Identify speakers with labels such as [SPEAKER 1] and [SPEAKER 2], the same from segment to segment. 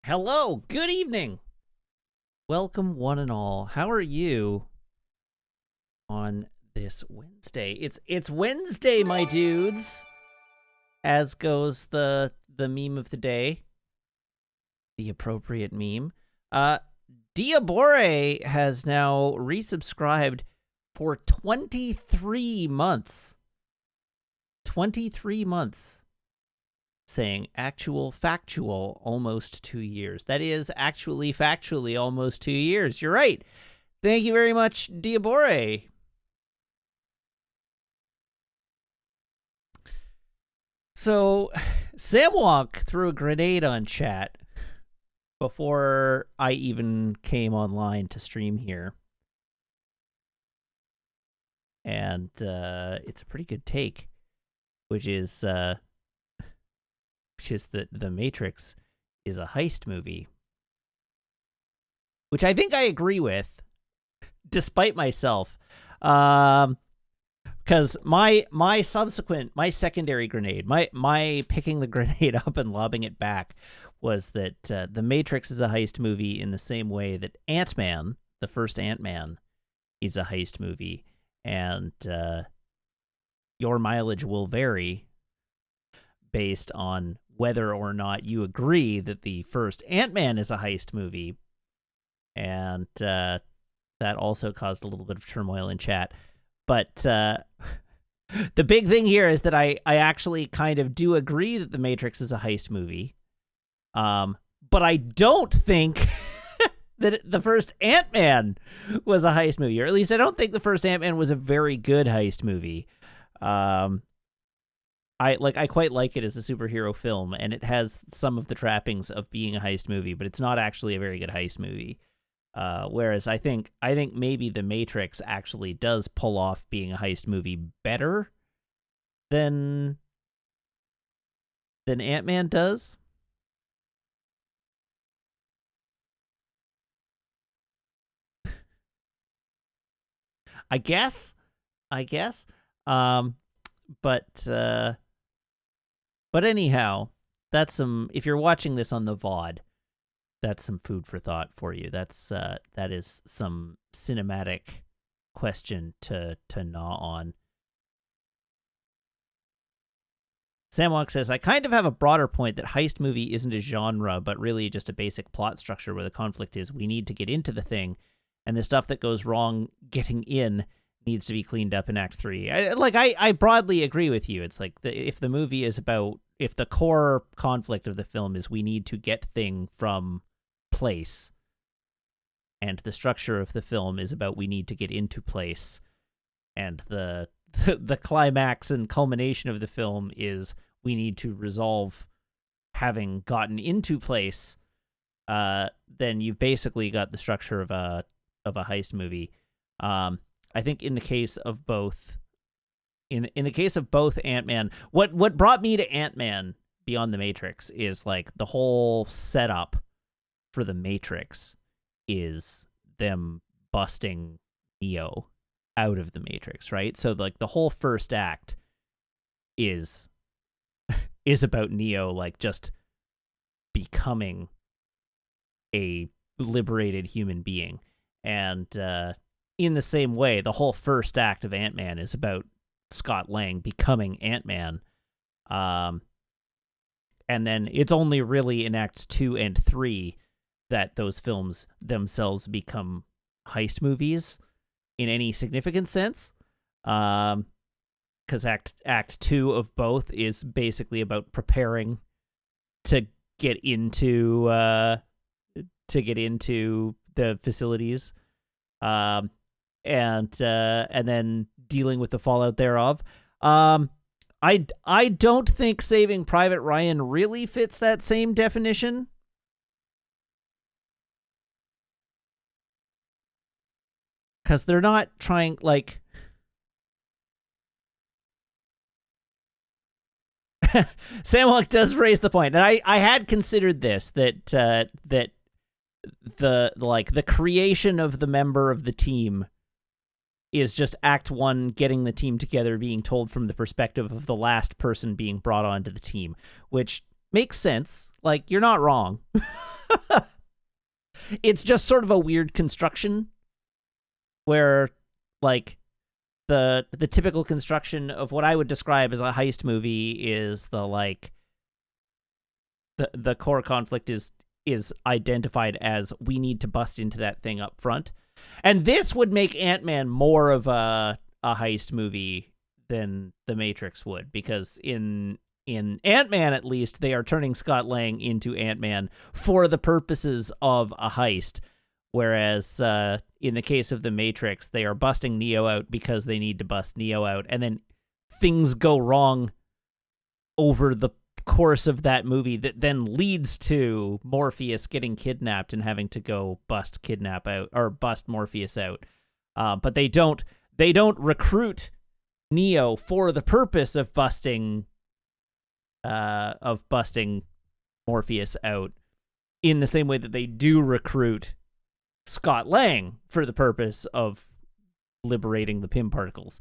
[SPEAKER 1] Hello, good evening. Welcome, one and all. How are you on this Wednesday? It's Wednesday, my dudes. As goes the meme of the day, the appropriate meme. Diabore has now resubscribed for 23 months. 23 months. Saying actual factual almost 2 years. That is actually factually almost 2 years. You're right. Thank you very much, Diabore. So, Samwalk threw a grenade on chat before I even came online to stream here. And it's a pretty good take, which is that The Matrix is a heist movie, which I think I agree with, despite myself. Because my secondary grenade, my picking the grenade up and lobbing it back was that The Matrix is a heist movie in the same way that Ant-Man, the first Ant-Man, is a heist movie. And your mileage will vary based on whether or not you agree that the first Ant-Man is a heist movie. And that also caused a little bit of turmoil in chat. But the big thing here is that I actually kind of do agree that The Matrix is a heist movie. But I don't think that the first Ant-Man was a heist movie. Or at least I don't think the first Ant-Man was a very good heist movie. I quite like it as a superhero film, and it has some of the trappings of being a heist movie, but it's not actually a very good heist movie. Whereas I think maybe The Matrix actually does pull off being a heist movie better than Ant-Man does. I guess. But anyhow, that's some. If you're watching this on the VOD, that's some food for thought for you. That is some cinematic question to gnaw on. Samwalk says, I kind of have a broader point that heist movie isn't a genre, but really just a basic plot structure where the conflict is we need to get into the thing, and the stuff that goes wrong getting in needs to be cleaned up in Act 3. I broadly agree with you. It's like if the movie is about, if the core conflict of the film is we need to get thing from place, and the structure of the film is about we need to get into place, and the climax and culmination of the film is we need to resolve having gotten into place, then you've basically got the structure of a heist movie. I think in the case of both, in the case of both Ant-Man, what brought me to Ant-Man Beyond the Matrix is like the whole setup for the Matrix is them busting Neo out of the Matrix, right? So like the whole first act is about Neo like just becoming a liberated human being, and in the same way, the whole first act of Ant-Man is about Scott Lang becoming Ant-Man. And then it's only really in Acts 2 and 3 that those films themselves become heist movies in any significant sense. Because Act 2 of both is basically about preparing to get into the facilities. And then dealing with the fallout thereof. I don't think Saving Private Ryan really fits that same definition. Because they're not trying, like... Samwalk does raise the point, and I had considered this, that the creation of the member of the team is just Act 1 getting the team together, being told from the perspective of the last person being brought onto the team, which makes sense. Like, you're not wrong. It's just sort of a weird construction where, like, the typical construction of what I would describe as a heist movie is the core conflict is identified as we need to bust into that thing up front. And this would make Ant-Man more of a heist movie than The Matrix would, because in Ant-Man, at least, they are turning Scott Lang into Ant-Man for the purposes of a heist. Whereas in the case of The Matrix, they are busting Neo out because they need to bust Neo out. And then things go wrong over the course of that movie that then leads to Morpheus getting kidnapped and having to go bust Morpheus out. But they don't recruit Neo for the purpose of busting Morpheus out in the same way that they do recruit Scott Lang for the purpose of liberating the Pym particles.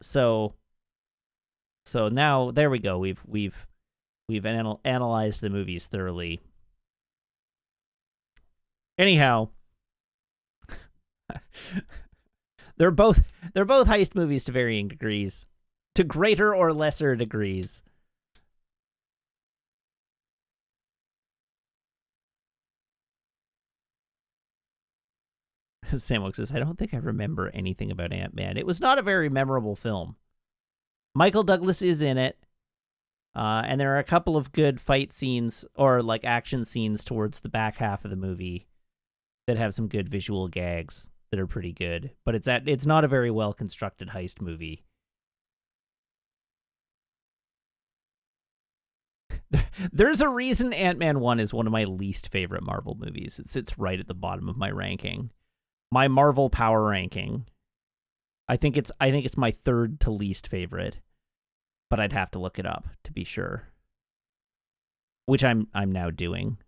[SPEAKER 1] So now there we go. We've analyzed the movies thoroughly. Anyhow, they're both heist movies to varying degrees, to greater or lesser degrees. Samwok says, I don't think I remember anything about Ant-Man. It was not a very memorable film. Michael Douglas is in it, and there are a couple of good fight scenes or like action scenes towards the back half of the movie that have some good visual gags that are pretty good. But it's not a very well constructed heist movie. There's a reason Ant-Man 1 is one of my least favorite Marvel movies. It sits right at the bottom of my ranking. My Marvel power ranking. I think it's my third to least favorite, but I'd have to look it up to be sure, which I'm now doing.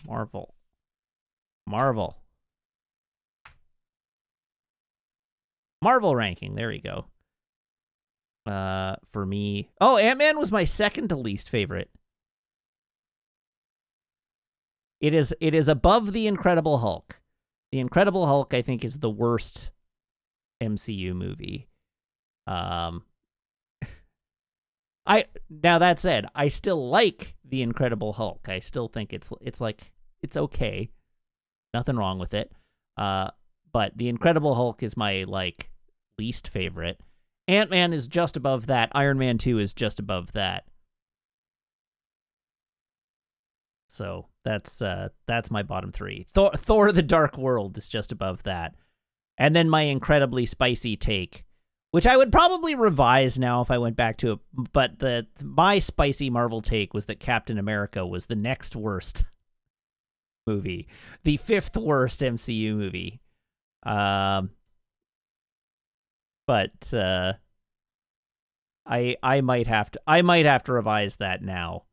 [SPEAKER 1] Marvel ranking. There you go. For me, Ant-Man was my second to least favorite. It is above The Incredible Hulk. The Incredible Hulk, I think, is the worst MCU movie. Now that said, I still like The Incredible Hulk. I still think it's okay. Nothing wrong with it. But The Incredible Hulk is my least favorite. Ant-Man is just above that. Iron Man 2 is just above that. So that's my bottom three. Thor: The Dark World is just above that. And then my incredibly spicy take, which I would probably revise now if I went back to it, but my spicy Marvel take was that Captain America was the next worst movie, the fifth worst MCU movie. But I might have to revise that now.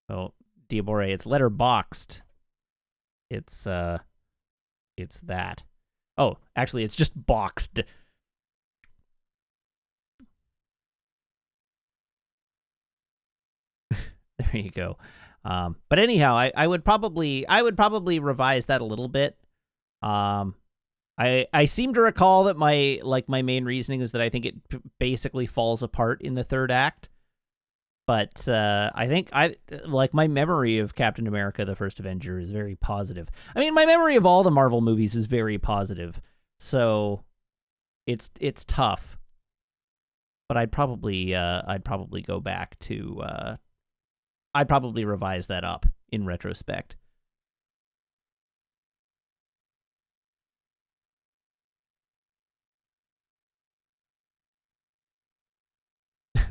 [SPEAKER 1] Oh, Diabore, it's letterboxed. It's that. Oh, actually, it's just boxed. There you go. But anyhow, I would probably revise that a little bit. I seem to recall that my main reasoning is that I think it basically falls apart in the third act. But I think my memory of Captain America: The First Avenger is very positive. I mean, my memory of all the Marvel movies is very positive. So it's tough. But I'd probably go back to I'd probably revise that up in retrospect.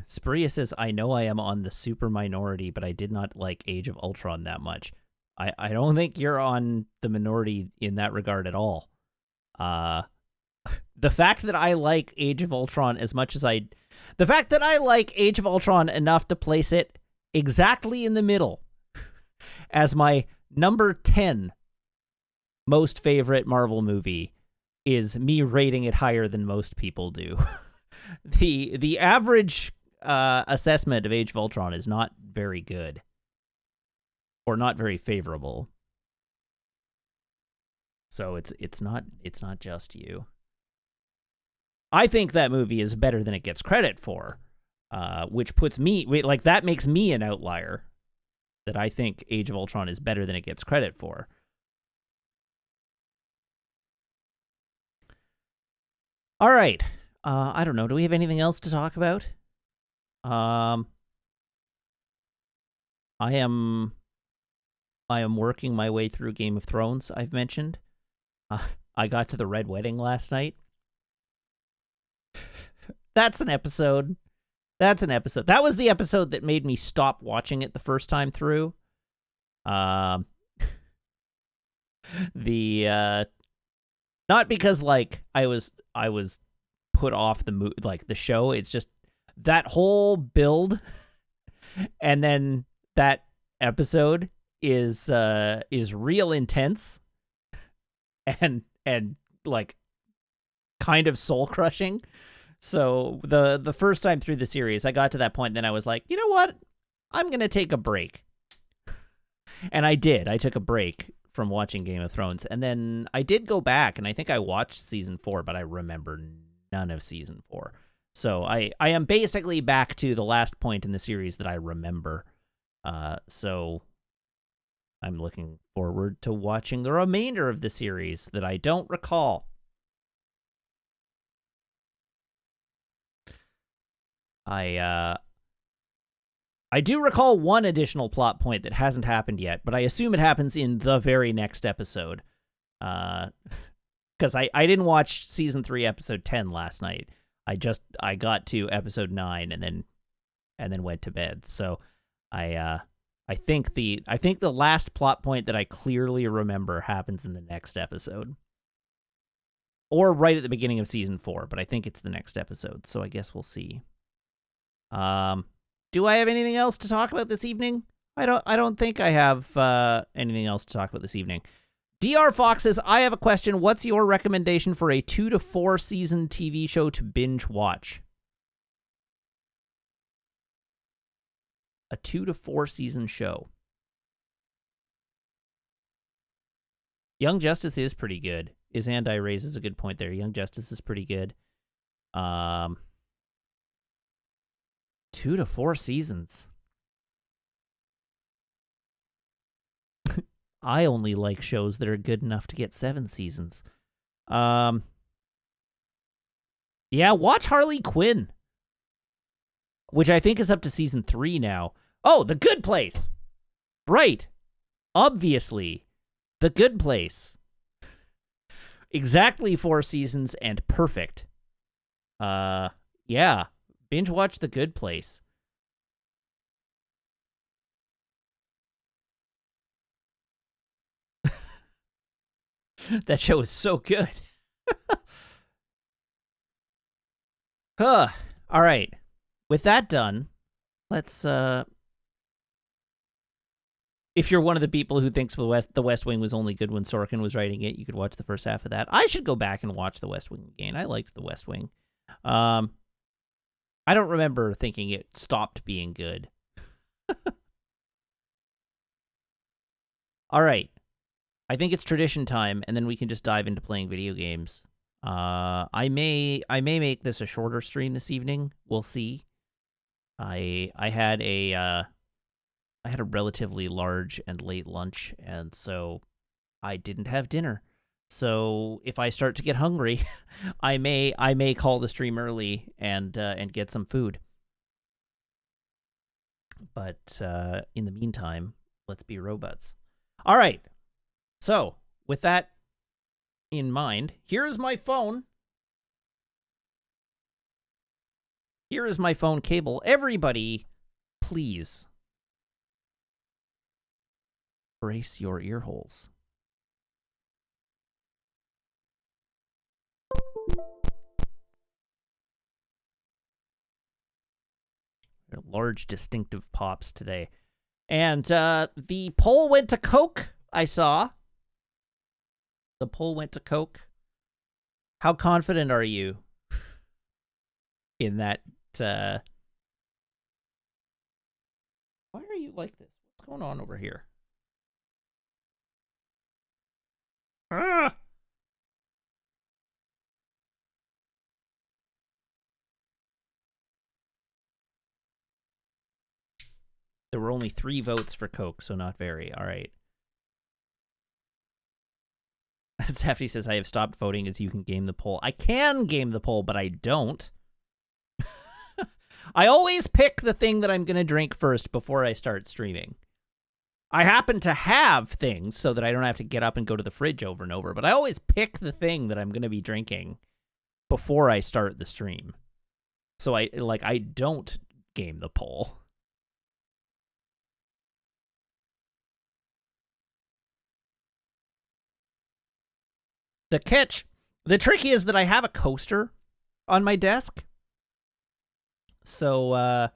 [SPEAKER 1] Spria says, I know I am on the super minority, but I did not like Age of Ultron that much. I don't think you're on the minority in that regard at all. The fact that I like Age of Ultron the fact that I like Age of Ultron enough to place it exactly in the middle as my number 10 most favorite Marvel movie is me rating it higher than most people do. The average assessment of Age of Ultron is not very good, or not very favorable. So it's not just you. I think that movie is better than it gets credit for, which puts me like that makes me an outlier. That I think Age of Ultron is better than it gets credit for. All right. I don't know. Do we have anything else to talk about? I am working my way through Game of Thrones. I've mentioned. I got to the Red Wedding last night. That's an episode. That was the episode that made me stop watching it the first time through. Not because like I was put off the show. It's just that whole build, and then that episode is real intense, and like kind of soul crushing. So the first time through the series, I got to that point, and then I was like, you know what? I'm going to take a break. And I did. I took a break from watching Game of Thrones. And then I did go back, and I think I watched season 4, but I remember none of season 4. So I am basically back to the last point in the series that I remember. So I'm looking forward to watching the remainder of the series that I don't recall. I do recall one additional plot point that hasn't happened yet, but I assume it happens in the very next episode. Because I didn't watch season 3, episode 10 last night. I got to episode 9 and then went to bed. So I think the last plot point that I clearly remember happens in the next episode. Or right at the beginning of season 4, but I think it's the next episode. So I guess we'll see. Do I have anything else to talk about this evening? I don't think I have anything else to talk about this evening. DR Fox says, I have a question. What's your recommendation for a 2 to 4 season TV show to binge watch? A 2 to 4 season show. Young Justice is pretty good. Izandai raises a good point there. Young Justice is pretty good. 2 to 4 seasons. I only like shows that are good enough to get 7 seasons. Yeah, watch Harley Quinn, which I think is up to season 3 now. Oh, The Good Place. Right. Obviously. The Good Place. Exactly 4 seasons and perfect. Yeah. Binge watch The Good Place. That show is so good. All right. With that done, let's if you're one of the people who thinks the West Wing was only good when Sorkin was writing it, you could watch the first half of that. I should go back and watch the West Wing again. I liked the West Wing. I don't remember thinking it stopped being good. All right. I think it's tradition time, and then we can just dive into playing video games. I may make this a shorter stream this evening. We'll see. I had a relatively large and late lunch, and so I didn't have dinner. So if I start to get hungry, I may call the stream early and get some food. But in the meantime, let's be robots. All right. So with that in mind, here is my phone. Here is my phone cable. Everybody, please brace your ear holes. Large, distinctive pops today. And the poll went to Coke, I saw. The poll went to Coke. How confident are you in that? Why are you like this? What's going on over here? Ah! There were only 3 votes for Coke, so not very. All right. Safety says, I have stopped voting as you can game the poll. I can game the poll, but I don't. I always pick the thing that I'm going to drink first before I start streaming. I happen to have things so that I don't have to get up and go to the fridge over and over, but I always pick the thing that I'm going to be drinking before I start the stream. So I don't game the poll. The trick is that I have a coaster on my desk. So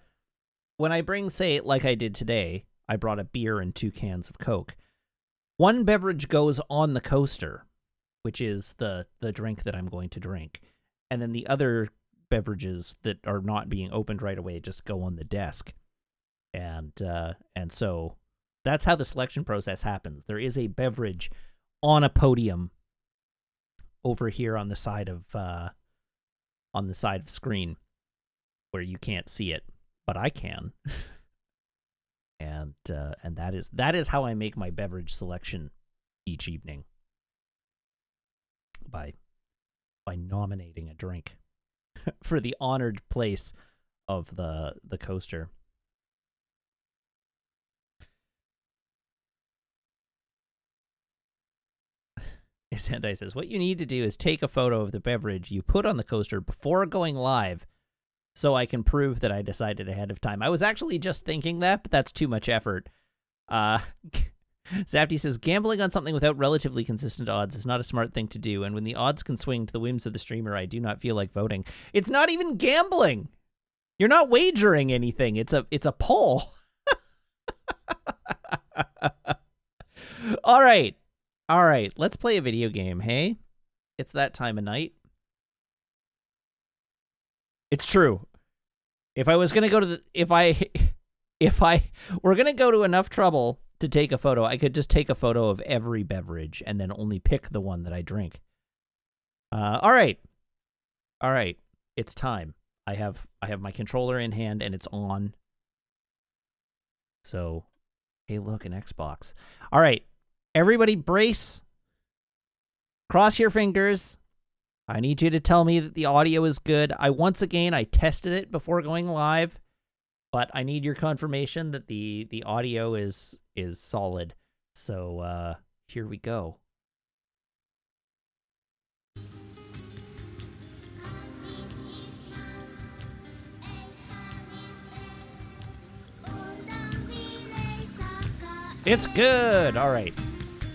[SPEAKER 1] when I bring, say, like I did today, I brought a beer and 2 cans of Coke. One beverage goes on the coaster, which is the drink that I'm going to drink. And then the other beverages that are not being opened right away just go on the desk. And so that's how the selection process happens. There is a beverage on a podium over here on the side of screen where you can't see it, but I can. And that is how I make my beverage selection each evening, by nominating a drink for the honored place of the coaster. Sendai says, what you need to do is take a photo of the beverage you put on the coaster before going live so I can prove that I decided ahead of time. I was actually just thinking that, but that's too much effort. Zafty says, gambling on something without relatively consistent odds is not a smart thing to do, and when the odds can swing to the whims of the streamer, I do not feel like voting. It's not even gambling. You're not wagering anything. It's a poll. All right. Let's play a video game, hey? It's that time of night. It's true. If I was going to go to if I were going to go to enough trouble to take a photo, I could just take a photo of every beverage and then only pick the one that I drink. All right. It's time. I have my controller in hand and it's on. So, hey, look, an Xbox. All right. Everybody brace. Cross your fingers. I need you to tell me that the audio is good. I tested it before going live, but I need your confirmation that the audio is solid. So here we go. It's good. All right.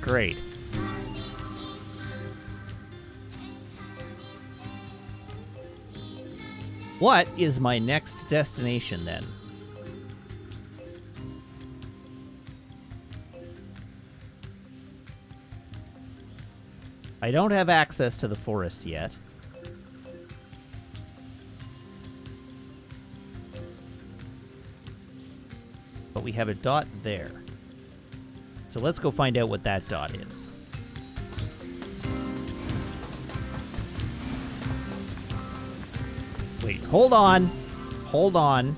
[SPEAKER 1] Great. What is my next destination, then? I don't have access to the forest yet. But we have a dot there. So let's go find out what that dot is. Wait, hold on. Hold on.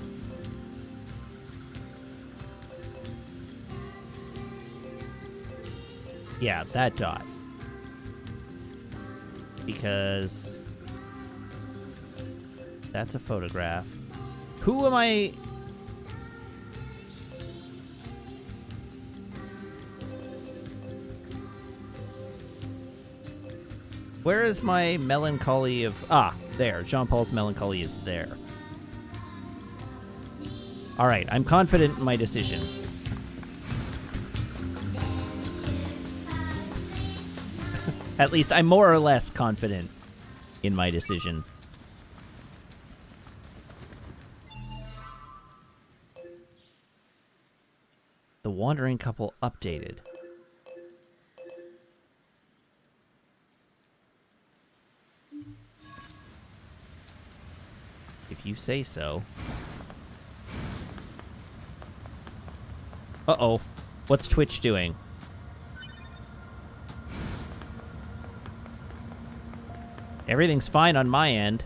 [SPEAKER 1] Yeah, that dot. Because that's a photograph. Who am I? Where is my melancholy of... Ah, there. Jean-Paul's melancholy is there. All right, I'm confident in my decision. At least I'm more or less confident in my decision. The Wandering Couple updated. If you say so. Uh-oh. What's Twitch doing? Everything's fine on my end.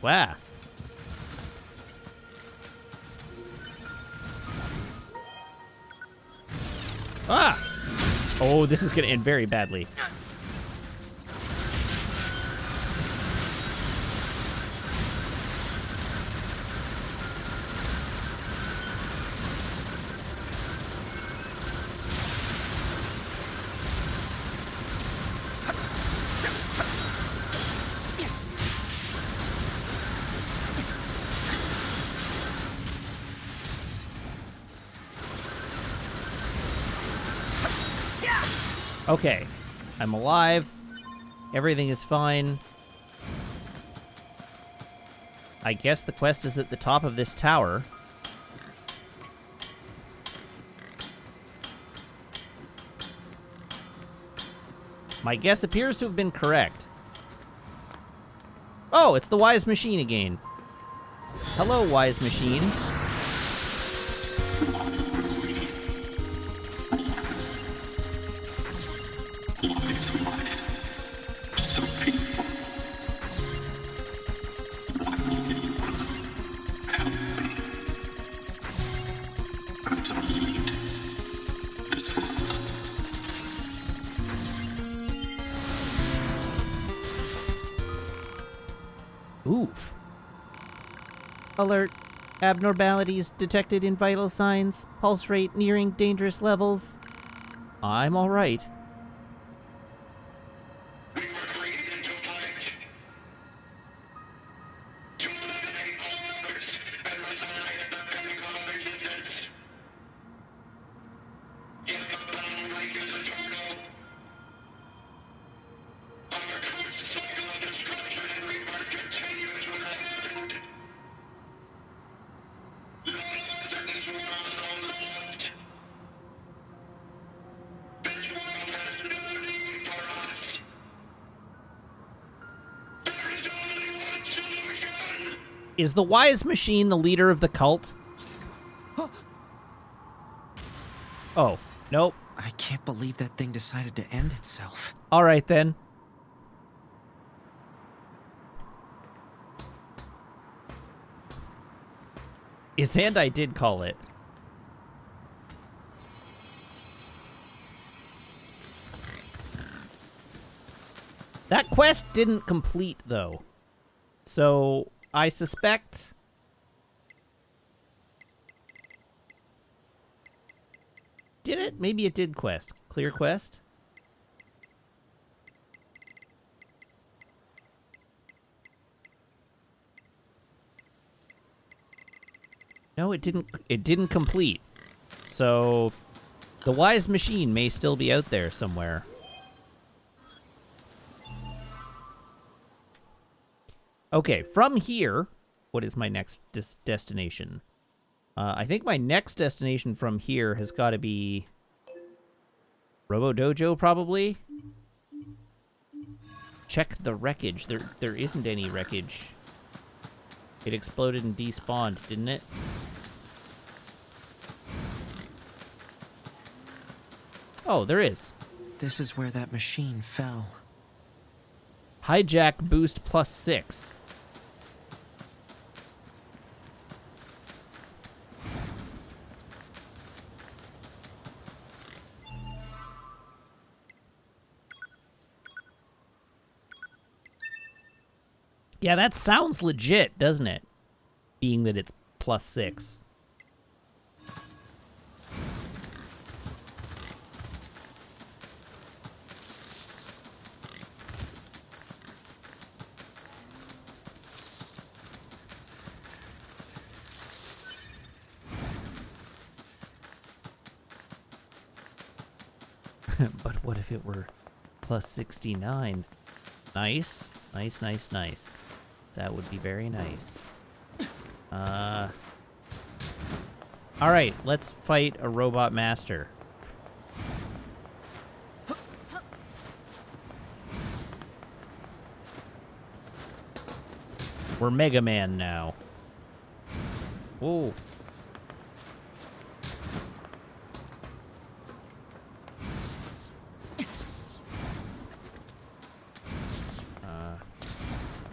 [SPEAKER 1] Wow. Ah! Oh, this is going to end very badly. Okay, I'm alive. Everything is fine. I guess the quest is at the top of this tower. My guess appears to have been correct. Oh, it's the Wise Machine again. Hello, Wise Machine. Oof. Alert. Abnormalities detected in vital signs. Pulse rate nearing dangerous levels. I'm all right.
[SPEAKER 2] We were created to fight. To eliminate all others and reside the pinnacle of existence. Yet the battle rages eternal. Our cursed cycle of destruction and rebirth continues without end. None of us in this world are loved. This world has no need for us. There is only one solution.
[SPEAKER 1] Is the Wise Machine the leader of the cult? Oh, nope.
[SPEAKER 3] I can't believe that thing decided to end itself.
[SPEAKER 1] All right, then. And I did call it. That quest didn't complete, though. So, I suspect... Did it? Maybe it did quest. Clear quest? No, it didn't complete. So, the Wise Machine may still be out there somewhere. Okay, from here, what is my next destination? I think my next destination from here has got to be Robo Dojo, probably. Check the wreckage. There isn't any wreckage. It exploded and despawned, didn't it? Oh, there is.
[SPEAKER 3] This is where that machine fell.
[SPEAKER 1] Hijack boost +6. Yeah, that sounds legit, doesn't it? Being that it's +6. But what if it were +69? Nice. Nice, nice, nice. That would be very nice. Alright, let's fight a robot master. We're Mega Man now. Whoa.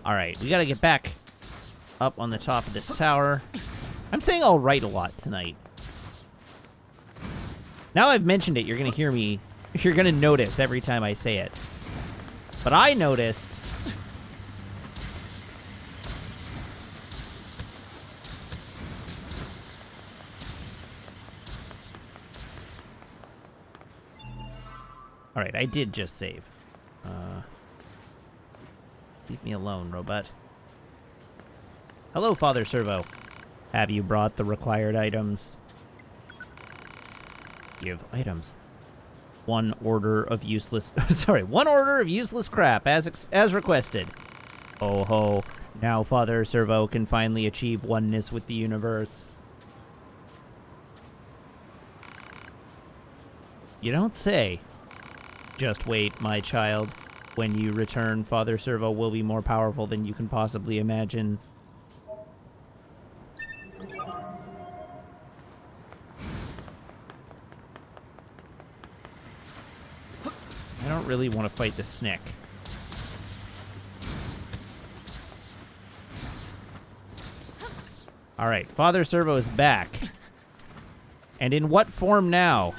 [SPEAKER 1] Alright, we gotta get back up on the top of this tower. I'm saying alright a lot tonight. Now I've mentioned it, you're gonna hear me, you're gonna notice every time I say it. But I noticed... Alright, I did just save. Leave me alone, robot. Hello, Father Servo. Have you brought the required items? Give items. One order of useless... Sorry, one order of useless crap, as requested. Ho ho. Now Father Servo can finally achieve oneness with the universe. You don't say. Just wait, my child. When you return, Father Servo will be more powerful than you can possibly imagine. I don't really want to fight the Snick. Alright, Father Servo is back. And in what form now?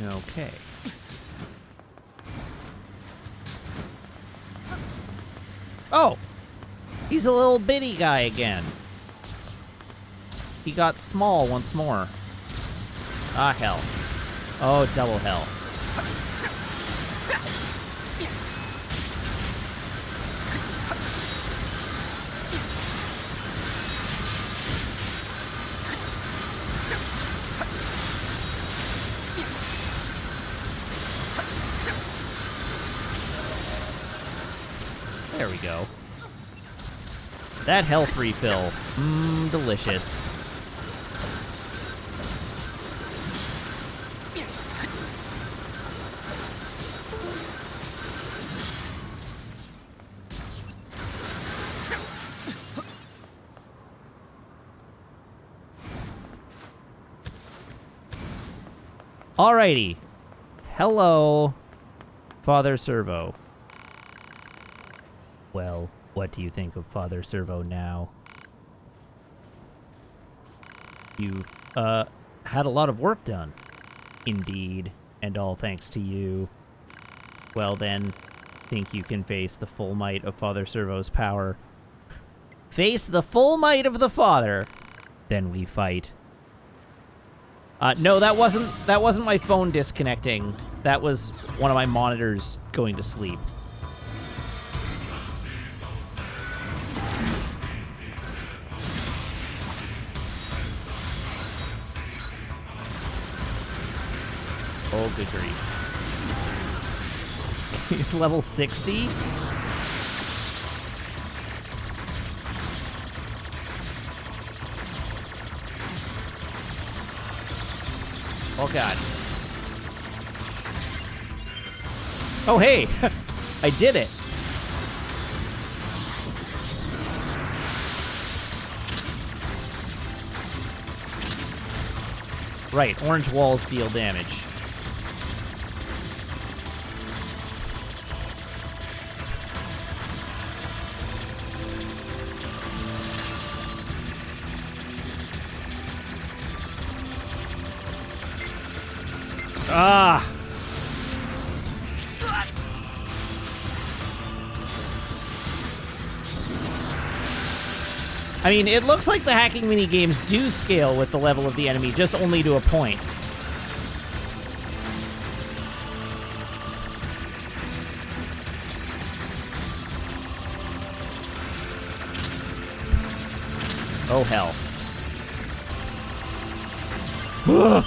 [SPEAKER 1] Okay. Oh! He's a little bitty guy again. He got small once more. Ah, hell. Oh, double hell. There we go. That health refill. Mmm, delicious. Alrighty. Hello, Father Servo. Well, what do you think of Father Servo now? You, had a lot of work done. Indeed, and all thanks to you. Well then, think you can face the full might of Father Servo's power? Face the full might of the Father? Then we fight. No, that wasn't my phone disconnecting. That was one of my monitors going to sleep. Oh, good grief. He's level 60? Oh, God. Oh, hey! I did it! Right, orange walls deal damage. Ah! I mean, it looks like the hacking minigames do scale with the level of the enemy, just only to a point. Oh, hell. Ugh.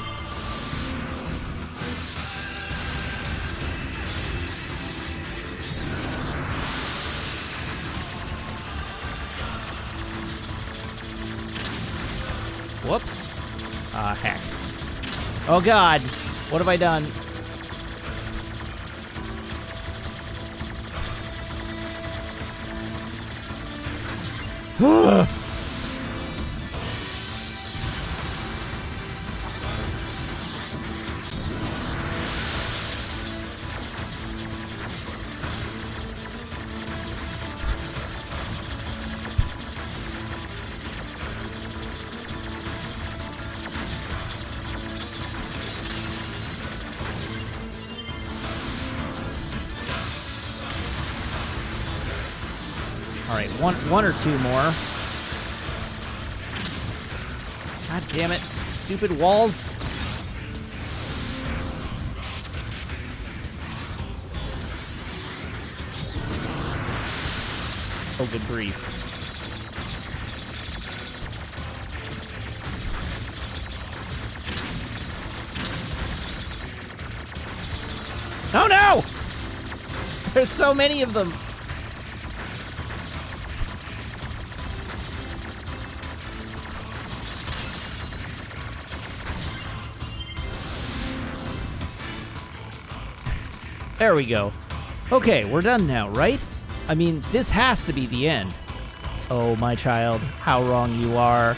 [SPEAKER 1] Whoops. Ah, heck. Oh, God. What have I done? All right, one or two more. God damn it. Stupid walls. Oh, good grief. Oh, no! There's so many of them. There we go. Okay, we're done now, right? I mean, this has to be the end. Oh, my child, how wrong you are.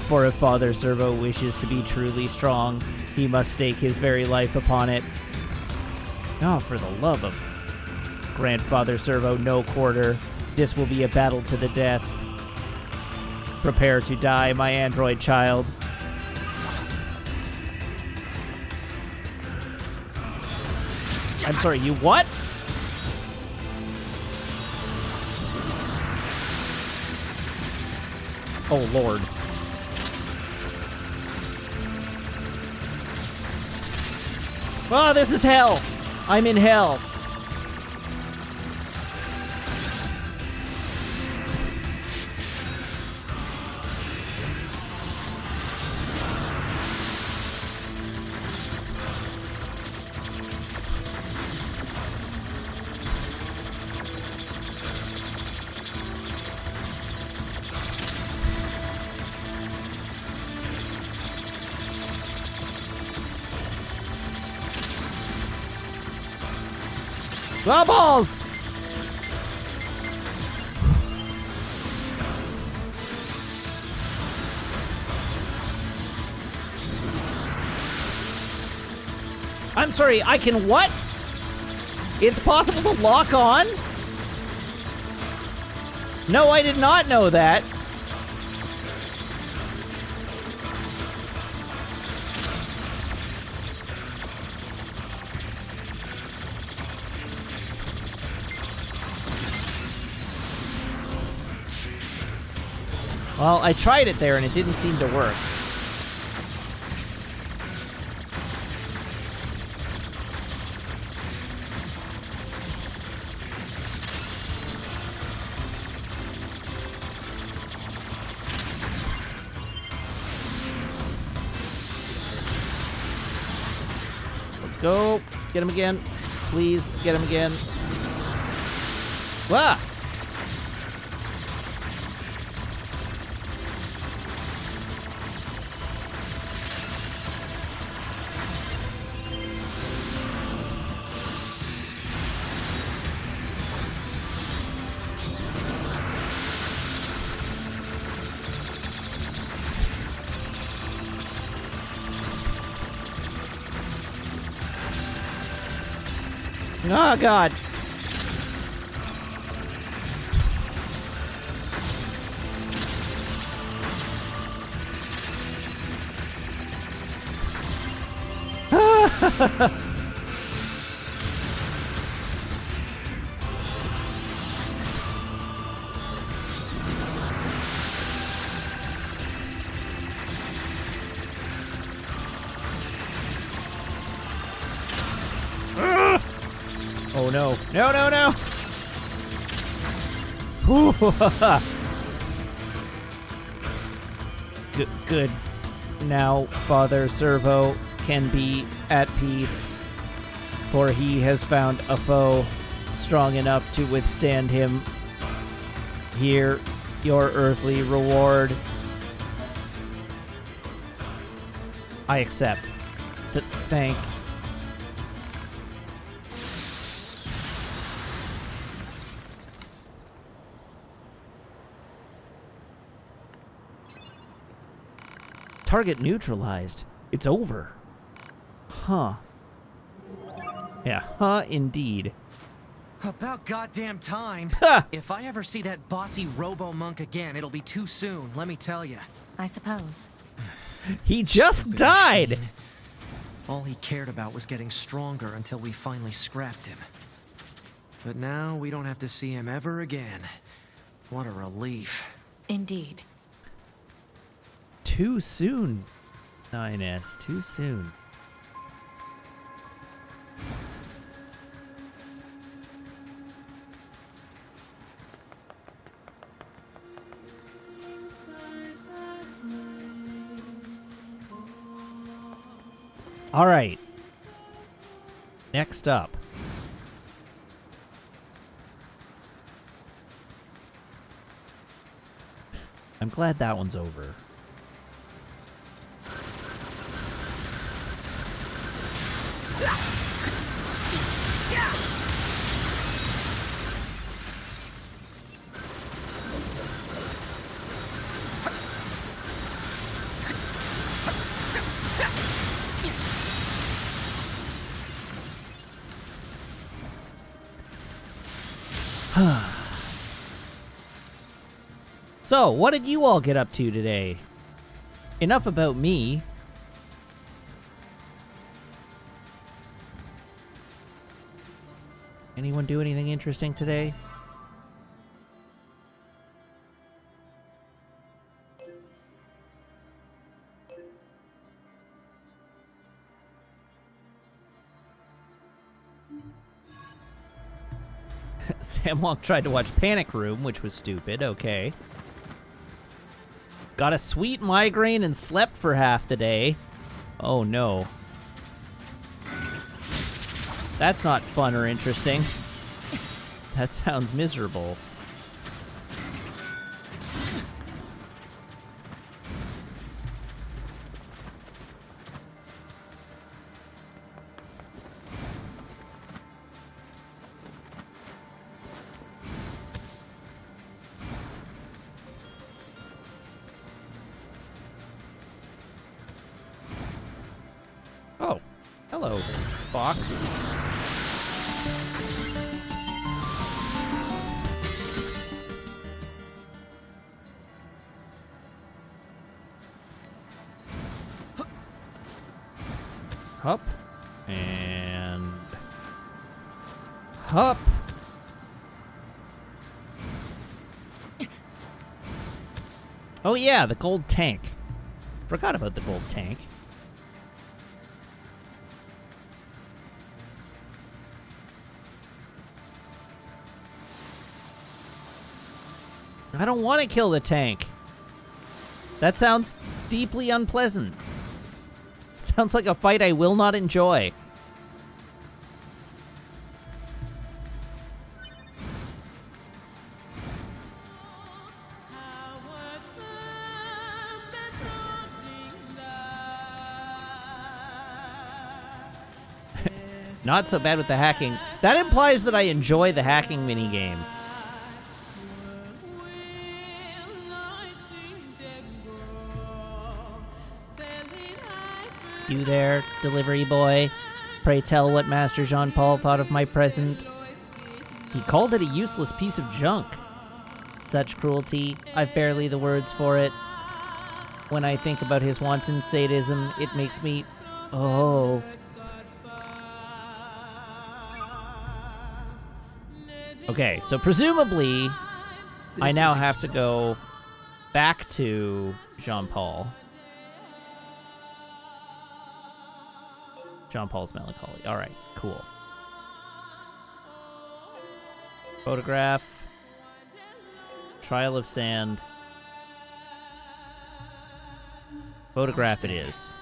[SPEAKER 1] For if Father Servo wishes to be truly strong, he must stake his very life upon it. Oh, for the love of Grandfather Servo, no quarter. This will be a battle to the death. Prepare to die, my android child. I'm sorry, you what? Oh, Lord. Oh, this is hell. I'm in hell. Oh, balls! I'm sorry, I can what? It's possible to lock on? No, I did not know that. Well, I tried it there and it didn't seem to work. Let's go. Get him again. Please, get him again. Wah! Oh, God. Oh, no. No, no, no! Good. Now Father Servo can be at peace, for he has found a foe strong enough to withstand him. Here, your earthly reward. I accept. Thank. Target neutralized. It's over. Huh. Yeah, huh, indeed.
[SPEAKER 3] About goddamn time.
[SPEAKER 1] Ha!
[SPEAKER 3] If I ever see that bossy robo-monk again, it'll be too soon, let me tell you.
[SPEAKER 4] I suppose.
[SPEAKER 1] He just
[SPEAKER 3] Stupid
[SPEAKER 1] died!
[SPEAKER 3] machine. All he cared about was getting stronger until we finally scrapped him. But now we don't have to see him ever again. What a relief.
[SPEAKER 4] Indeed.
[SPEAKER 1] Too soon, 9S. Too soon. All right. Next up. I'm glad that one's over. So, what did you all get up to today? Enough about me. Anyone do anything interesting today? Samwalk tried to watch Panic Room, which was stupid. Okay. Got a sweet migraine and slept for half the day. Oh no. That's not fun or interesting. That sounds miserable. Oh, hello, Fox. Hup. And... Hup. Oh yeah, the gold tank. Forgot about the gold tank. I don't want to kill the tank. That sounds deeply unpleasant. It sounds like a fight I will not enjoy. Not so bad with the hacking. That implies that I enjoy the hacking minigame. You there, delivery boy? Pray tell what Master Jean-Paul thought of my present. He called it a useless piece of junk. Such cruelty, I've barely the words for it. When I think about his wanton sadism, it makes me... Oh... Okay, so presumably, I now have to go back to Jean-Paul. Jean-Paul's Melancholy. All right, cool. Photograph. Trial of Sand. Photograph it is.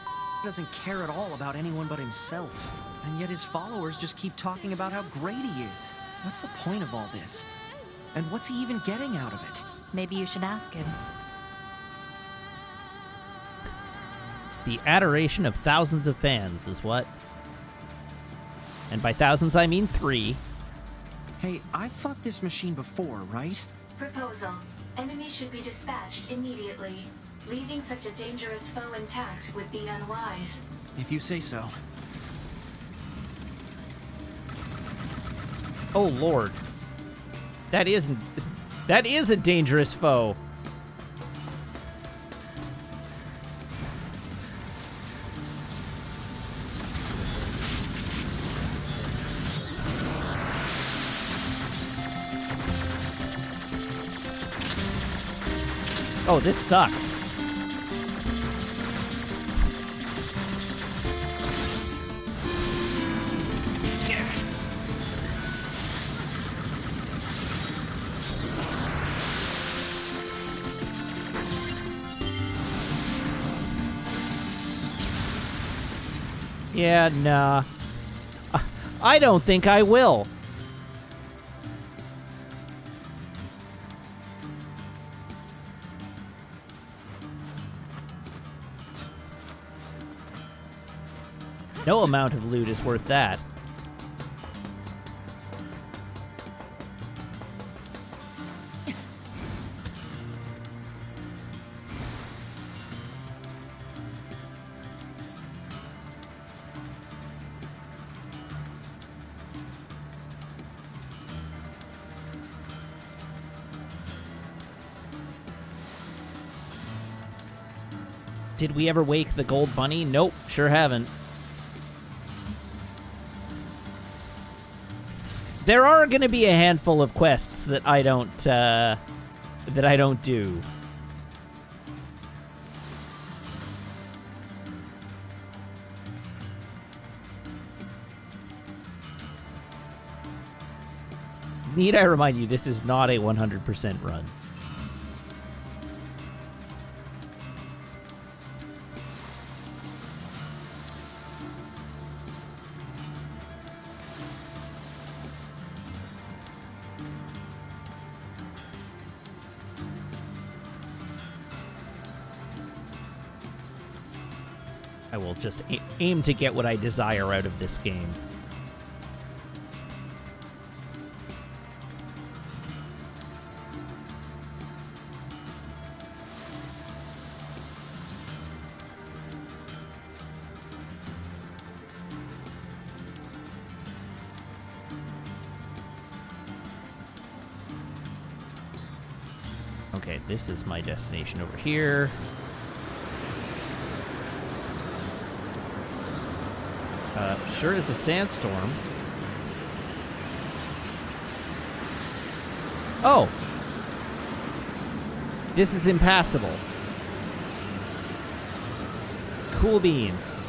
[SPEAKER 3] He doesn't care at all about anyone but himself. And yet his followers just keep talking about how great he is. What's the point of all this? And what's he even getting out of it?
[SPEAKER 4] Maybe you should ask him.
[SPEAKER 1] The adoration of thousands of fans is what? And by thousands, I mean 3.
[SPEAKER 3] Hey, I've fought this machine before, right?
[SPEAKER 5] Proposal. Enemy should be dispatched immediately. Leaving such a dangerous foe intact would be unwise.
[SPEAKER 3] If you say so.
[SPEAKER 1] Oh, Lord. That is a dangerous foe. Oh, this sucks. Yeah, nah. I don't think I will. No amount of loot is worth that. Did we ever wake the gold bunny? Nope, sure haven't. There are going to be a handful of quests that I don't do. Need I remind you, this is not a 100% run. I will just aim to get what I desire out of this game. Okay, this is my destination over here. Sure is a sandstorm. Oh! This is impassable. Cool beans.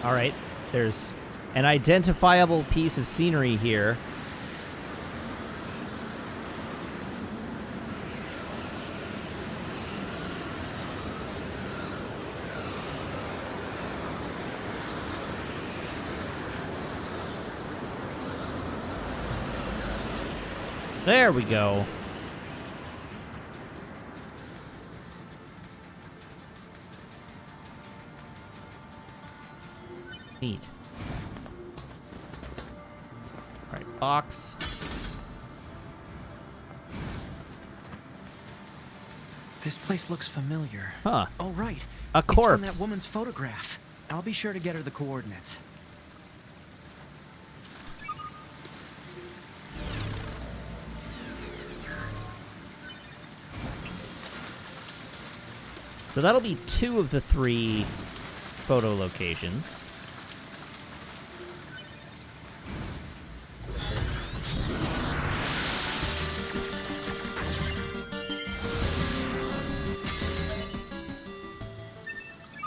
[SPEAKER 1] All right, there's an identifiable piece of scenery here. There we go. Neat. All right, box.
[SPEAKER 3] This place looks familiar.
[SPEAKER 1] Huh.
[SPEAKER 3] Oh, right.
[SPEAKER 1] A
[SPEAKER 3] It's from that
[SPEAKER 1] corpse.
[SPEAKER 3] woman's photograph. I'll be sure to get her the coordinates.
[SPEAKER 1] So that'll be 2 of the 3 photo locations.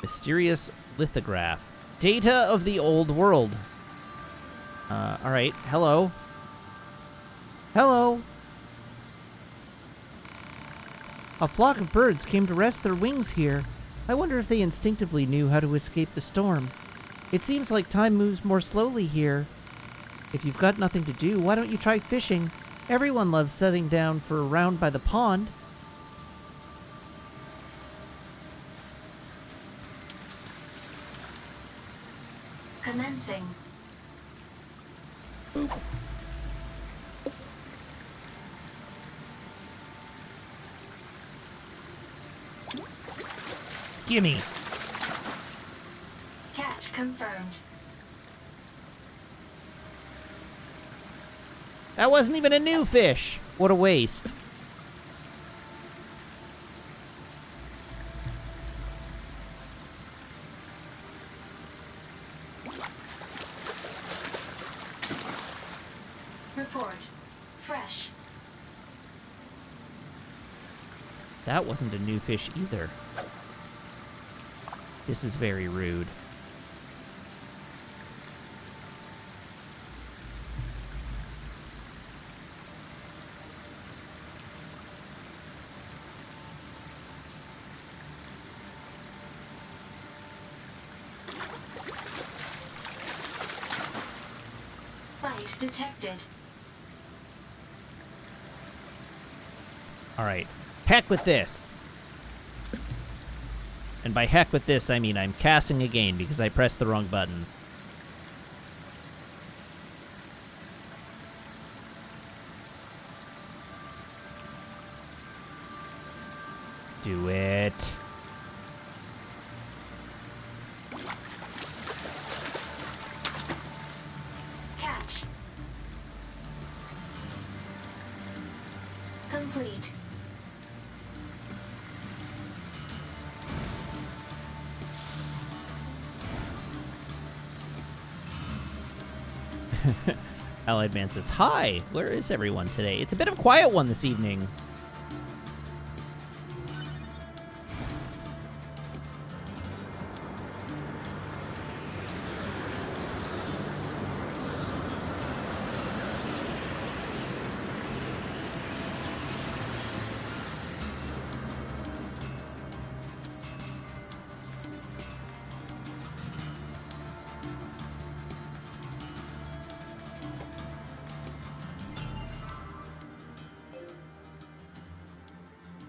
[SPEAKER 1] Mysterious lithograph. Data of the old world. All right. Hello. Hello. A flock of birds came to rest their wings here. I wonder if they instinctively knew how to escape the storm. It seems like time moves more slowly here. If you've got nothing to do, why don't you try fishing? Everyone loves sitting down for a round by the pond.
[SPEAKER 5] Commencing.
[SPEAKER 1] Gimme.
[SPEAKER 5] Catch confirmed.
[SPEAKER 1] That wasn't even a new fish. What a waste.
[SPEAKER 5] Report. Fresh.
[SPEAKER 1] That wasn't a new fish either. This is very rude.
[SPEAKER 5] Bite detected.
[SPEAKER 1] All right. Heck with this. And by heck with this, I mean I'm casting again because I pressed the wrong button. Do it.
[SPEAKER 5] Catch. Complete.
[SPEAKER 1] Allied Man says, "Hi, where is everyone today? It's a bit of a quiet one this evening."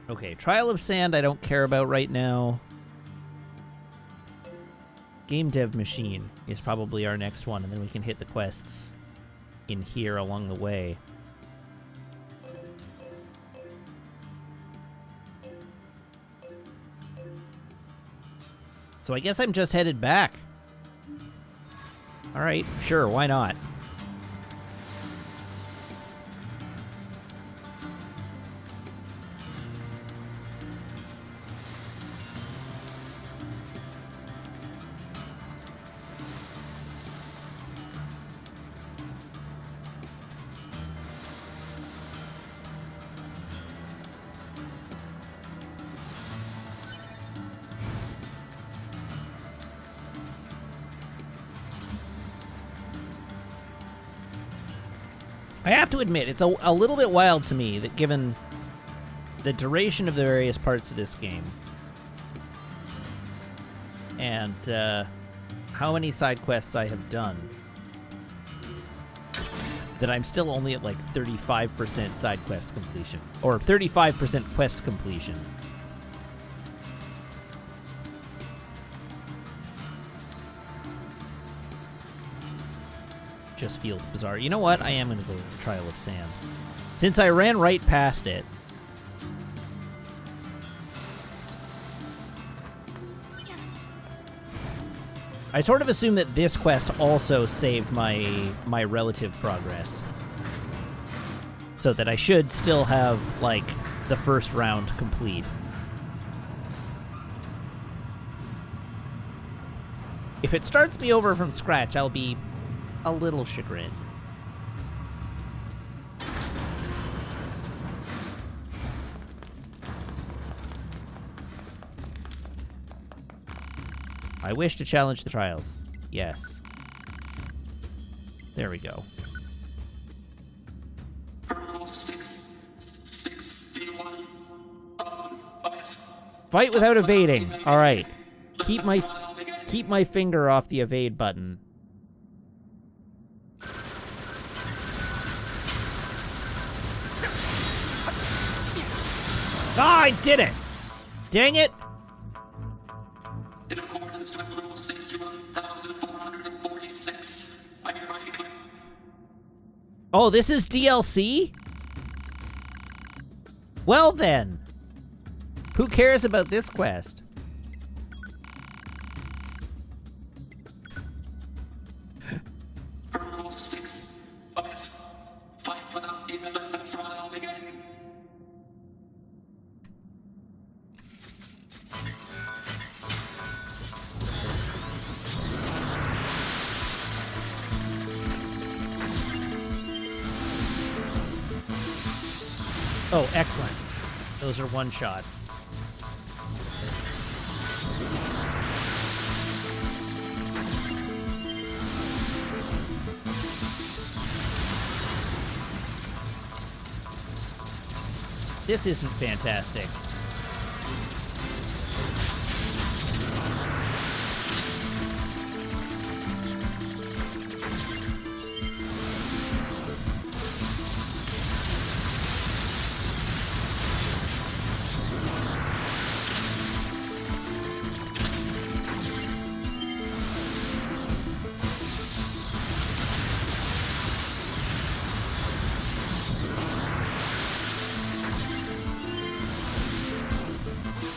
[SPEAKER 1] Okay, Trial of Sand I don't care about right now. Game Dev Machine is probably our next one, and then we can hit the quests in here along the way. So I guess I'm just headed back. Alright, sure, why not? I have to admit, it's a little bit wild to me that given the duration of the various parts of this game and how many side quests I have done, that I'm still only at like 35% side quest completion, or 35% quest completion. just feels bizarre. You know what? I am going to go Trial of Sam. Since I ran right past it. I sort of assume that this quest also saved my relative progress. So that I should still have, like, the first round complete. If it starts me over from scratch, I'll be a little chagrined. I wish to challenge the trials. Yes. There we go. Fight without evading. All right. Keep my finger off the evade button. Ah, I did it! Dang it!
[SPEAKER 2] In accordance with Rule 61,446, I hereby declare.
[SPEAKER 1] Oh, this is DLC? Well then. Who cares about this quest?
[SPEAKER 2] Rule 6, fight without even let the trial begin.
[SPEAKER 1] Oh, excellent. Those are one-shots. This isn't fantastic.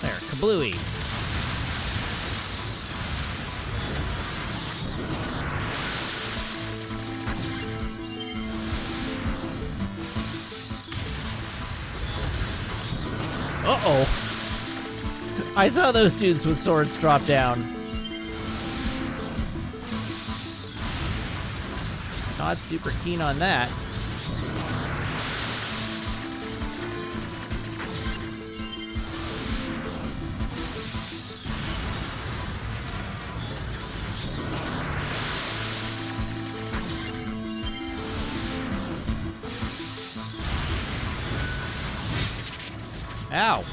[SPEAKER 1] There, kablooey. Uh-oh. I saw those dudes with swords drop down. Not super keen on that. Ow.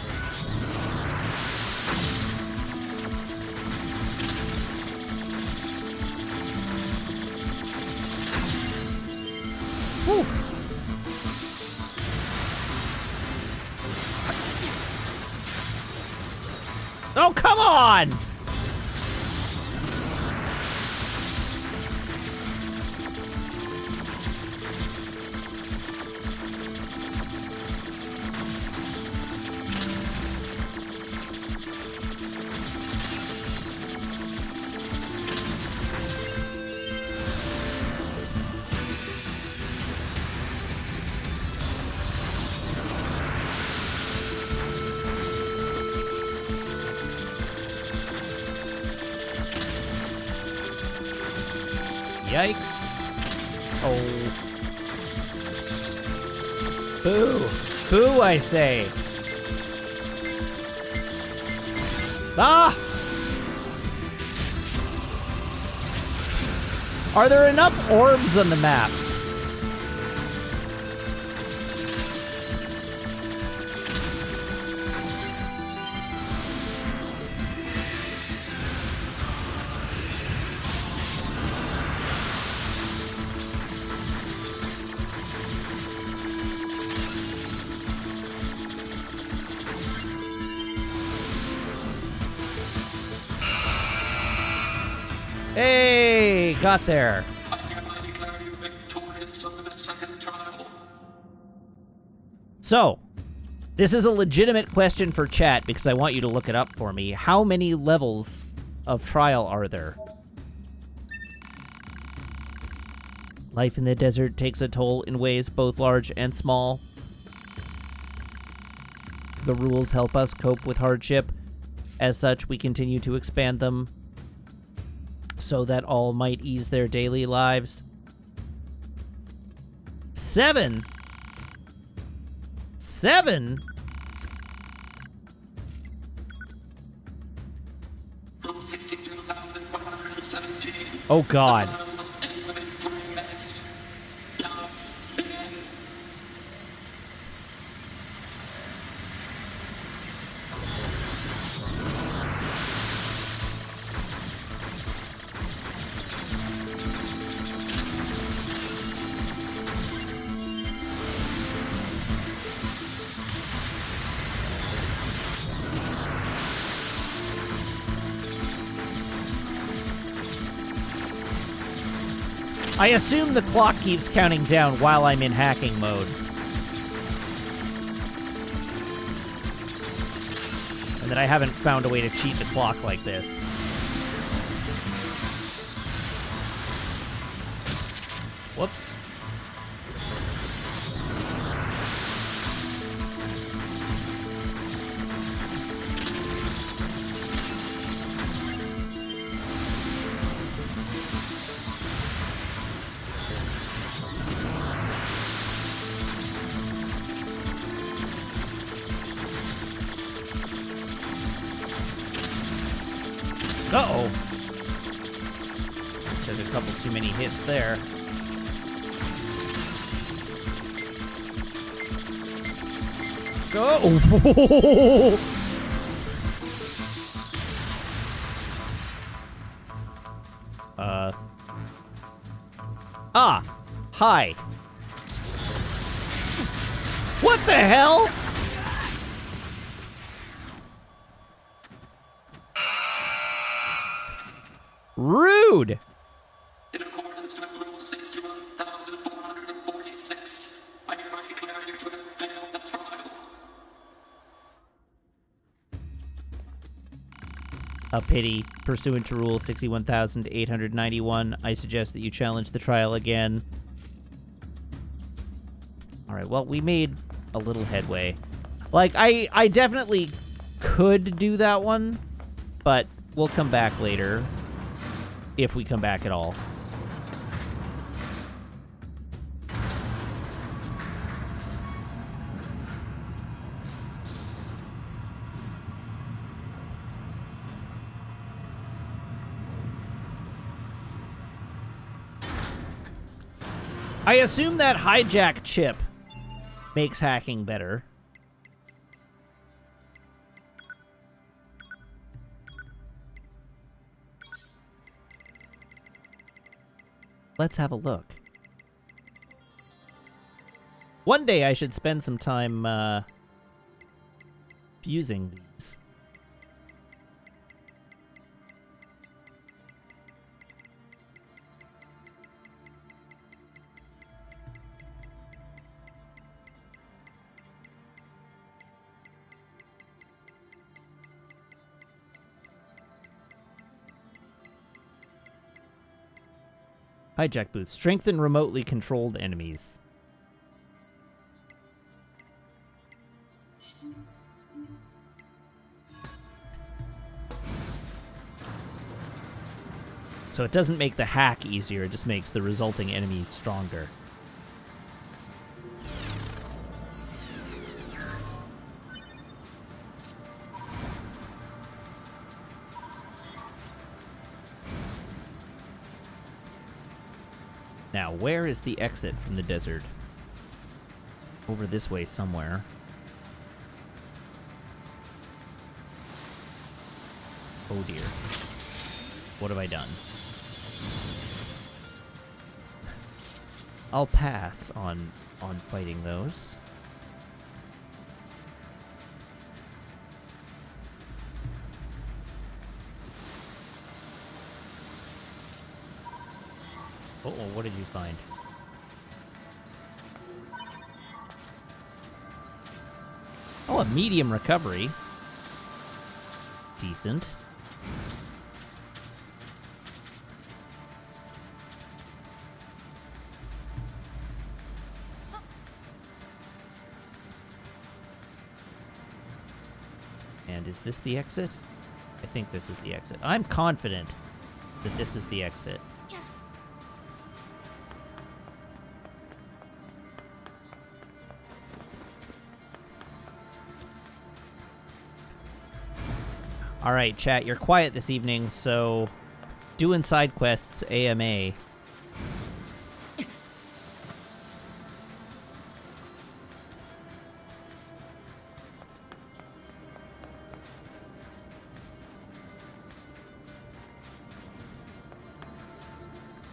[SPEAKER 1] Whew. Oh, come on! Yikes. Oh. Boo. Boo, I say. Ah! Are there enough orbs on the map? Hey, got there.
[SPEAKER 2] I hereby declare you victor.
[SPEAKER 1] So, this is a legitimate question for chat because I want you to look it up for me. How many levels of trial are there? Life in the desert takes a toll in ways both large and small. The rules help us cope with hardship. As such, we continue to expand them so that all might ease their daily lives. 7? 7? Oh, God. I assume the clock keeps counting down while I'm in hacking mode. And that I haven't found a way to cheat the clock like this. Whoops. Uh-oh. Took a couple too many hits there. Go! Ah! Hi. What the hell? Rude!
[SPEAKER 2] In accordance with Rule 61,446, I hereby declare you to have failed the trial.
[SPEAKER 1] A pity. Pursuant to Rule 61,891, I suggest that you challenge the trial again. Alright, well, we made a little headway. Like, I definitely could do that one, but we'll come back later. If we come back at all. I assume that hijack chip makes hacking better. Let's have a look. One day I should spend some time fusing these. Hijack booth. Strengthen remotely controlled enemies. So it doesn't make the hack easier, it just makes the resulting enemy stronger. Now, where is the exit from the desert? Over this way somewhere. Oh dear. What have I done? I'll pass on fighting those. Uh-oh, what did you find? a medium recovery. Decent. And is this the exit? I think this is the exit. I'm confident that this is the exit. All right, chat, you're quiet this evening, so doing side quests AMA.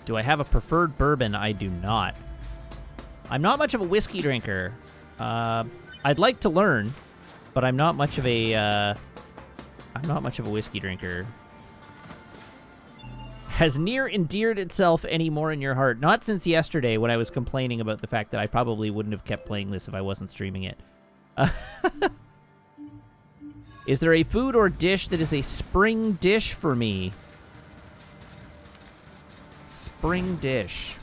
[SPEAKER 1] Do I have a preferred bourbon? I do not. I'm not much of a whiskey drinker. I'd like to learn, but I'm not much of a whiskey drinker. Has Nier endeared itself any more in your heart? Not since yesterday when I was complaining about the fact that I probably wouldn't have kept playing this if I wasn't streaming it. Is there a food or dish that is a spring dish for me? Spring dish.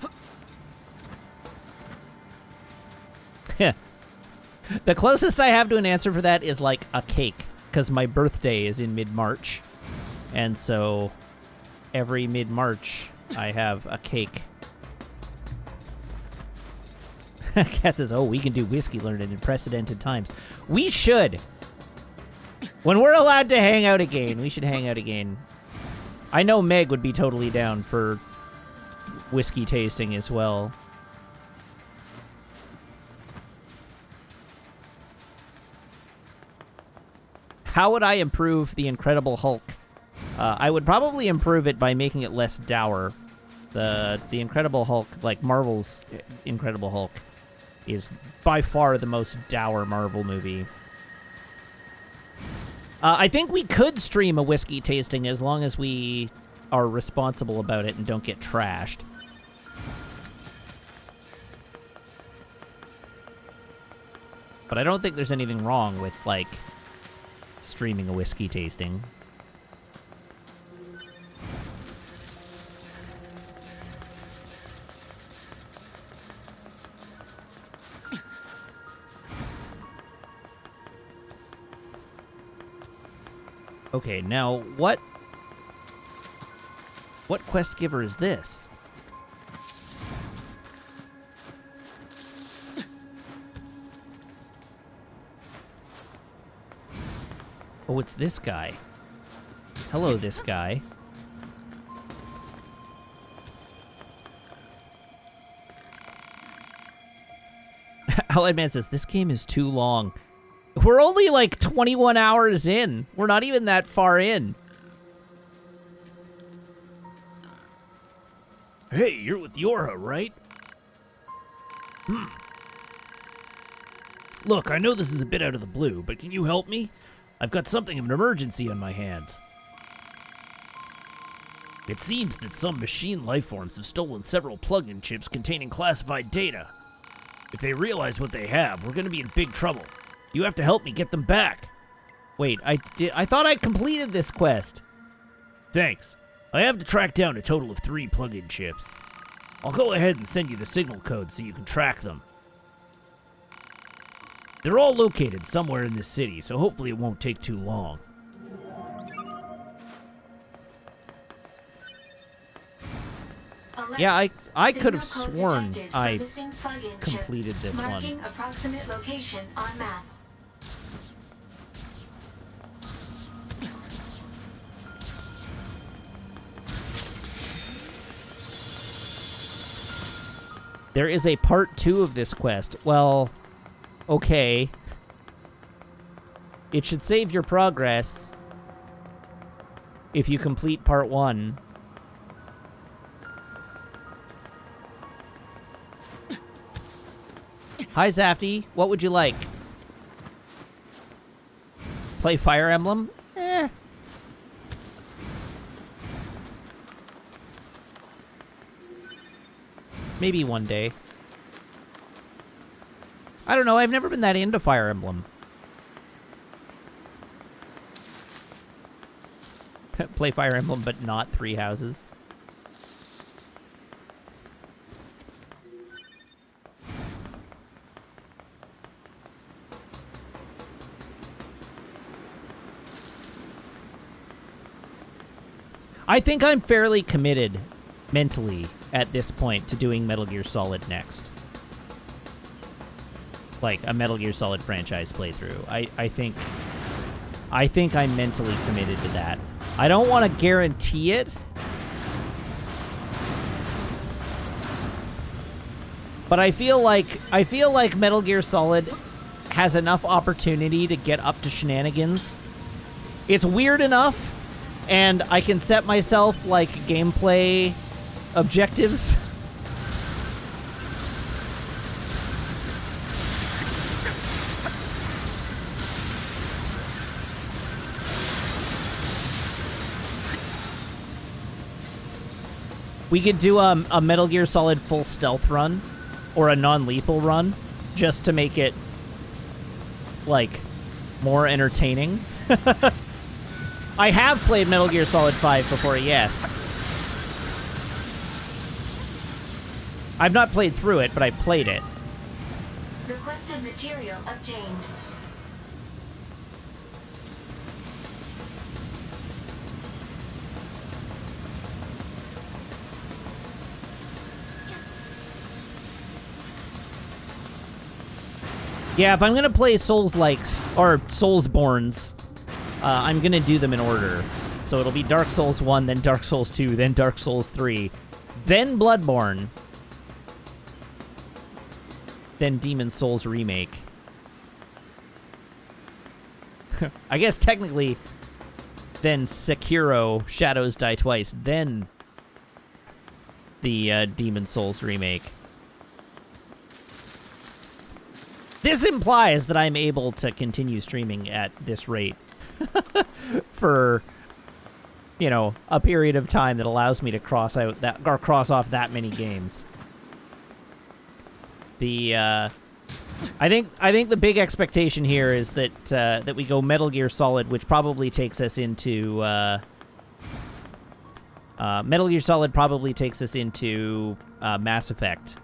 [SPEAKER 1] The closest I have to an answer for that is like a cake, because my birthday is in mid-March. And so every mid-March I have a cake. Kat says, oh, we can do whiskey learning in precedented times. We should. When we're allowed to hang out again, we should hang out again. I know Meg would be totally down for whiskey tasting as well. How would I improve the Incredible Hulk? I would probably improve it by making it less dour. The Incredible Hulk, like Marvel's Incredible Hulk, is by far the most dour Marvel movie. I think we could stream a whiskey tasting as long as we are responsible about it and don't get trashed. But I don't think there's anything wrong with, like, streaming a whiskey tasting. Okay, now what quest giver is this? Oh, it's this guy. Hello, this guy. Allied Man says, this game is too long. We're only like 21 hours in. We're not even that far in. Hey, you're with Yorha, right? Look, I know this is a bit out of the blue, but can you help me? I've got something of an emergency on my hands. It seems that some machine lifeforms have stolen several plug-in chips containing classified data. If they realize what they have, we're going to be in big trouble. You have to help me get them back. Wait, I thought I completed this quest. Thanks. I have to track down a total of 3 plug-in chips. I'll go ahead and send you the signal code so you can track them. They're all located somewhere in this city, so hopefully it won't take too long.
[SPEAKER 5] Alert.
[SPEAKER 1] Yeah, I could have
[SPEAKER 5] Signal code
[SPEAKER 1] sworn
[SPEAKER 5] detected for
[SPEAKER 1] I
[SPEAKER 5] missing plug-in chip.
[SPEAKER 1] completed this
[SPEAKER 5] Marking
[SPEAKER 1] one.
[SPEAKER 5] approximate location on map.
[SPEAKER 1] There is a part 2 of this quest. Well, okay. It should save your progress if you complete part 1. Hi, Zafty. What would you like? Play Fire Emblem? Eh. Maybe one day. I don't know. I've never been that into Fire Emblem. play Fire Emblem, but not Three Houses. I think I'm fairly committed mentally at this point to doing Metal Gear Solid next. Like a Metal Gear Solid franchise playthrough. I think I'm mentally committed to that. I don't want to guarantee it. But I feel like Metal Gear Solid has enough opportunity to get up to shenanigans. It's weird enough, and I can set myself like gameplay objectives. We could do a Metal Gear Solid full stealth run, or a non-lethal run, just to make it, like, more entertaining. I have played Metal Gear Solid 5 before, yes. I've not played through it, but I played it.
[SPEAKER 5] Requested material obtained.
[SPEAKER 1] Yeah, if I'm going to play Souls-likes, or Soulsborns, I'm going to do them in order. So it'll be Dark Souls 1, then Dark Souls 2, then Dark Souls 3, then Bloodborne, then Demon Souls Remake. I guess technically, then Sekiro, Shadows Die Twice, then the Demon Souls Remake. This implies that I'm able to continue streaming at this rate for, you know, a period of time that allows me to cross off that many games. I think the big expectation here is that that we go Metal Gear Solid, which probably takes us into Metal Gear Solid probably takes us into Mass Effect.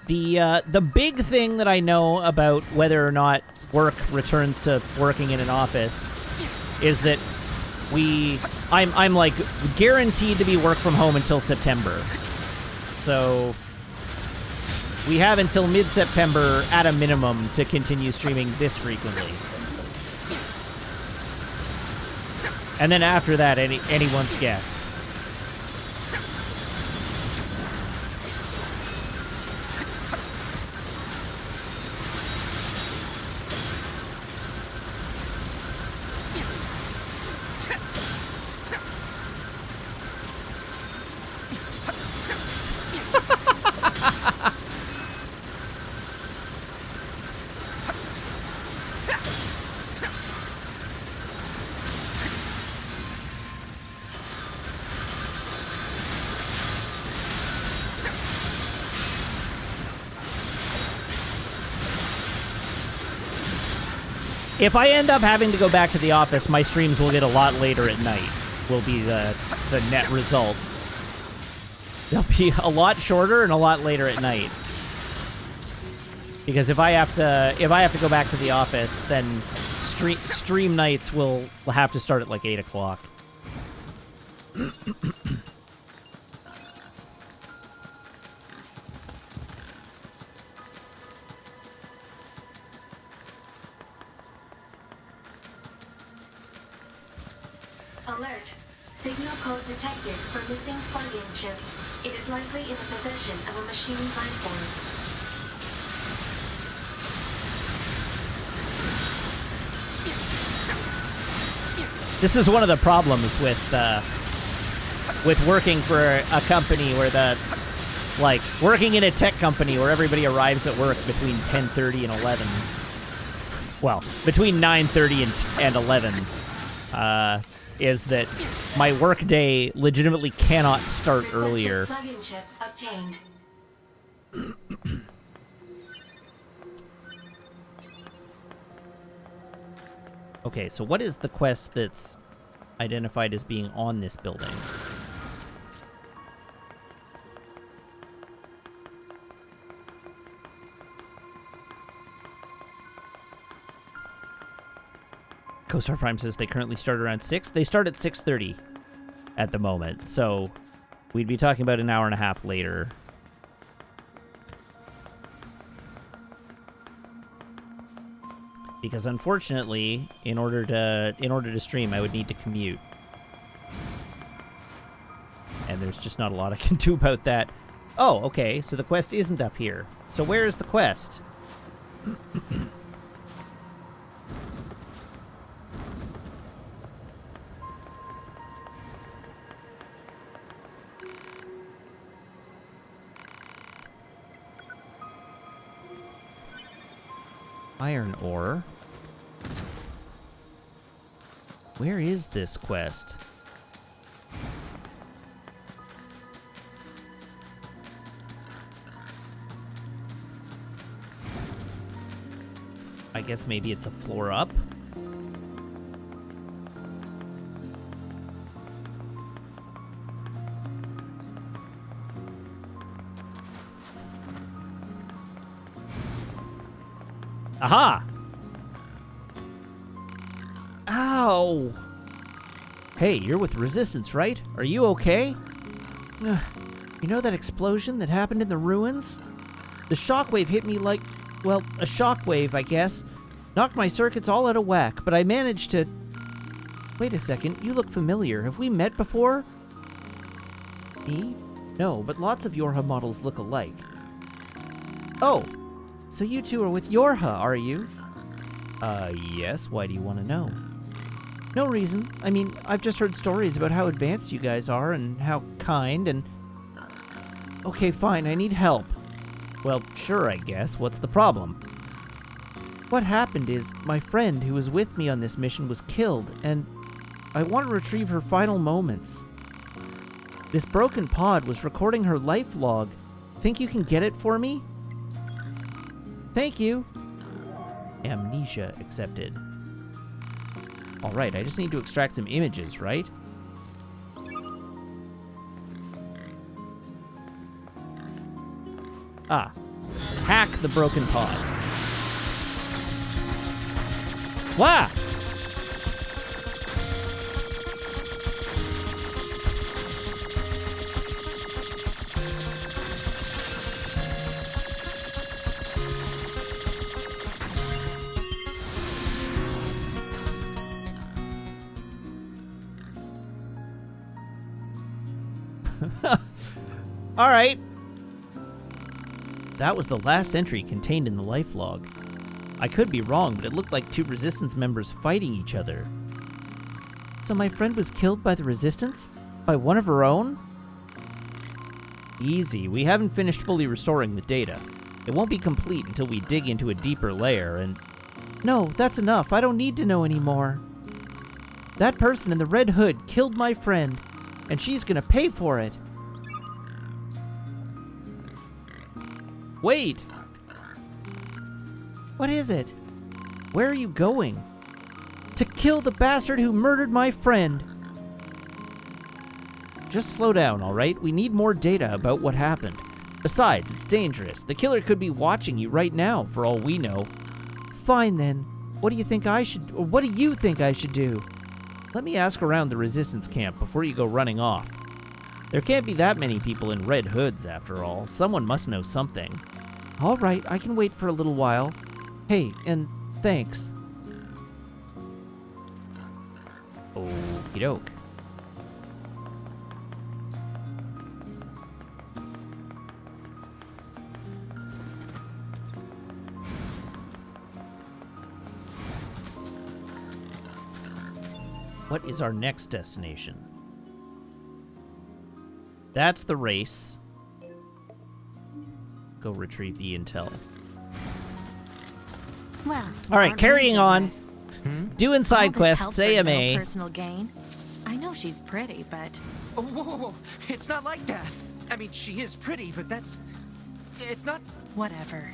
[SPEAKER 1] The big thing that I know about whether or not work returns to working in an office is that I'm like guaranteed to be work from home until September. So we have until mid-September at a minimum to continue streaming this frequently. And then after that, anyone's guess. If I end up having to go back to the office, my streams will get a lot later at night, will be the net result. They'll be a lot shorter and a lot later at night. Because if I have to go back to the office, then stream nights will have to start at like 8 o'clock.
[SPEAKER 5] Alert. Signal code detected for missing plug-in chip. It is likely in the possession of a machine platform.
[SPEAKER 1] This is one of the problems with working for a company where working in a tech company where everybody arrives at work between 10:30 and 11. Well, between 9:30 and 11. Is that my workday legitimately cannot start earlier.
[SPEAKER 5] Plug-in chip obtained.
[SPEAKER 1] Okay, so what is the quest that's identified as being on this building? CoStar Prime says they currently start around 6. They start at 6:30 at the moment, so we'd be talking about an hour and a half later. Because unfortunately, in order to stream, I would need to commute. And there's just not a lot I can do about that. Oh, okay, so the quest isn't up here. So where is the quest? Iron ore. Where is this quest? I guess maybe it's a floor up? Aha! Ow! Hey, you're with Resistance, right? Are you okay? You know that explosion that happened in the ruins? The shockwave hit me like, well, a shockwave, I guess. Knocked my circuits all out of whack, but I managed to... Wait a second, you look familiar. Have we met before? Me? No, but lots of Yorha models look alike. Oh! So you two are with Yorha, are you? Yes. Why do you want to know? No reason. I mean, I've just heard stories about how advanced you guys are and how kind and... Okay, fine, I need help. Well, sure, I guess. What's the problem? What happened is, my friend who was with me on this mission was killed, and I want to retrieve her final moments. This broken pod was recording her life log. Think you can get it for me? Thank you. Amnesia accepted. Alright, I just need to extract some images, right? Ah. Hack the broken pod. Wah! All right. That was the last entry contained in the life log. I could be wrong, but it looked like two Resistance members fighting each other. So my friend was killed by the Resistance? By one of her own? Easy. We haven't finished fully restoring the data. It won't be complete until we dig into a deeper layer and... No, that's enough. I don't need to know anymore. That person in the red hood killed my friend, and she's gonna pay for it. Wait! What is it? Where are you going? To kill the bastard who murdered my friend! Just slow down, alright? We need more data about what happened. Besides, it's dangerous. The killer could be watching you right now, for all we know. Fine then. What do you think I should do? Let me ask around the Resistance camp before you go running off. There can't be that many people in red hoods, after all. Someone must know something. All right, I can wait for a little while. Hey, and thanks. Okie doke. What is our next destination? That's the race. Go retrieve the intel.
[SPEAKER 4] Well,
[SPEAKER 1] All right,
[SPEAKER 4] our
[SPEAKER 1] carrying
[SPEAKER 4] agent
[SPEAKER 1] on.
[SPEAKER 4] was-
[SPEAKER 1] Doing
[SPEAKER 4] all
[SPEAKER 1] side
[SPEAKER 4] this
[SPEAKER 1] quests,
[SPEAKER 4] help for no
[SPEAKER 1] AMA.
[SPEAKER 4] personal gain. I know she's pretty, but
[SPEAKER 3] Oh, whoa, whoa, whoa. It's not like that. I mean, she is pretty, but that's... It's not...
[SPEAKER 4] whatever.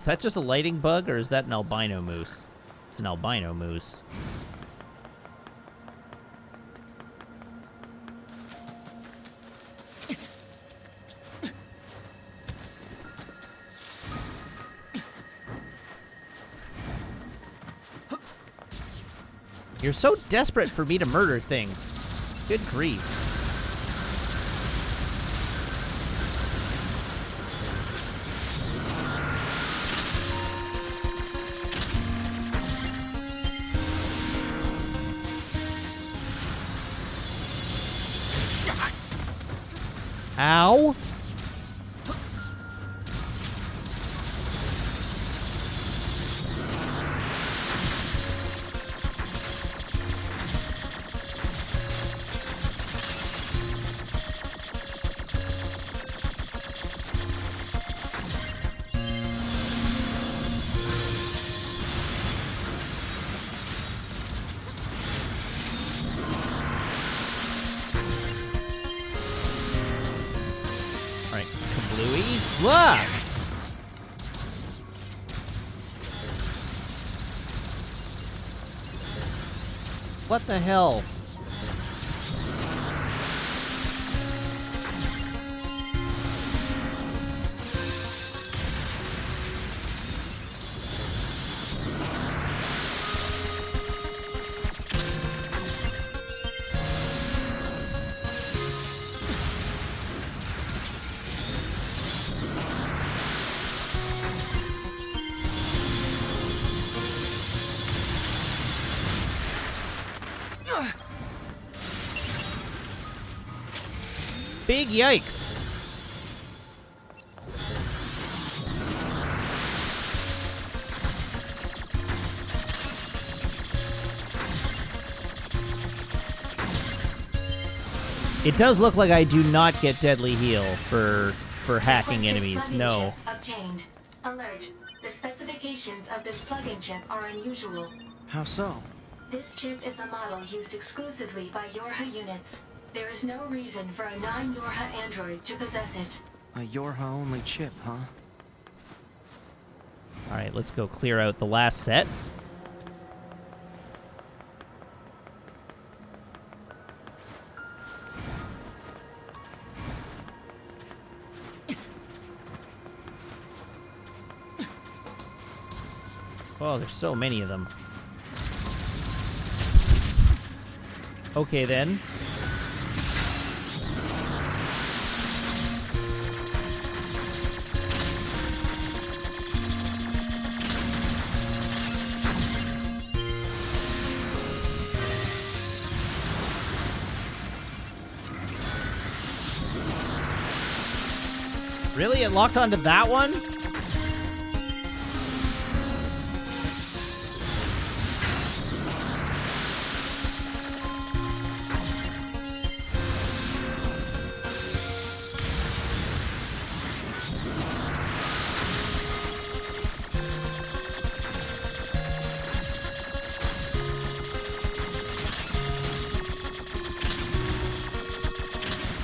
[SPEAKER 1] that just a lighting bug, or is that an albino moose? It's an albino moose. You're so desperate for me to murder things. Good grief. Ow. Alright, kablooey. Look! What the hell? Big yikes. It does look like I do not get deadly heal for hacking
[SPEAKER 5] Requested
[SPEAKER 1] enemies.
[SPEAKER 5] plug-in
[SPEAKER 1] No.
[SPEAKER 5] chip obtained. Alert. The specifications of this plug-in chip are unusual.
[SPEAKER 3] How so?
[SPEAKER 5] This chip is a model used exclusively by Yorha units. There is no reason for a non-Yorha android to possess it.
[SPEAKER 3] A Yorha-only chip, huh?
[SPEAKER 1] Alright, let's go clear out the last set. Oh, there's so many of them. Okay, then. Really? It locked onto that one?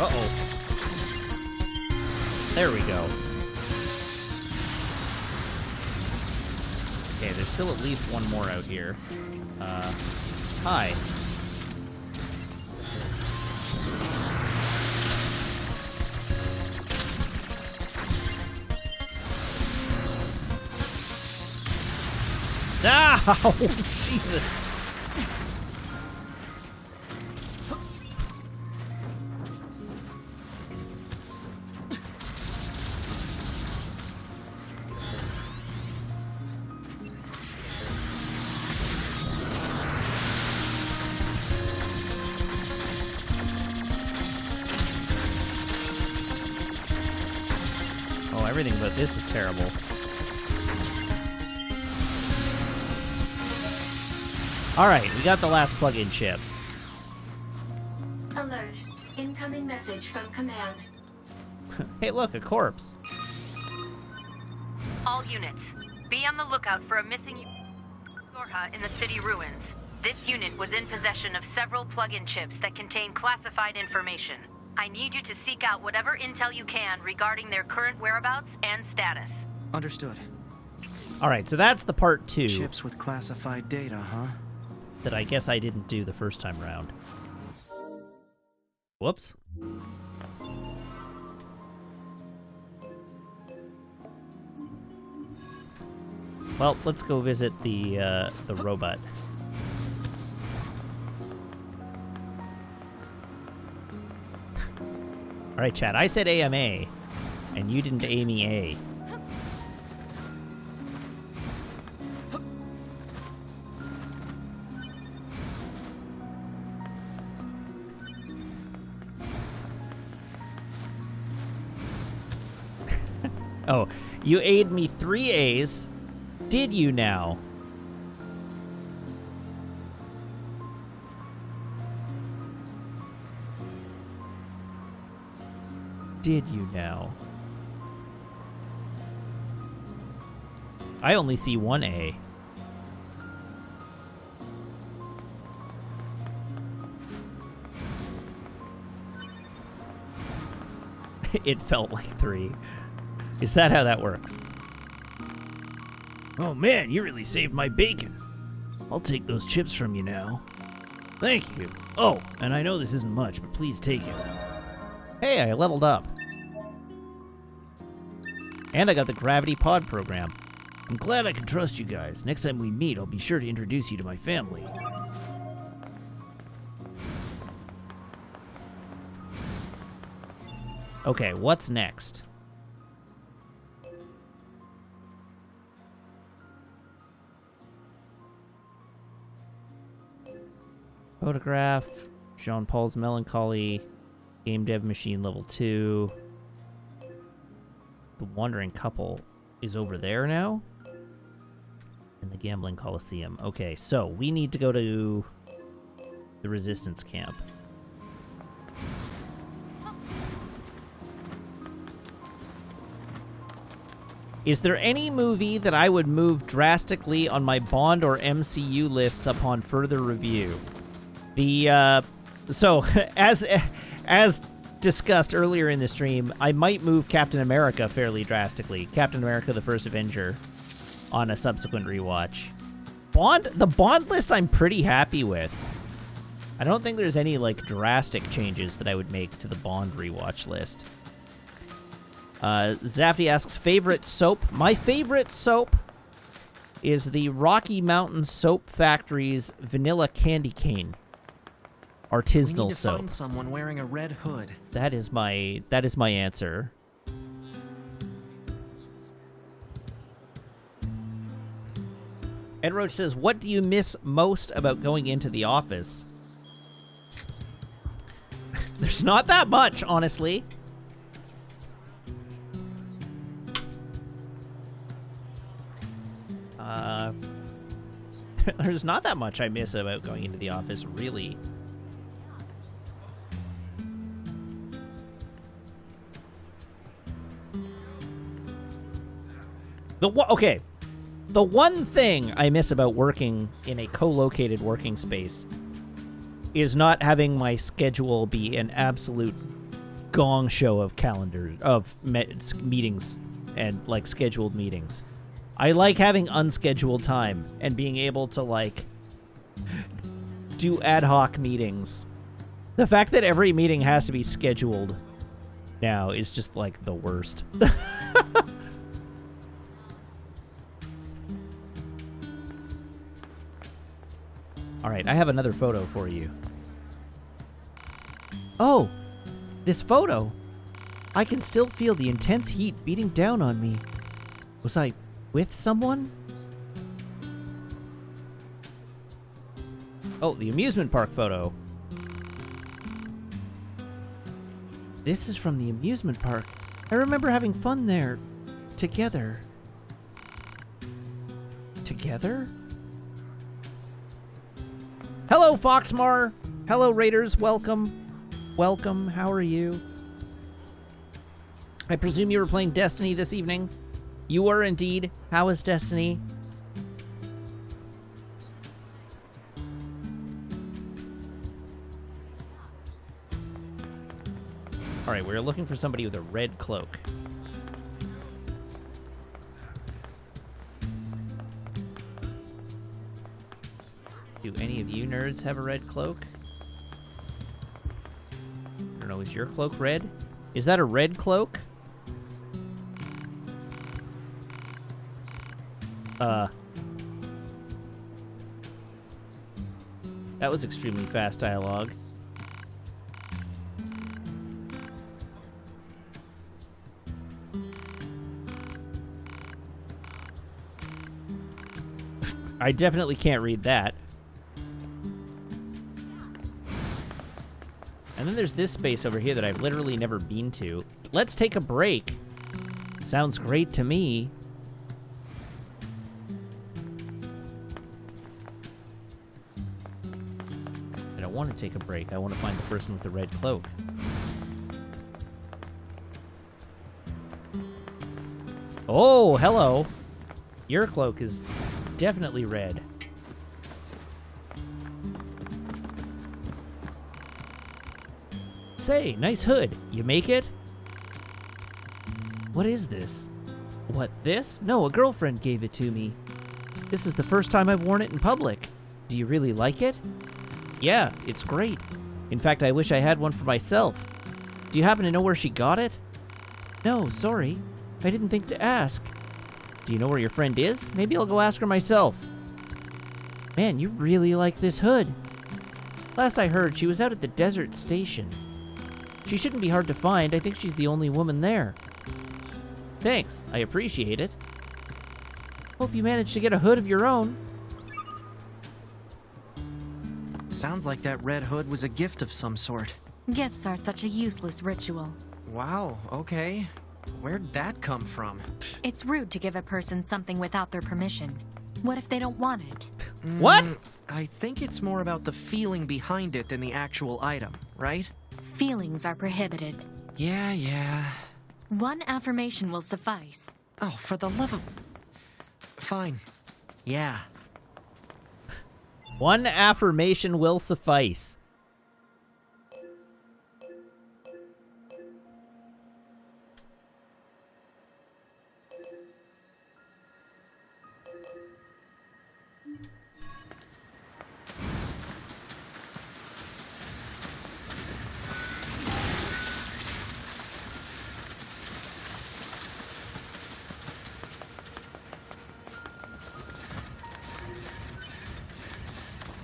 [SPEAKER 1] Uh-oh. There we go. Okay, there's still at least one more out here. Hi. Ow! Jesus! Oh, everything about this is terrible. Alright, we got the last plug-in chip.
[SPEAKER 5] Alert. Incoming message from command.
[SPEAKER 1] Hey, look, a corpse.
[SPEAKER 6] All units, be on the lookout for a missing Yorha in the city ruins. This unit was in possession of several plug-in chips that contain classified information. I need you to seek out whatever intel you can regarding their current whereabouts and status.
[SPEAKER 3] Understood.
[SPEAKER 1] All right, so that's the part 2
[SPEAKER 3] Chips with classified data, huh?
[SPEAKER 1] that I guess I didn't do the first time round. Whoops. Well, let's go visit the robot. All right, Chad. I said AMA, and you didn't A me A. Oh, you A'd me 3 A's. Did you now? Did you now? I only see 1 A. It felt like 3. Is that how that works? Oh man, you really saved my bacon. I'll take those chips from you now. Thank you. Oh, and I know this isn't much, but please take it. Hey, I leveled up. And I got the Gravity Pod program. I'm glad I can trust you guys. Next time we meet, I'll be sure to introduce you to my family. Okay, what's next? Photograph, Jean-Paul's Melancholy, Game Dev Machine Level 2. The Wandering Couple is over there now? In the Gambling Coliseum. Okay, so we need to go to the Resistance Camp. Is there any movie that I would move drastically on my Bond or MCU lists upon further review? So as discussed earlier in the stream, I might move Captain America fairly drastically. Captain America: The First Avenger on a subsequent rewatch. The Bond list I'm pretty happy with. I don't think there's any like drastic changes that I would make to the Bond rewatch list. Zafty asks, favorite soap? My favorite soap is the Rocky Mountain Soap Factory's Vanilla Candy Cane artisanal
[SPEAKER 3] We need to
[SPEAKER 1] soap.
[SPEAKER 3] find someone wearing a red hood.
[SPEAKER 1] That is my answer. Ed Roach says, what do you miss most about going into the office? There's not that much, honestly. There's not that much I miss about going into the office, really. Okay. The one thing I miss about working in a co-located working space is not having my schedule be an absolute gong show of calendars, of meetings and, like, scheduled meetings. I like having unscheduled time and being able to, like, do ad hoc meetings. The fact that every meeting has to be scheduled now is just, like, the worst. All right, I have another photo for you. Oh, this photo. I can still feel the intense heat beating down on me. Was I with someone? Oh, the amusement park photo. This is from the amusement park. I remember having fun there. Together. Together? Hello, Foxmar. Hello, Raiders. Welcome. Welcome. How are you? I presume you were playing Destiny this evening? You were indeed. How is Destiny? All right, we're looking for somebody with a red cloak. Do any of you nerds have a red cloak? I don't know, is your cloak red? Is that a red cloak? That was extremely fast dialogue. I definitely can't read that. And then there's this space over here that I've literally never been to. Let's take a break. Sounds great to me. I don't want to take a break. I want to find the person with the red cloak. Oh, hello. Your cloak is definitely red. Say, nice hood. You make it? What is this? What, this? No, a girlfriend gave it to me. This is the first time I've worn it in public. Do you really like it? Yeah, it's great. In fact, I wish I had one for myself. Do you happen to know where she got it? No, sorry. I didn't think to ask. Do you know where your friend is? Maybe I'll go ask her myself. Man, you really like this hood. Last I heard, she was out at the desert station. She shouldn't be hard to find. I think she's the only woman there. Thanks. I appreciate it. Hope you managed to get a hood of your own.
[SPEAKER 3] Sounds like that red hood was a gift of some sort.
[SPEAKER 4] Gifts are such a useless ritual.
[SPEAKER 3] Wow, okay. Where'd that come from?
[SPEAKER 4] It's rude to give a person something without their permission. What if they don't want it?
[SPEAKER 1] What?
[SPEAKER 3] I think it's more about the feeling behind it than the actual item, right?
[SPEAKER 4] Feelings are prohibited.
[SPEAKER 3] Yeah.
[SPEAKER 4] One affirmation will suffice.
[SPEAKER 3] Oh, for the love of... Fine. Yeah.
[SPEAKER 1] One affirmation will suffice.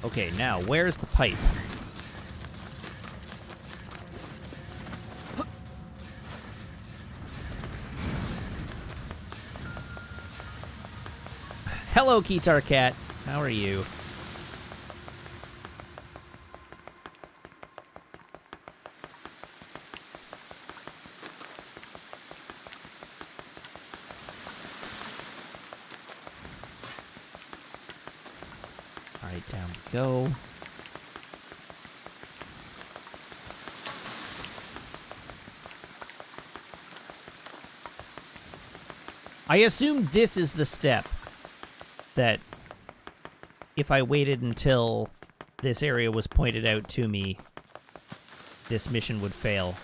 [SPEAKER 1] Okay, now, where's the pipe? Hello, Guitar Cat. How are you? Alright, down we go. I assume this is the step that if I waited until this area was pointed out to me, this mission would fail.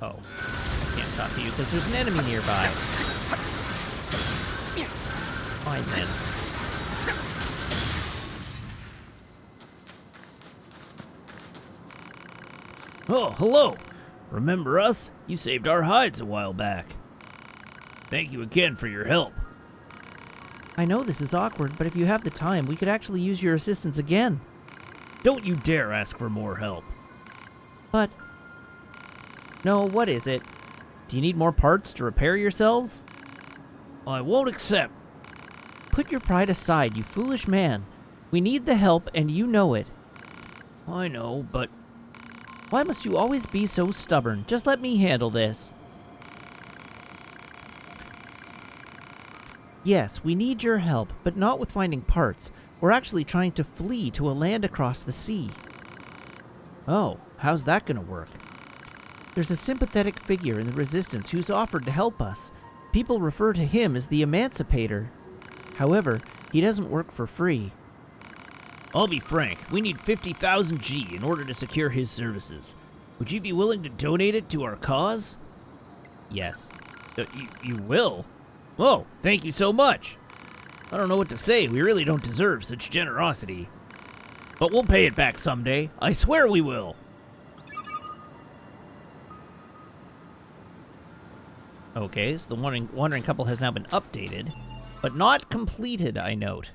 [SPEAKER 1] Oh, I can't talk to you because there's an enemy nearby. Fine then. Oh, hello. Remember us? You saved our hides a while back. Thank you again for your help. I know this is awkward, but if you have the time, we could actually use your assistance again. Don't you dare ask for more help. But... No, what is it? Do you need more parts to repair yourselves? I won't accept. Put your pride aside, you foolish man. We need the help, and you know it. I know, but... Why must you always be so stubborn? Just let me handle this. Yes, we need your help, but not with finding parts. We're actually trying to flee to a land across the sea. Oh, how's that gonna work? There's a sympathetic figure in the Resistance who's offered to help us. People refer to him as the Emancipator. However, he doesn't work for free. I'll be frank, we need 50,000 G in order to secure his services. Would you be willing to donate it to our cause? Yes. You will? Oh, thank you so much. I don't know what to say, we really don't deserve such generosity. But we'll pay it back someday, I swear we will. Okay, so the wandering couple has now been updated, but not completed, I note.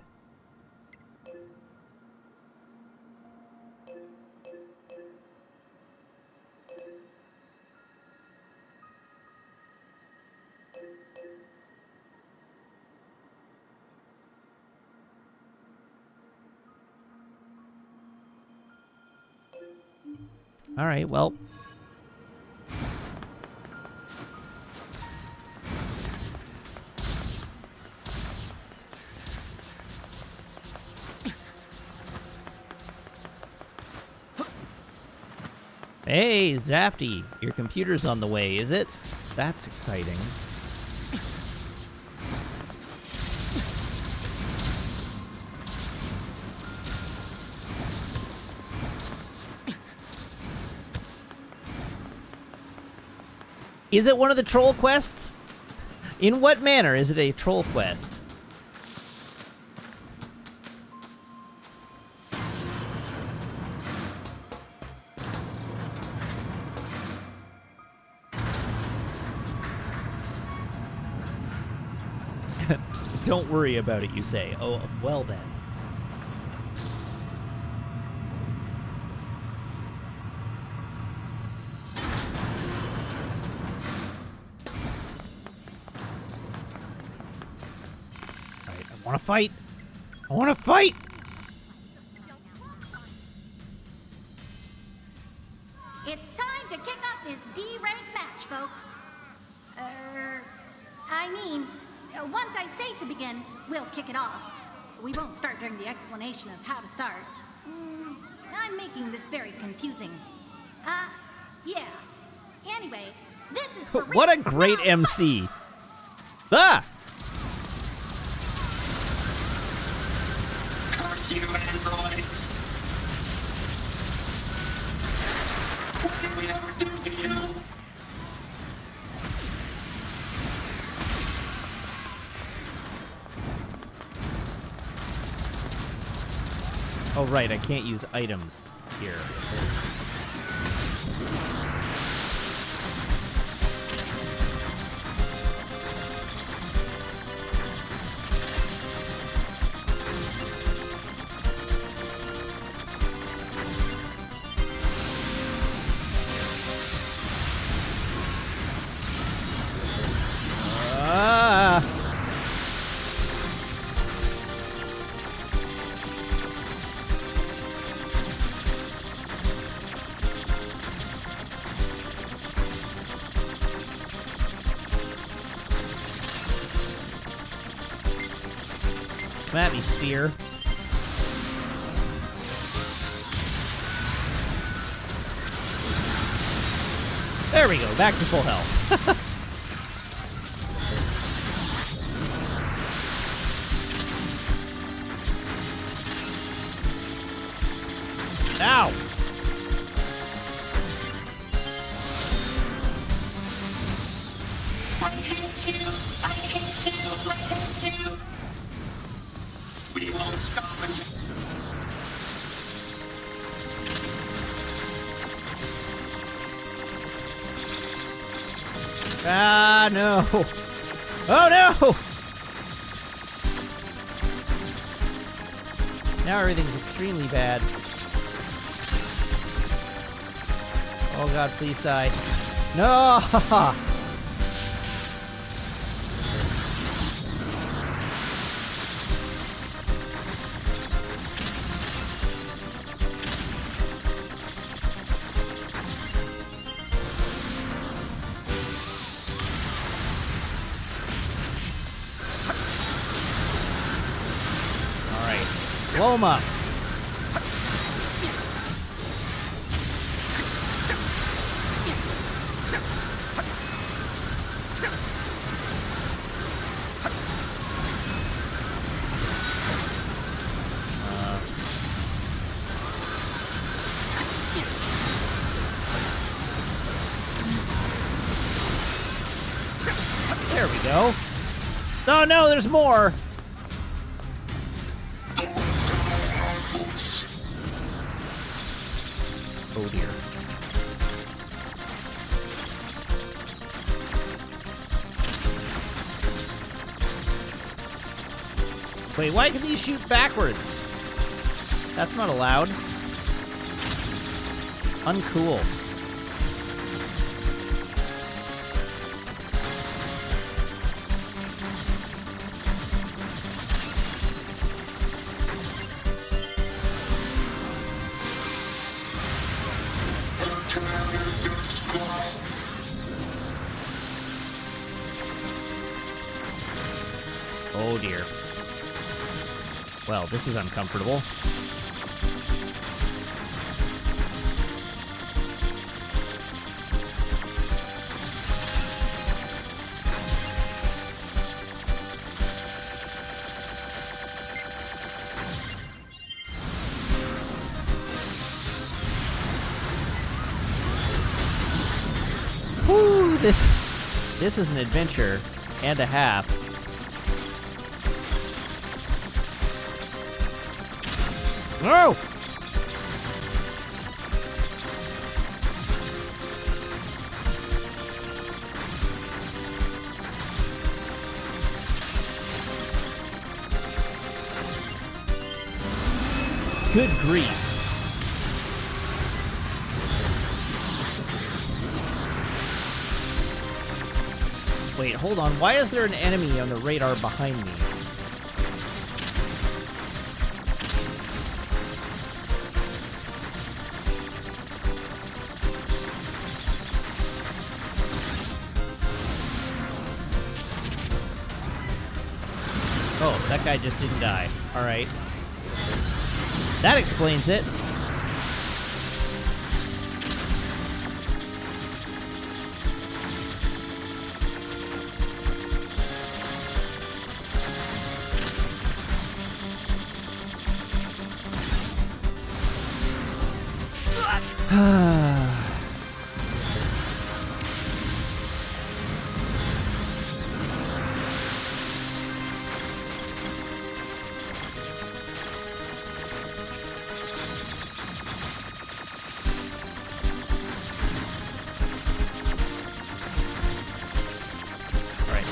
[SPEAKER 1] All right, well. Hey, Zafty, your computer's on the way, is it? That's exciting. Is it one of the troll quests? In what manner is it a troll quest? Don't worry about it, you say. Oh, well then. Alright, I wanna fight! I wanna fight!
[SPEAKER 7] It's time to kick off this D-rank match, folks. Once I say to begin, we'll kick it off. We won't start during the explanation of how to start. I'm making this very confusing. Yeah. Anyway, this is for
[SPEAKER 1] What a great MC! Ah!
[SPEAKER 2] Curse you, androids! What did we ever do to you?
[SPEAKER 1] Oh, right, I can't use items here. Come at me, sphere. There we go, back to full health. Ow!
[SPEAKER 2] I hate you! I hate you! I hate you! We won't stop until...
[SPEAKER 1] Ah, no! Oh, no! Now everything's extremely bad. Oh god, please die. No! Alright. Blow him up. go. Oh no, there's more! Oh dear. Wait, why can these shoot backwards? That's not allowed. Uncool. Oh dear. Well, this is uncomfortable. Woo! This is an adventure and a half. No! Good grief. Wait, hold on. Why is there an enemy on the radar behind me? Oh, that guy just didn't die. Alright. That explains it.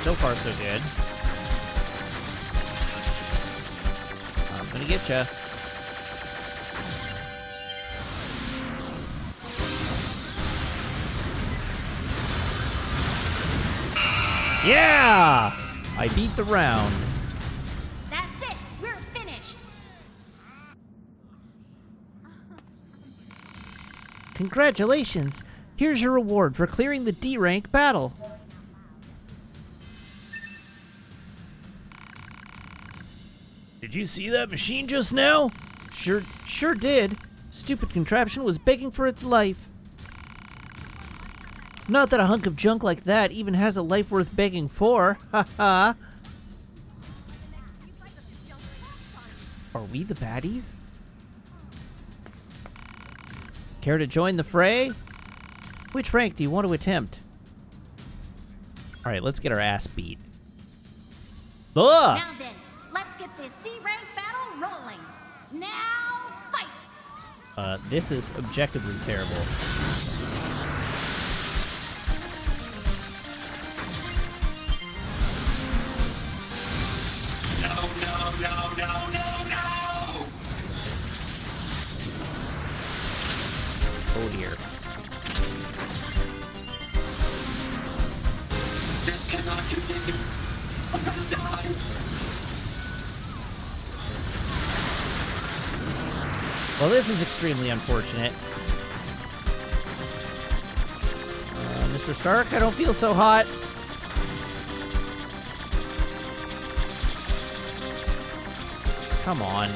[SPEAKER 1] So far, so good. I'm gonna get ya. Yeah! I beat the round.
[SPEAKER 7] That's it! We're finished!
[SPEAKER 1] Congratulations! Here's your reward for clearing the D rank battle. Did you see that machine just now? Sure did. Stupid contraption was begging for its life. Not that a hunk of junk like that even has a life worth begging for. Ha ha. Are we the baddies? Care to join the fray? Which rank do you want to attempt? Alright, let's get our ass beat. Ugh!
[SPEAKER 7] Now then, let's get this C-rank battle rolling. Now, fight!
[SPEAKER 1] This is objectively terrible.
[SPEAKER 2] No, no, no, no, no, no!
[SPEAKER 1] Oh dear.
[SPEAKER 2] This cannot continue. I'm gonna die.
[SPEAKER 1] Well, this is extremely unfortunate. Mr. Stark, I don't feel so hot. Come on.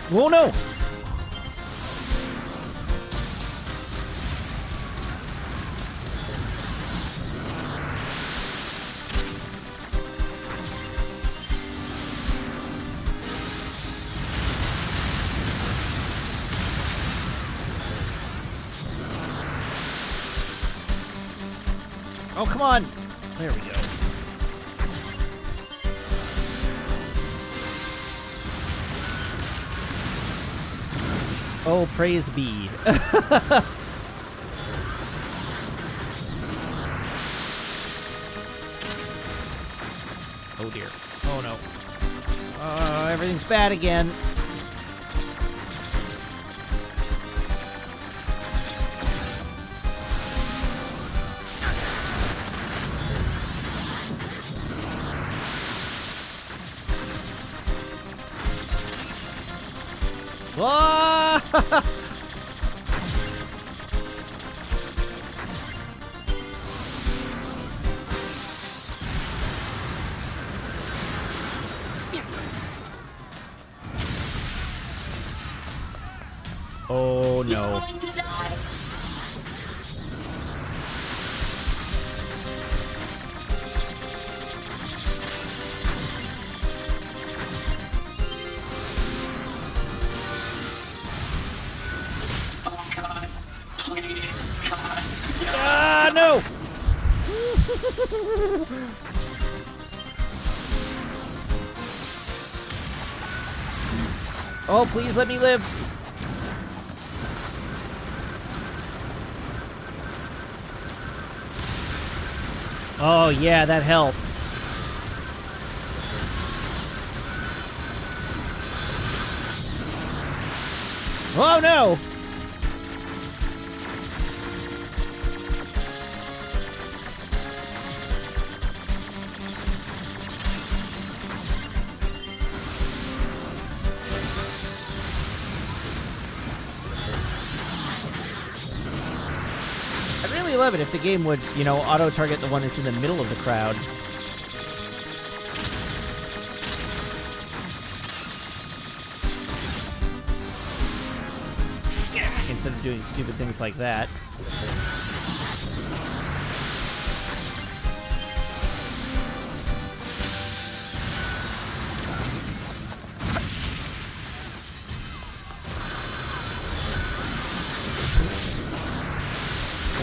[SPEAKER 1] Oh no! Oh, come on. There we go. Oh, praise be. Oh, dear. Oh, no. Everything's bad again. Whoa! Oh no.
[SPEAKER 2] Going to die. Oh God. Please, God.
[SPEAKER 1] Ah, no! Oh, please let me live. Oh, yeah, that health. Oh, no! I'd really love it if the game would, you know, auto-target the one that's in the middle of the crowd. Instead of doing stupid things like that.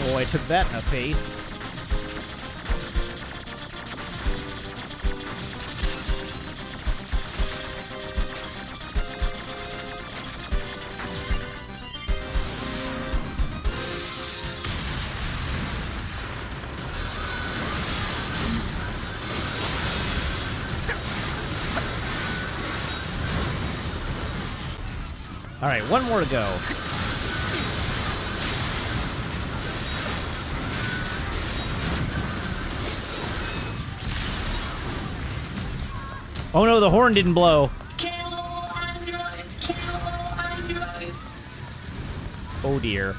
[SPEAKER 1] Oh, I took that in the face. All right, one more to go. Oh no, the horn didn't blow.
[SPEAKER 2] Kill androids! Kill androids!
[SPEAKER 1] Oh dear.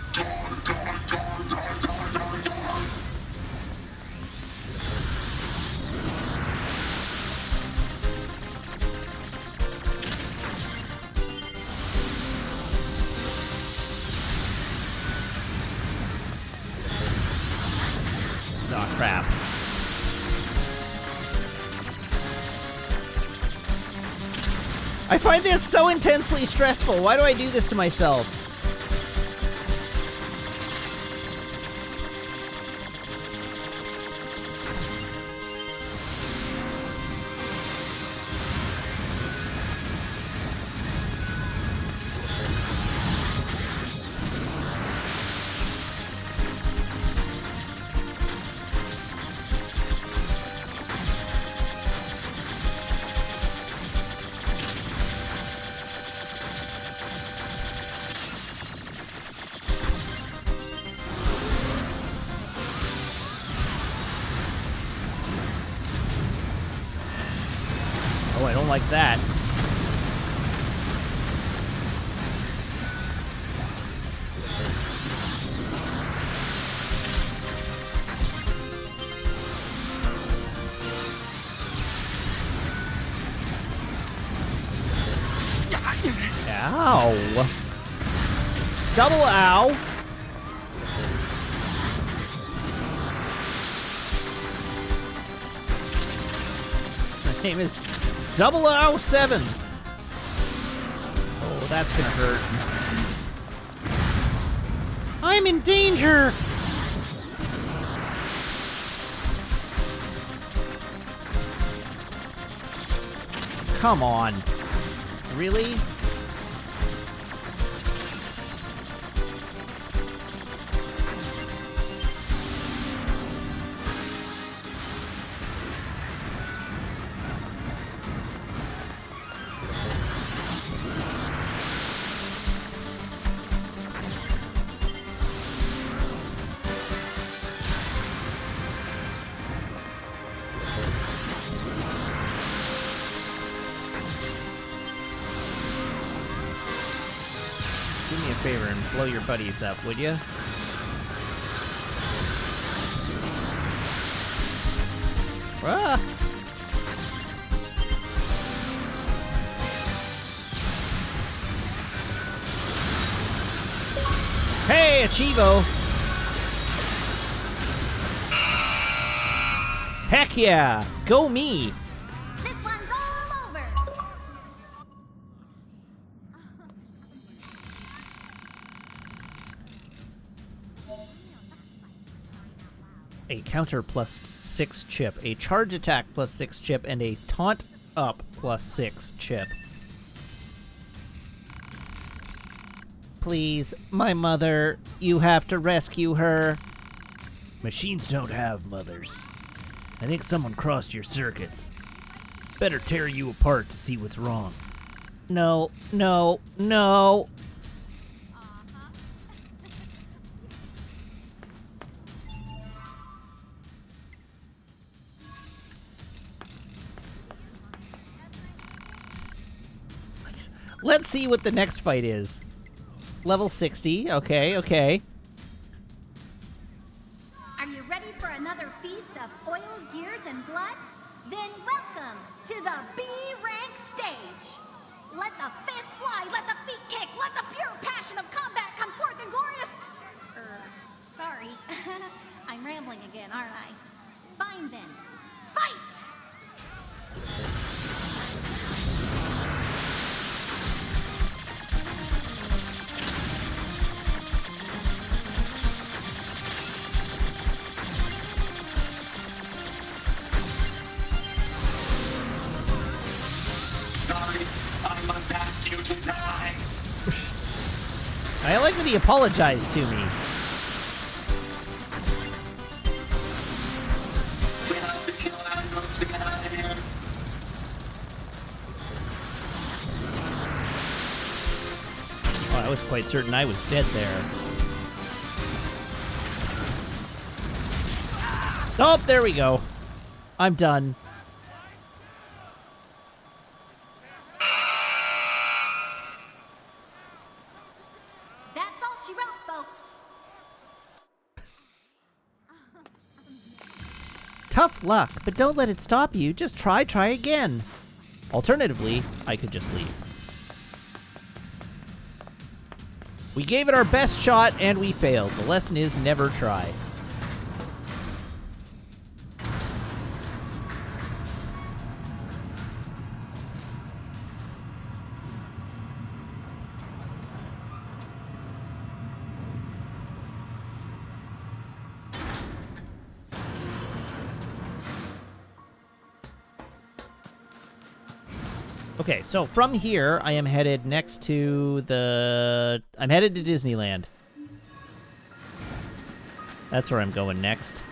[SPEAKER 1] Oh crap. I find this so intensely stressful. Why do I do this to myself? Oh, I don't like that. Ow. Double ow. My name is 007. Oh, that's gonna hurt. I'm in danger. come on. Really? Do me a favor and blow your buddies up, would you? Ah! Hey, Achivo! Heck yeah! Go me!
[SPEAKER 7] This one's all over.
[SPEAKER 1] A counter plus 6 chip, a charge attack plus 6 chip, and a taunt up plus 6 chip. Please, my mother, you have to rescue her. Machines don't have mothers. I think someone crossed your circuits. Better tear you apart to see what's wrong. No, no, no. Let's see what the next fight is. Level 60. Okay, okay.
[SPEAKER 7] Are you ready for another feast of oil, gears, and blood? Then welcome to the B rank stage. Let the fists fly, let the feet kick, let the pure passion of combat come forth in glorious... sorry. I'm rambling again, aren't I? Fine then. Fight!
[SPEAKER 2] Sorry, I must ask you to die.
[SPEAKER 1] I like that he apologized to me.
[SPEAKER 2] We have to kill animals to get out of here.
[SPEAKER 1] Oh, I was quite certain I was dead there. Oh, there we go. I'm done.
[SPEAKER 7] That's all she wrote, folks.
[SPEAKER 1] Tough luck, but don't let it stop you. Just try again. Alternatively, I could just leave. We gave it our best shot, and we failed. The lesson is never try. Okay, so from here, I am headed next to the... I'm headed to Disneyland. That's where I'm going next.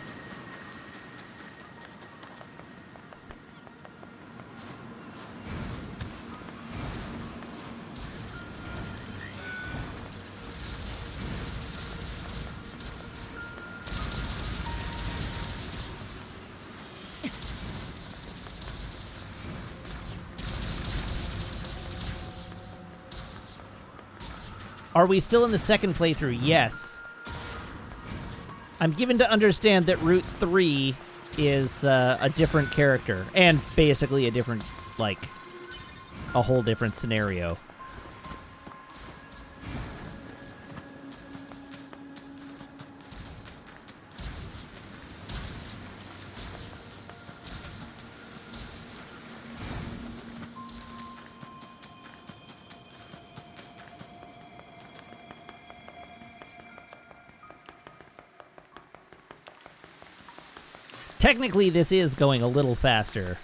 [SPEAKER 1] Are we still in the second playthrough? Yes. I'm given to understand that Route 3 is a different character. And basically a different, like, a whole different scenario. Technically, this is going a little faster.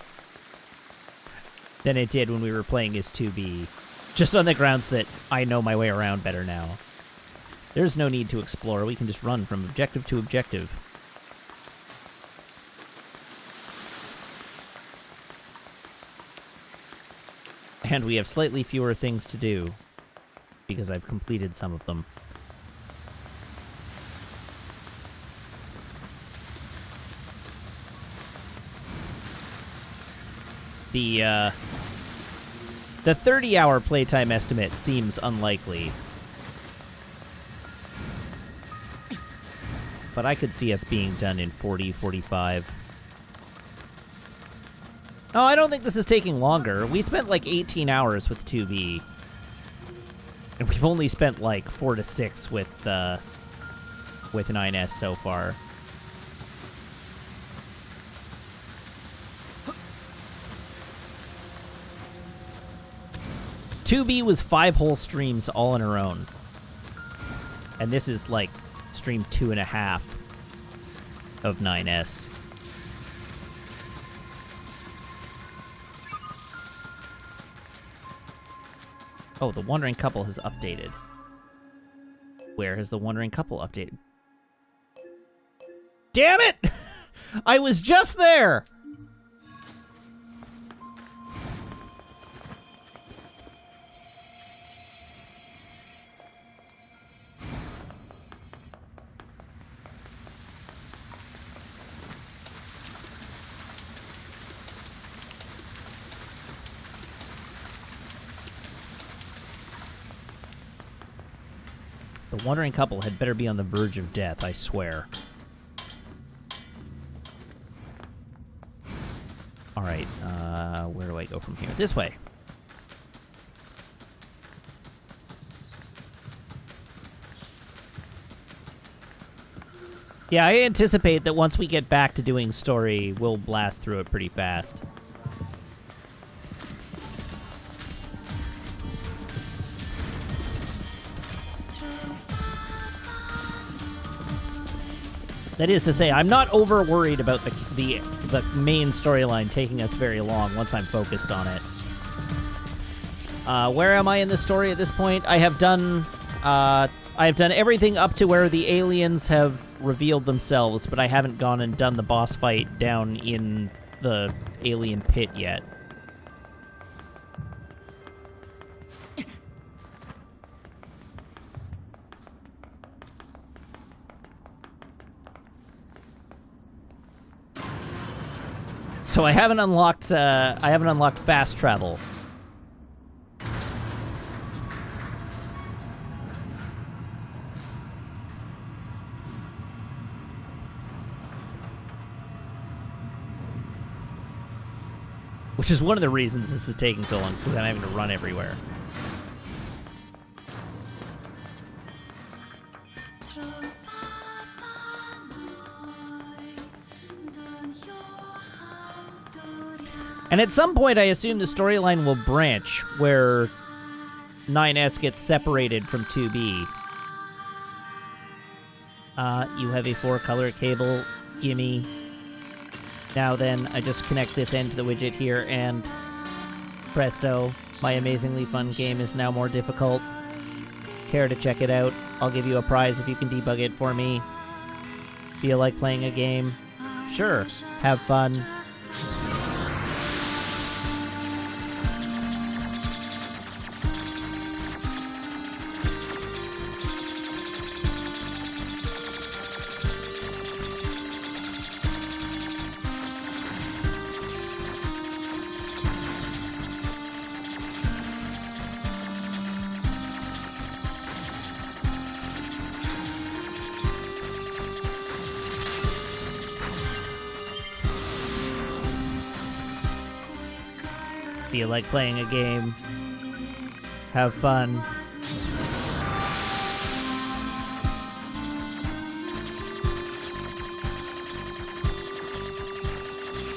[SPEAKER 1] than it did when we were playing as 2B, just on the grounds that I know my way around better now. There's no need to explore. We can just run from objective to objective. And we have slightly fewer things to do, because I've completed some of them. The 30-hour playtime estimate seems unlikely. But I could see us being done in 40, 45. No, I don't think this is taking longer. We spent like 18 hours with 2B. And we've only spent like 4 to 6 with 9S so far. "2B" was 5 whole streams all on her own. And this is like stream 2.5 of 9S. Oh, the Wandering Couple has updated. Where has the Wandering Couple updated? Damn it! I was just there! The Wandering Couple had better be on the verge of death, I swear. Alright, where do I go from here? This way. Yeah, I anticipate that once we get back to doing story, we'll blast through it pretty fast. That is to say, I'm not over worried about the main storyline taking us very long once I'm focused on it. Where am I in the story at this point? I have done everything up to where the aliens have revealed themselves, but I haven't gone and done the boss fight down in the alien pit yet. So I haven't unlocked fast travel. Which is one of the reasons this is taking so long, because I'm having to run everywhere. And at some point, I assume the storyline will branch, where 9S gets separated from 2B. You have a 4-color cable. Gimme. Now then, I just connect this end to the widget here, and presto, my amazingly fun game is now more difficult. Care to check it out? I'll give you a prize if you can debug it for me. Feel like playing a game? Sure. Have fun. Feel like playing a game. Have fun.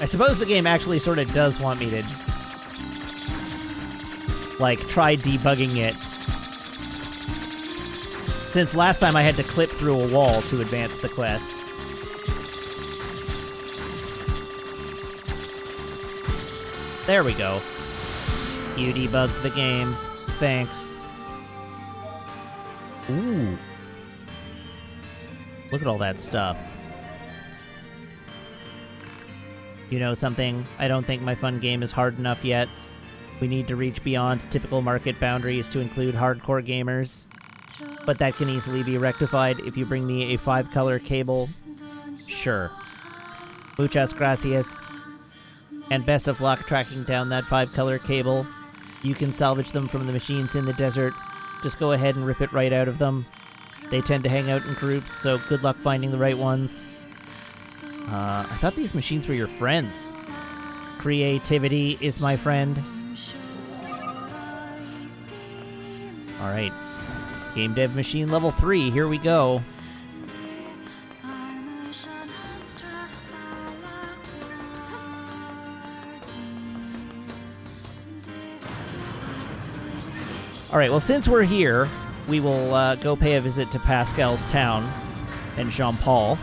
[SPEAKER 1] I suppose the game actually sort of does want me to, like, try debugging it. Since last time I had to clip through a wall to advance the quest. There we go. You debugged the game. Thanks. Ooh. Look at all that stuff. You know something? I don't think my fun game is hard enough yet. We need to reach beyond typical market boundaries to include hardcore gamers. But that can easily be rectified if you bring me a 5-color cable. Sure. Muchas gracias. And best of luck tracking down that 5-color cable. You can salvage them from the machines in the desert. Just go ahead and rip it right out of them. They tend to hang out in groups, so good luck finding the right ones. I thought these machines were your friends. Creativity is my friend. Alright. Game dev machine level 3, here we go. Alright, well, since we're here, we will go pay a visit to Pascal's town and Jean-Paul.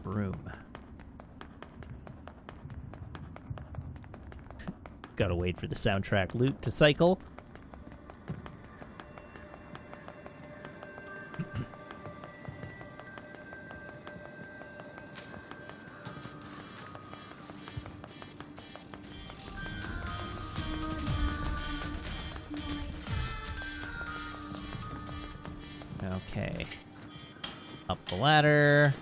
[SPEAKER 1] Room. Gotta wait for the soundtrack loop to cycle. Okay. Up the ladder.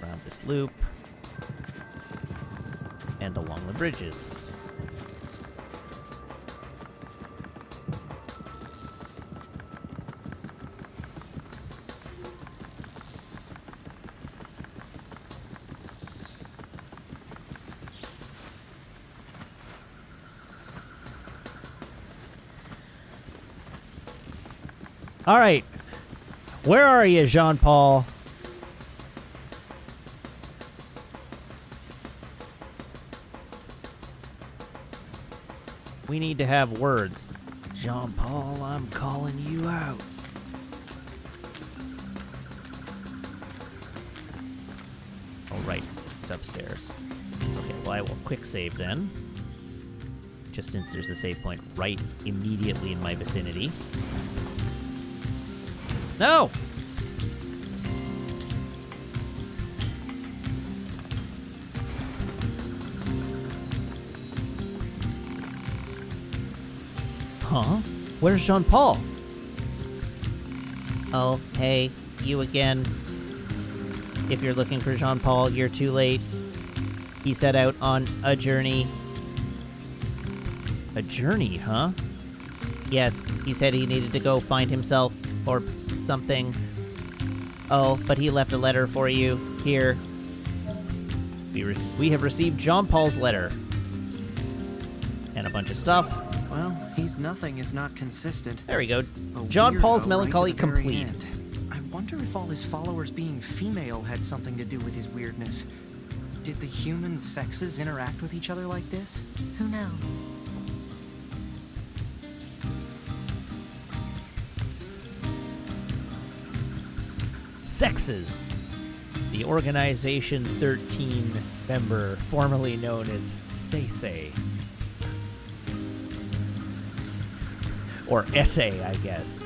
[SPEAKER 1] Around this loop. And along the bridges. All right. Where are you, Jean-Paul? We need to have words. Jean-Paul, I'm calling you out. All right. It's upstairs. Okay, well, I will quick save then. Just since there's a save point right immediately in my vicinity. No! Huh? Where's Jean-Paul? Oh, hey, you again. If you're looking for Jean-Paul, you're too late. He set out on a journey. A journey, huh? Yes, he said he needed to go find himself, or something. Oh, but he left a letter for you. Here. We have received Jean-Paul's letter. And a bunch of stuff.
[SPEAKER 3] Well, he's nothing if not consistent.
[SPEAKER 1] There we go.
[SPEAKER 3] A
[SPEAKER 1] Jean-Paul's
[SPEAKER 3] weirdo
[SPEAKER 1] melancholy
[SPEAKER 3] right to the very
[SPEAKER 1] complete.
[SPEAKER 3] end. I wonder if all his followers being female had something to do with his weirdness. Did the human sexes interact with each other like this?
[SPEAKER 4] Who knows?
[SPEAKER 1] Sexes. The Organization 13 member, formerly known as Say. Or Essay, I guess.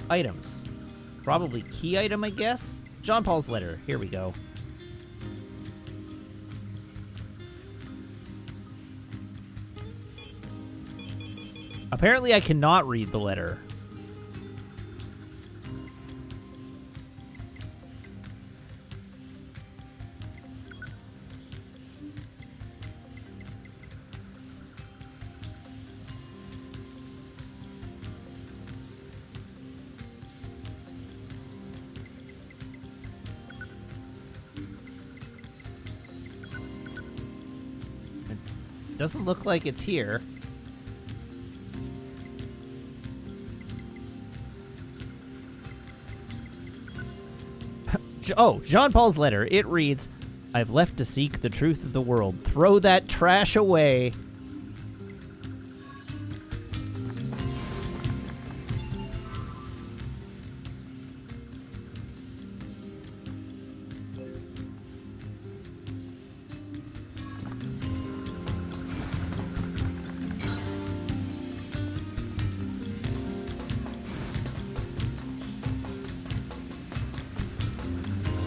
[SPEAKER 1] Items. Probably key item, I guess? Jean-Paul's letter. Here we go. Apparently I cannot read the letter. It doesn't look like it's here. Oh, Jean Paul's letter. It reads, I've left to seek the truth of the world. Throw that trash away.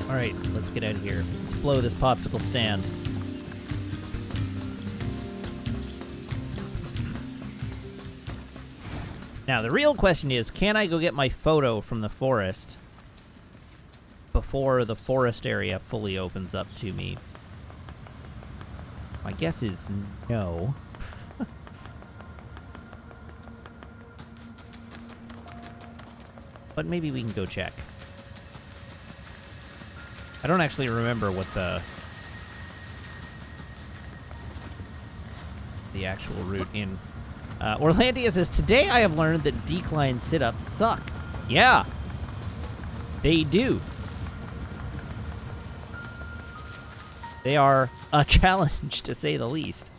[SPEAKER 1] Alright, let's get out of here. Let's blow this popsicle stand. Now, the real question is, can I go get my photo from the forest before the forest area fully opens up to me? My guess is no. But maybe we can go check. I don't actually remember what the actual route in Orlandia says, today I have learned that decline sit-ups suck. Yeah, they do. They are a challenge, to say the least.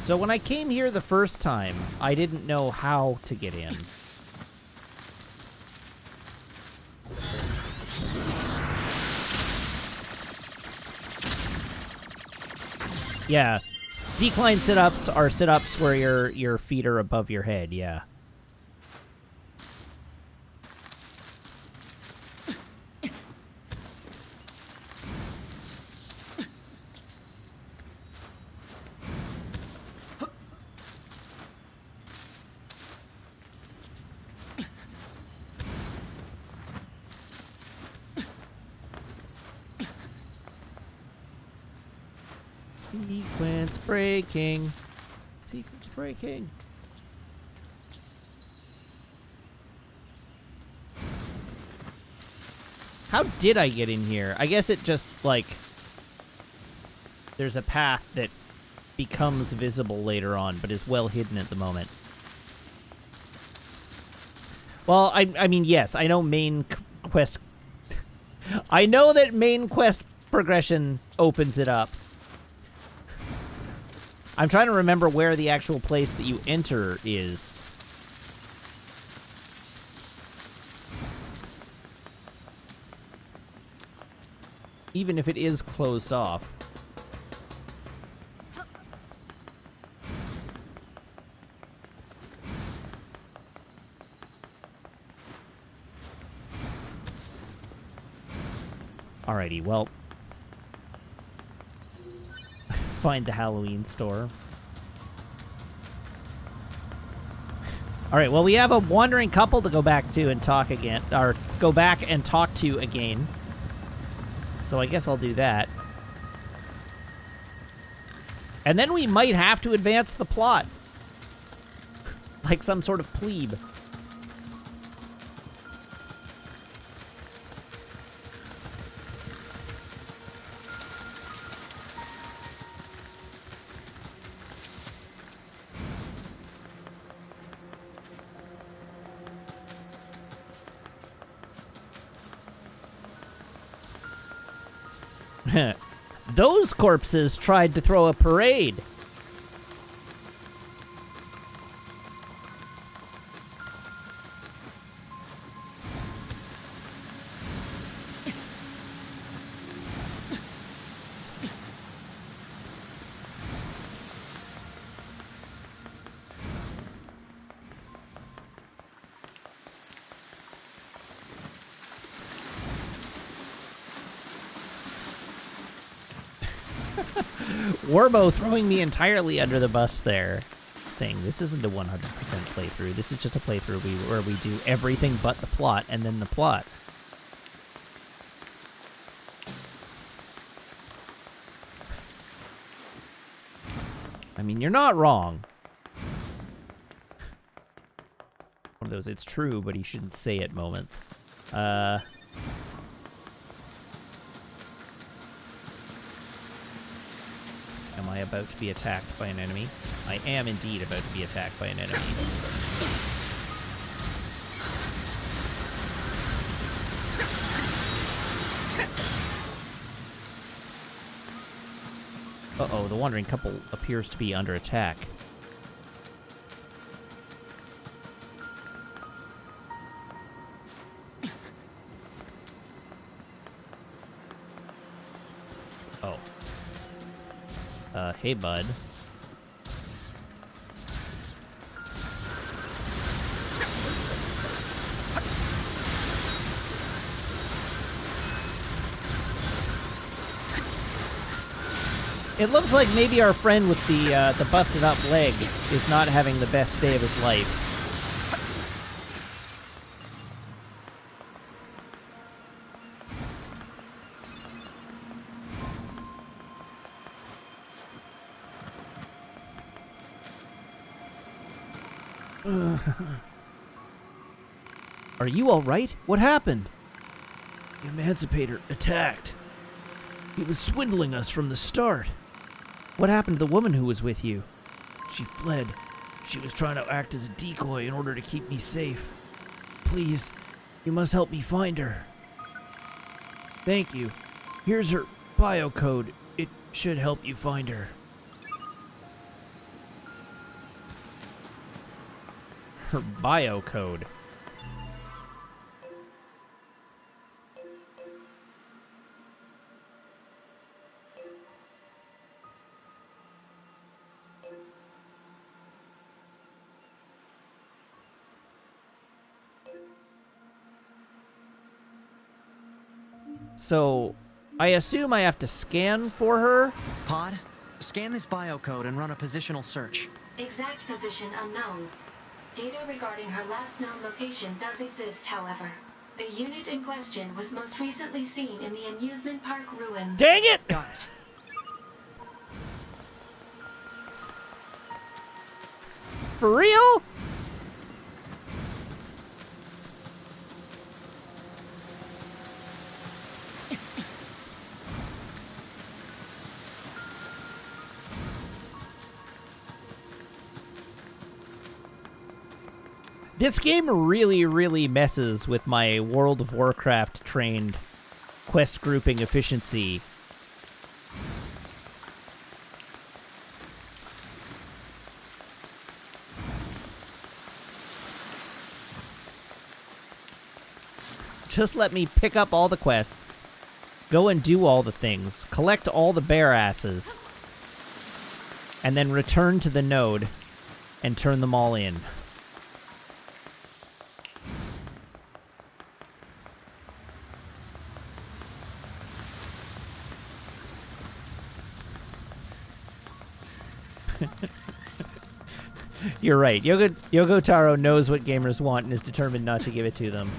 [SPEAKER 1] So when I came here the first time, I didn't know how to get in. Yeah, decline sit-ups are sit-ups where your feet are above your head, yeah. Sequence breaking. Sequence breaking. How did I get in here? I guess it just, like, there's a path that becomes visible later on, but is well hidden at the moment. Well, I mean, yes, I know main quest... I know that main quest progression opens it up. I'm trying to remember where the actual place that you enter is. Even if it is closed off. Alrighty, well... Find the Halloween store. Alright, well, we have a wandering couple to go back to and talk again. Or go back and talk to again. So I guess I'll do that. And then we might have to advance the plot. Like some sort of plebe. Those corpses tried to throw a parade. Warbo throwing me entirely under the bus there, saying this isn't a 100% playthrough. This is just a playthrough where we do everything but the plot and then the plot. I mean, you're not wrong. One of those it's true, but he shouldn't say it moments. Am I about to be attacked by an enemy? I am indeed about to be attacked by an enemy. Uh-oh, the Wandering Couple appears to be under attack. Oh. Hey, bud. It looks like maybe our friend with the busted up leg is not having the best day of his life. Are you all right? What happened? The Emancipator attacked. He was swindling us from the start. What happened to the woman who was with you? She fled. She was trying to act as a decoy in order to keep me safe. Please, you must help me find her. Thank you. Here's her biocode. It should help you find her. Her biocode. So, I assume I have to scan for her?
[SPEAKER 3] Pod, scan this biocode and run a positional search.
[SPEAKER 5] Exact position unknown. Data regarding her last known location does exist, however. The unit in question was most recently seen in the amusement park ruins.
[SPEAKER 1] Dang it!
[SPEAKER 3] Got it.
[SPEAKER 1] For real? This game really, really messes with my World of Warcraft trained quest grouping efficiency. Just let me pick up all the quests, go and do all the things, collect all the bear asses, and then return to the node and turn them all in. You're right. Yoko Taro knows what gamers want and is determined not to give it to them.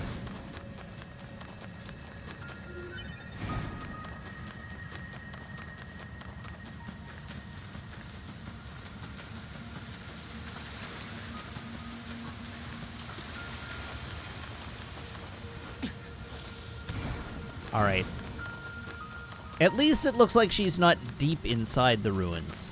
[SPEAKER 1] All right. At least it looks like she's not deep inside the ruins.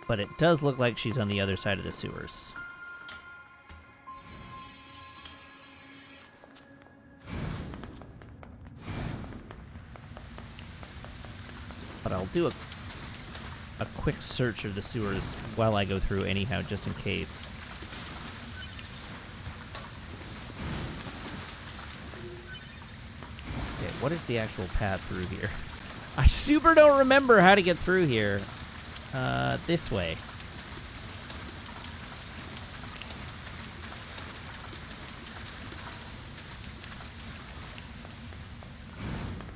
[SPEAKER 1] But it does look like she's on the other side of the sewers. But I'll do a quick search of the sewers while I go through anyhow, just in case. Okay, what is the actual path through here? I super don't remember how to get through here. This way.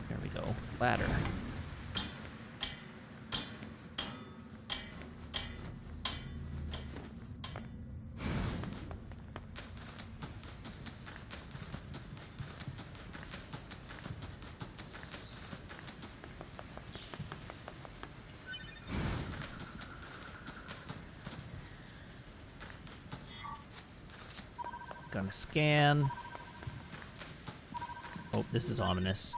[SPEAKER 1] There we go. Ladder. Gonna scan. Oh, this is ominous.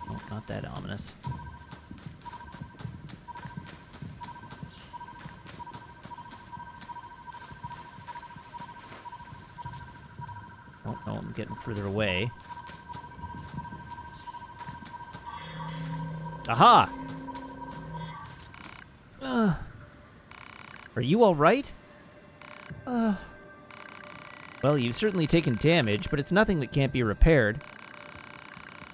[SPEAKER 1] Oh, not that ominous. Oh, no, I'm getting further away. Aha! Are you all right? Well, you've certainly taken damage, but it's nothing that can't be repaired.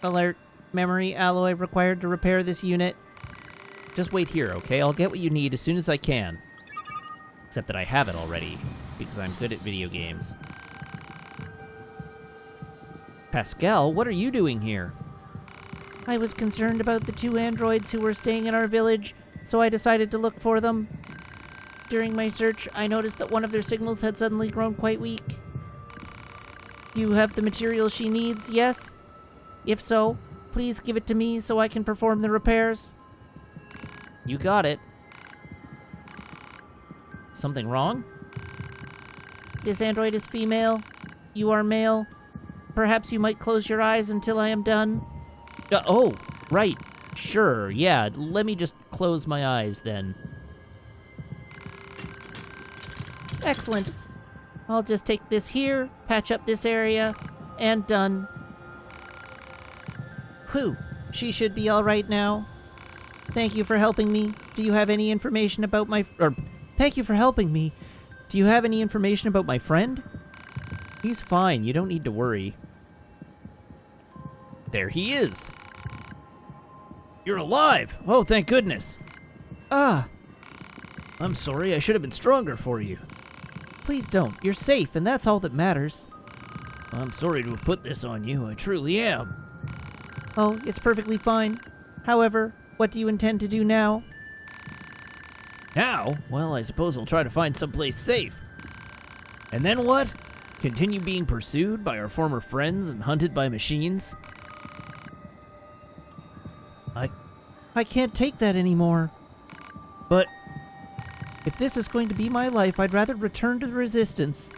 [SPEAKER 1] Alert. Memory alloy required to repair this unit. Just wait here, okay? I'll get what you need as soon as I can. Except that I have it already, because I'm good at video games. Pascal, what are you doing here? I was concerned about the 2 androids who were staying in our village, so I decided to look for them. During my search, I noticed that one of their signals had suddenly grown quite weak. You have the material she needs, yes? If so, please give it to me so I can perform the repairs. You got it. Something wrong? This android is female. You are male. Perhaps you might close your eyes until I am done. Oh, right. Sure, yeah. Let me just close my eyes then. Excellent. I'll just take this here, patch up this area, and done. Whew. She should be all right now. Thank you for helping me. Do you have any information about my... thank you for helping me. Do you have any information about my friend? He's fine. You don't need to worry. There he is. You're alive. Oh, thank goodness. Ah. I'm sorry. I should have been stronger for you. Please don't. You're safe, and that's all that matters. I'm sorry to have put this on you. I truly am. Oh, it's perfectly fine. However, what do you intend to do now? Now? Well, I suppose I'll try to find someplace safe. And then what? Continue being pursued by our former friends and hunted by machines? I can't take that anymore. But if this is going to be my life, I'd rather return to the Resistance.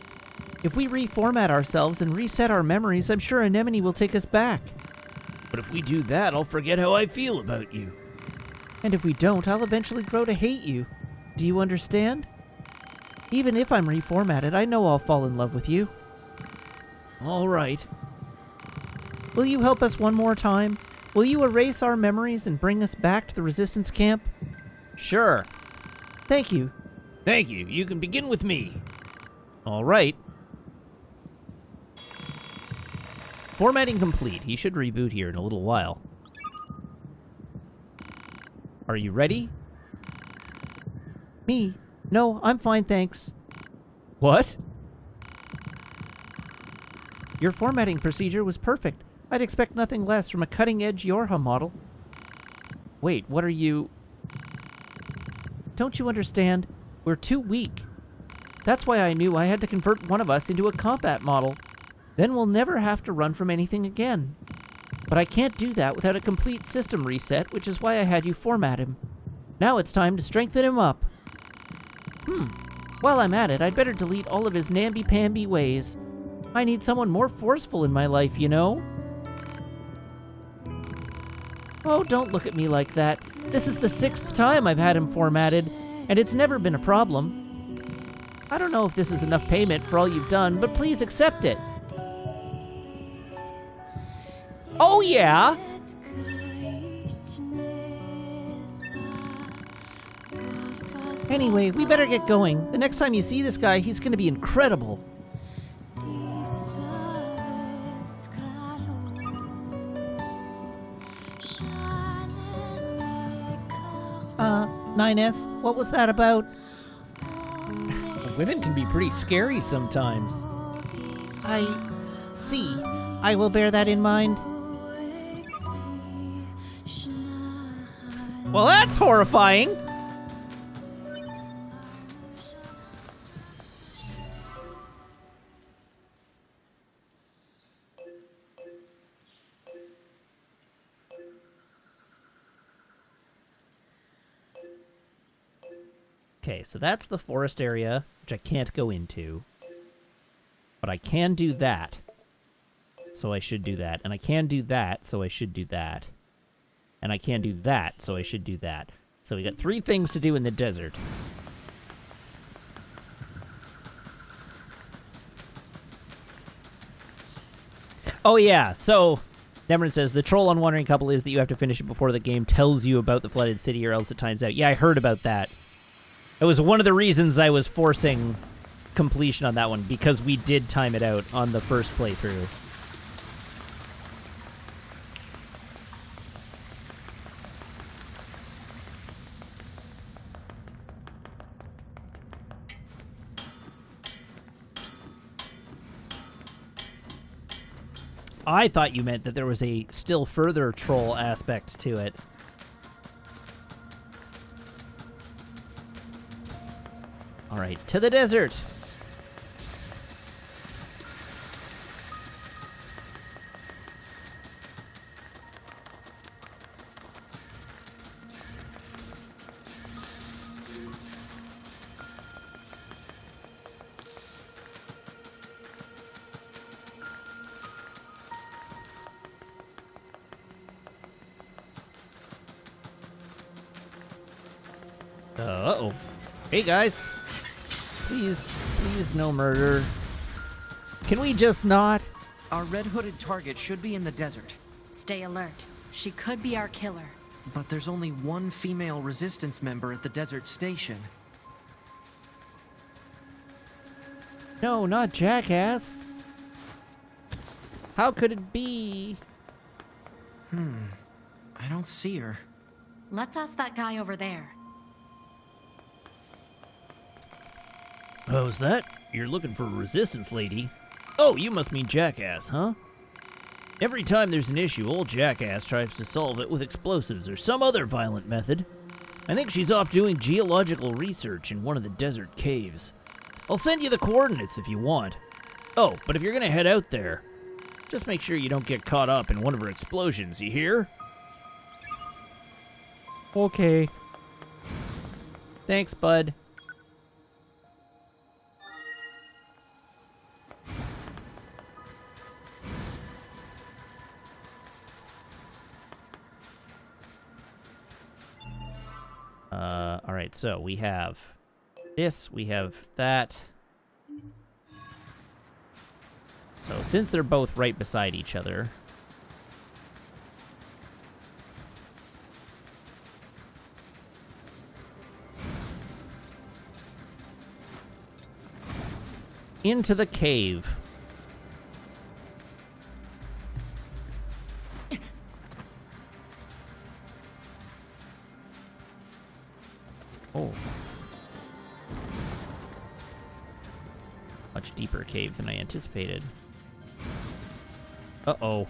[SPEAKER 1] If we reformat ourselves and reset our memories, I'm sure Anemone will take us back. But if we do that, I'll forget how I feel about you. And if we don't, I'll eventually grow to hate you. Do you understand? Even if I'm reformatted, I know I'll fall in love with you. All right. Will you help us one more time? Will you erase our memories and bring us back to the Resistance camp? Sure. Thank you. Thank you. You can begin with me. All right. Formatting complete. He should reboot here in a little while. Are you ready? Me? No, I'm fine, thanks. What? Your formatting procedure was perfect. I'd expect nothing less from a cutting-edge Yorha model. Wait, what are you... Don't you understand? We're too weak. That's why I knew I had to convert one of us into a combat model. Then we'll never have to run from anything again. But I can't do that without a complete system reset, which is why I had you format him. Now it's time to strengthen him up. While I'm at it, I'd better delete all of his namby-pamby ways. I need someone more forceful in my life, you know? Oh, don't look at me like that. This is the 6th time I've had him formatted, and it's never been a problem. I don't know if this is enough payment for all you've done, but please accept it. Oh, yeah? Anyway, we better get going. The next time you see this guy, he's gonna be incredible. 9S, what was that about? Women can be pretty scary sometimes. I see. I will bear that in mind. Well, that's horrifying! Okay, so that's the forest area, which I can't go into. But I can do that. So I should do that. And I can do that, so I should do that. And I can do that, so I should do that. So we got 3 things to do in the desert. Oh yeah, so Nemerin says, the troll on Wandering Couple is that you have to finish it before the game tells you about the flooded city or else it times out. Yeah, I heard about that. It was one of the reasons I was forcing completion on that one, because we did time it out on the first playthrough. I thought you meant that there was a still further troll aspect to it. All right, to the desert. Uh-oh. Hey, guys. Please, please, no murder. Can we just not?
[SPEAKER 3] Our red-hooded target should be in the desert.
[SPEAKER 4] Stay alert. She could be our killer.
[SPEAKER 3] But there's only one female resistance member at the desert station.
[SPEAKER 1] No, not Jackass. How could it be?
[SPEAKER 3] I don't see her.
[SPEAKER 4] Let's ask that guy over there.
[SPEAKER 1] How's that? You're looking for a resistance lady? Oh, you must mean Jackass, huh? Every time there's an issue, old Jackass tries to solve it with explosives or some other violent method. I think she's off doing geological research in one of the desert caves. I'll send you the coordinates if you want. Oh, but if you're gonna head out there, just make sure you don't get caught up in one of her explosions, you hear? Okay. Thanks, bud. Alright, so we have this, we have that. So since they're both right beside each other, into the cave. Oh. Much deeper cave than I anticipated. Uh-oh.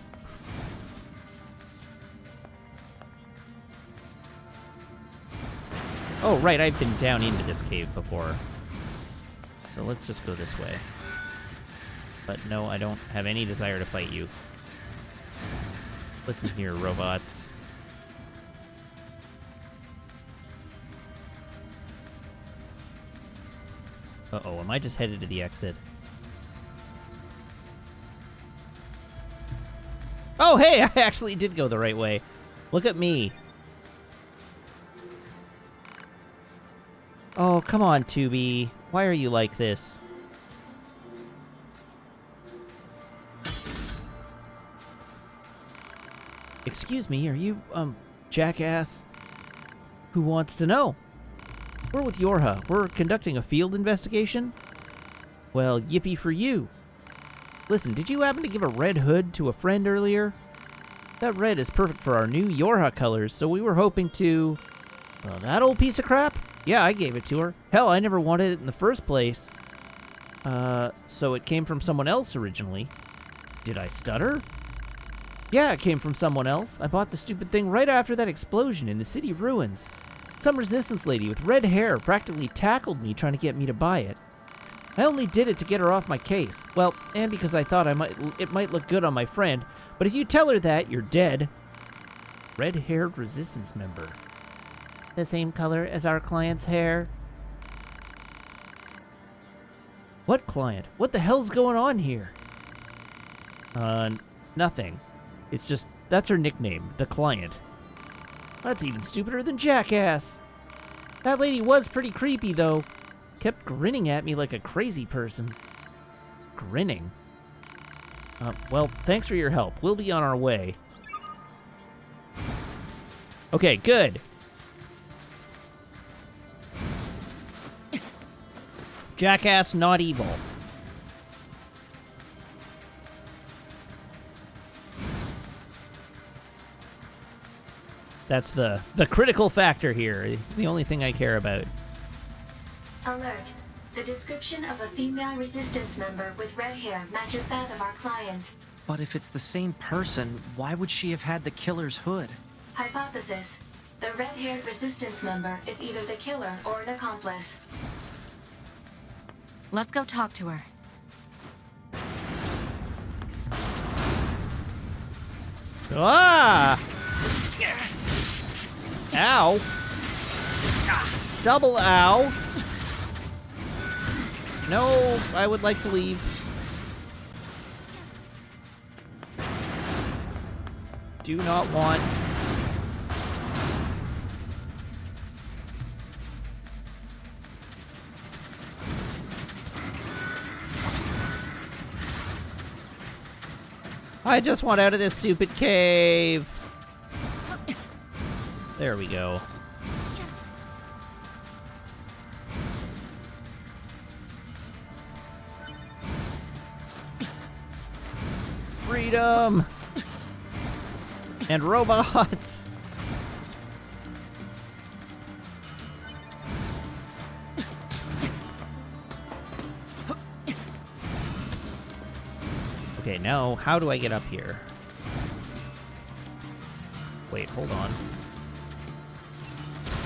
[SPEAKER 1] Oh, right, I've been down into this cave before. So let's just go this way. But no, I don't have any desire to fight you. Listen here, robots. Uh-oh, am I just headed to the exit? Oh, hey, I actually did go the right way. Look at me. Oh, come on, Tubi. Why are you like this? Excuse me, are you, Jackass? Who wants to know? We're with Yorha. We're conducting a field investigation? Well, yippee for you. Listen, did you happen to give a red hood to a friend earlier? That red is perfect for our new Yorha colors, so we were hoping to... Well, that old piece of crap? Yeah, I gave it to her. Hell, I never wanted it in the first place. So it came from someone else originally. Did I stutter? Yeah, it came from someone else. I bought the stupid thing right after that explosion in the city ruins. Some resistance lady with red hair practically tackled me trying to get me to buy it. I only did it to get her off my case. Well, and because I thought it might look good on my friend, but if you tell her that, you're dead. Red-haired resistance member. The same color as our client's hair. What client? What the hell's going on here? Nothing. It's just, that's her nickname, the client. That's even stupider than Jackass. That lady was pretty creepy, though. Kept grinning at me like a crazy person. Grinning? Well, thanks for your help. We'll be on our way. Okay, good. Jackass, not evil. That's the critical factor here. The only thing I care about.
[SPEAKER 5] Alert. The description of a female resistance member with red hair matches that of our client.
[SPEAKER 3] But if it's the same person, why would she have had the killer's hood?
[SPEAKER 5] Hypothesis. The red-haired resistance member is either the killer or an accomplice.
[SPEAKER 4] Let's go talk to her.
[SPEAKER 1] Ah! Ow. Double ow. No, I would like to leave. Do not want. I just want out of this stupid cave. There we go. Freedom! And robots! Okay, now how do I get up here? Wait, hold on.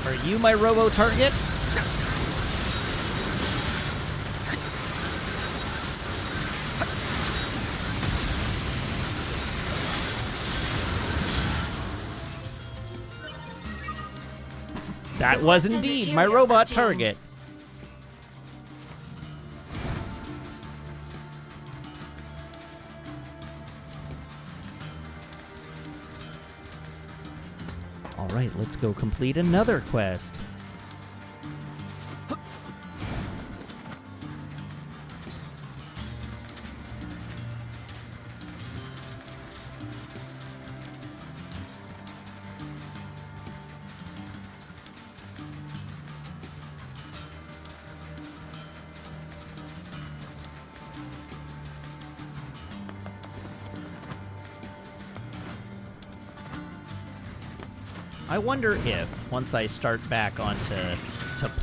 [SPEAKER 1] Are you my robo target? That was indeed my robot target. All right, let's go complete another quest. I wonder if, once I start back onto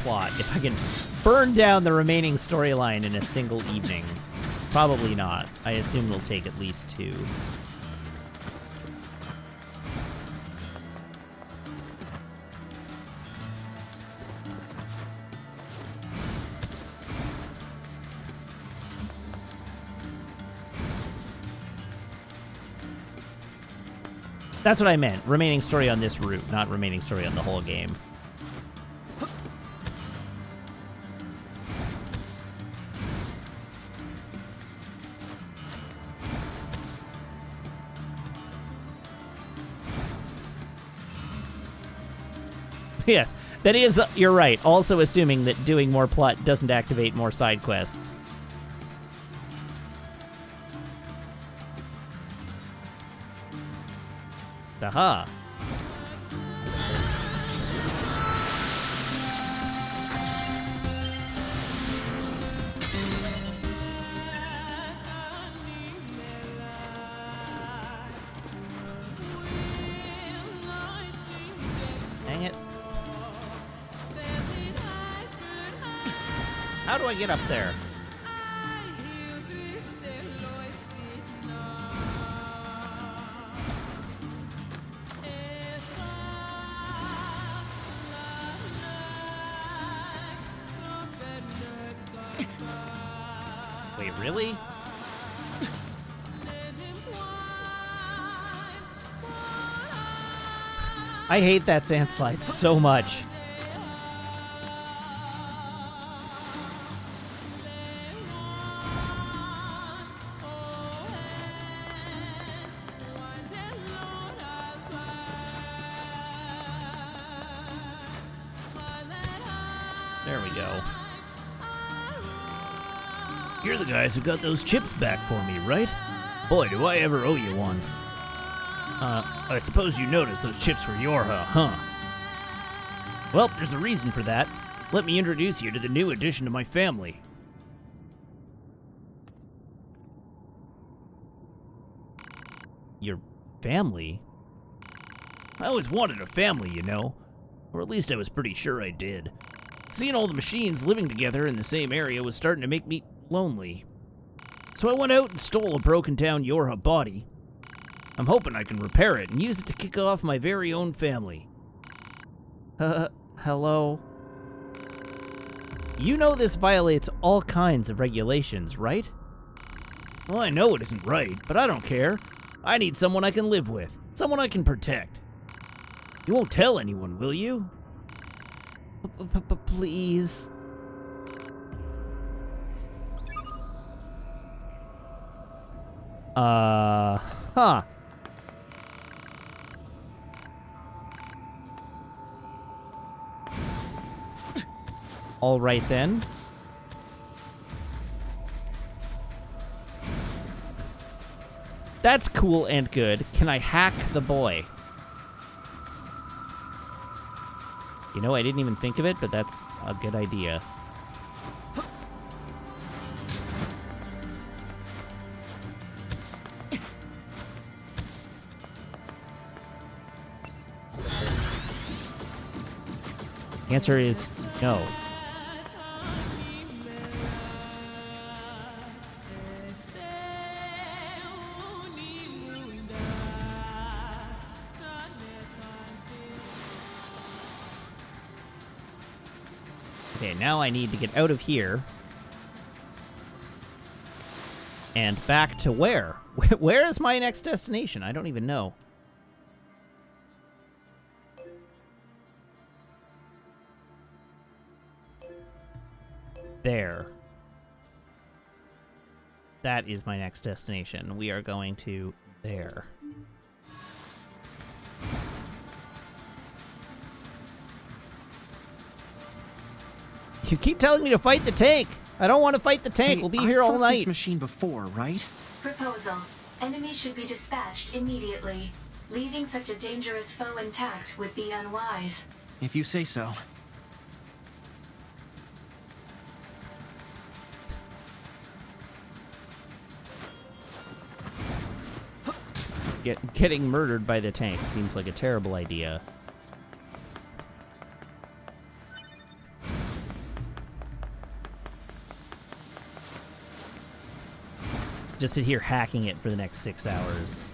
[SPEAKER 1] plot, if I can burn down the remaining storyline in a single evening. Probably not. I assume it'll take at least 2. That's what I meant. Remaining story on this route, not remaining story on the whole game. Yes, that is, you're right. Also assuming that doing more plot doesn't activate more side quests. Aha. Dang it. How do I get up there? Wait, really? I hate that sand slide so much. There we go. You're the guys who got those chips back for me, right? Boy, do I ever owe you one. I suppose you noticed those chips were Yorha, huh? Well, there's a reason for that. Let me introduce you to the new addition to my family. Your family? I always wanted a family, you know. Or at least I was pretty sure I did. Seeing all the machines living together in the same area was starting to make me lonely. So I went out and stole a broken down Yorha body. I'm hoping I can repair it and use it to kick off my very own family. Hello? You know this violates all kinds of regulations, right? Well, I know it isn't right, but I don't care. I need someone I can live with, someone I can protect. You won't tell anyone, will you? Please. Huh. All right then. That's cool and good. Can I hack the boy? You know, I didn't even think of it, but that's a good idea. The answer is no. Okay, now I need to get out of here. And back to where? Where is my next destination? I don't even know. There. That is my next destination. We are going to there. You keep telling me to fight the tank. I don't want to fight the tank.
[SPEAKER 3] Hey,
[SPEAKER 1] we'll be here all
[SPEAKER 3] I've fought
[SPEAKER 1] night.
[SPEAKER 3] this machine before, right?
[SPEAKER 5] Proposal. Enemy should be dispatched immediately. Leaving such a dangerous foe intact would be unwise.
[SPEAKER 3] If you say so.
[SPEAKER 1] Getting murdered by the tank seems like a terrible idea. Just sit here hacking it for the next 6 hours.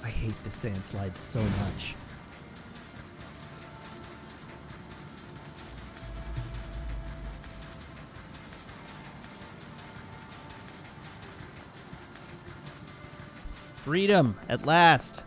[SPEAKER 1] I hate the sand slide so much. Freedom, at last.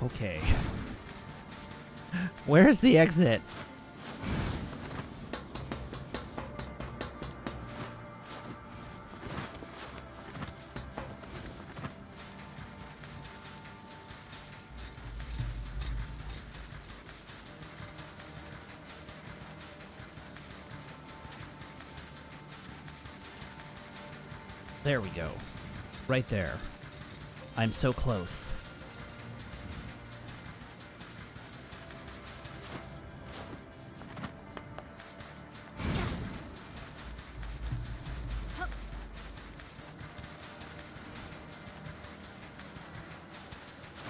[SPEAKER 1] Okay. Where's the exit? There we go. Right there. I'm so close.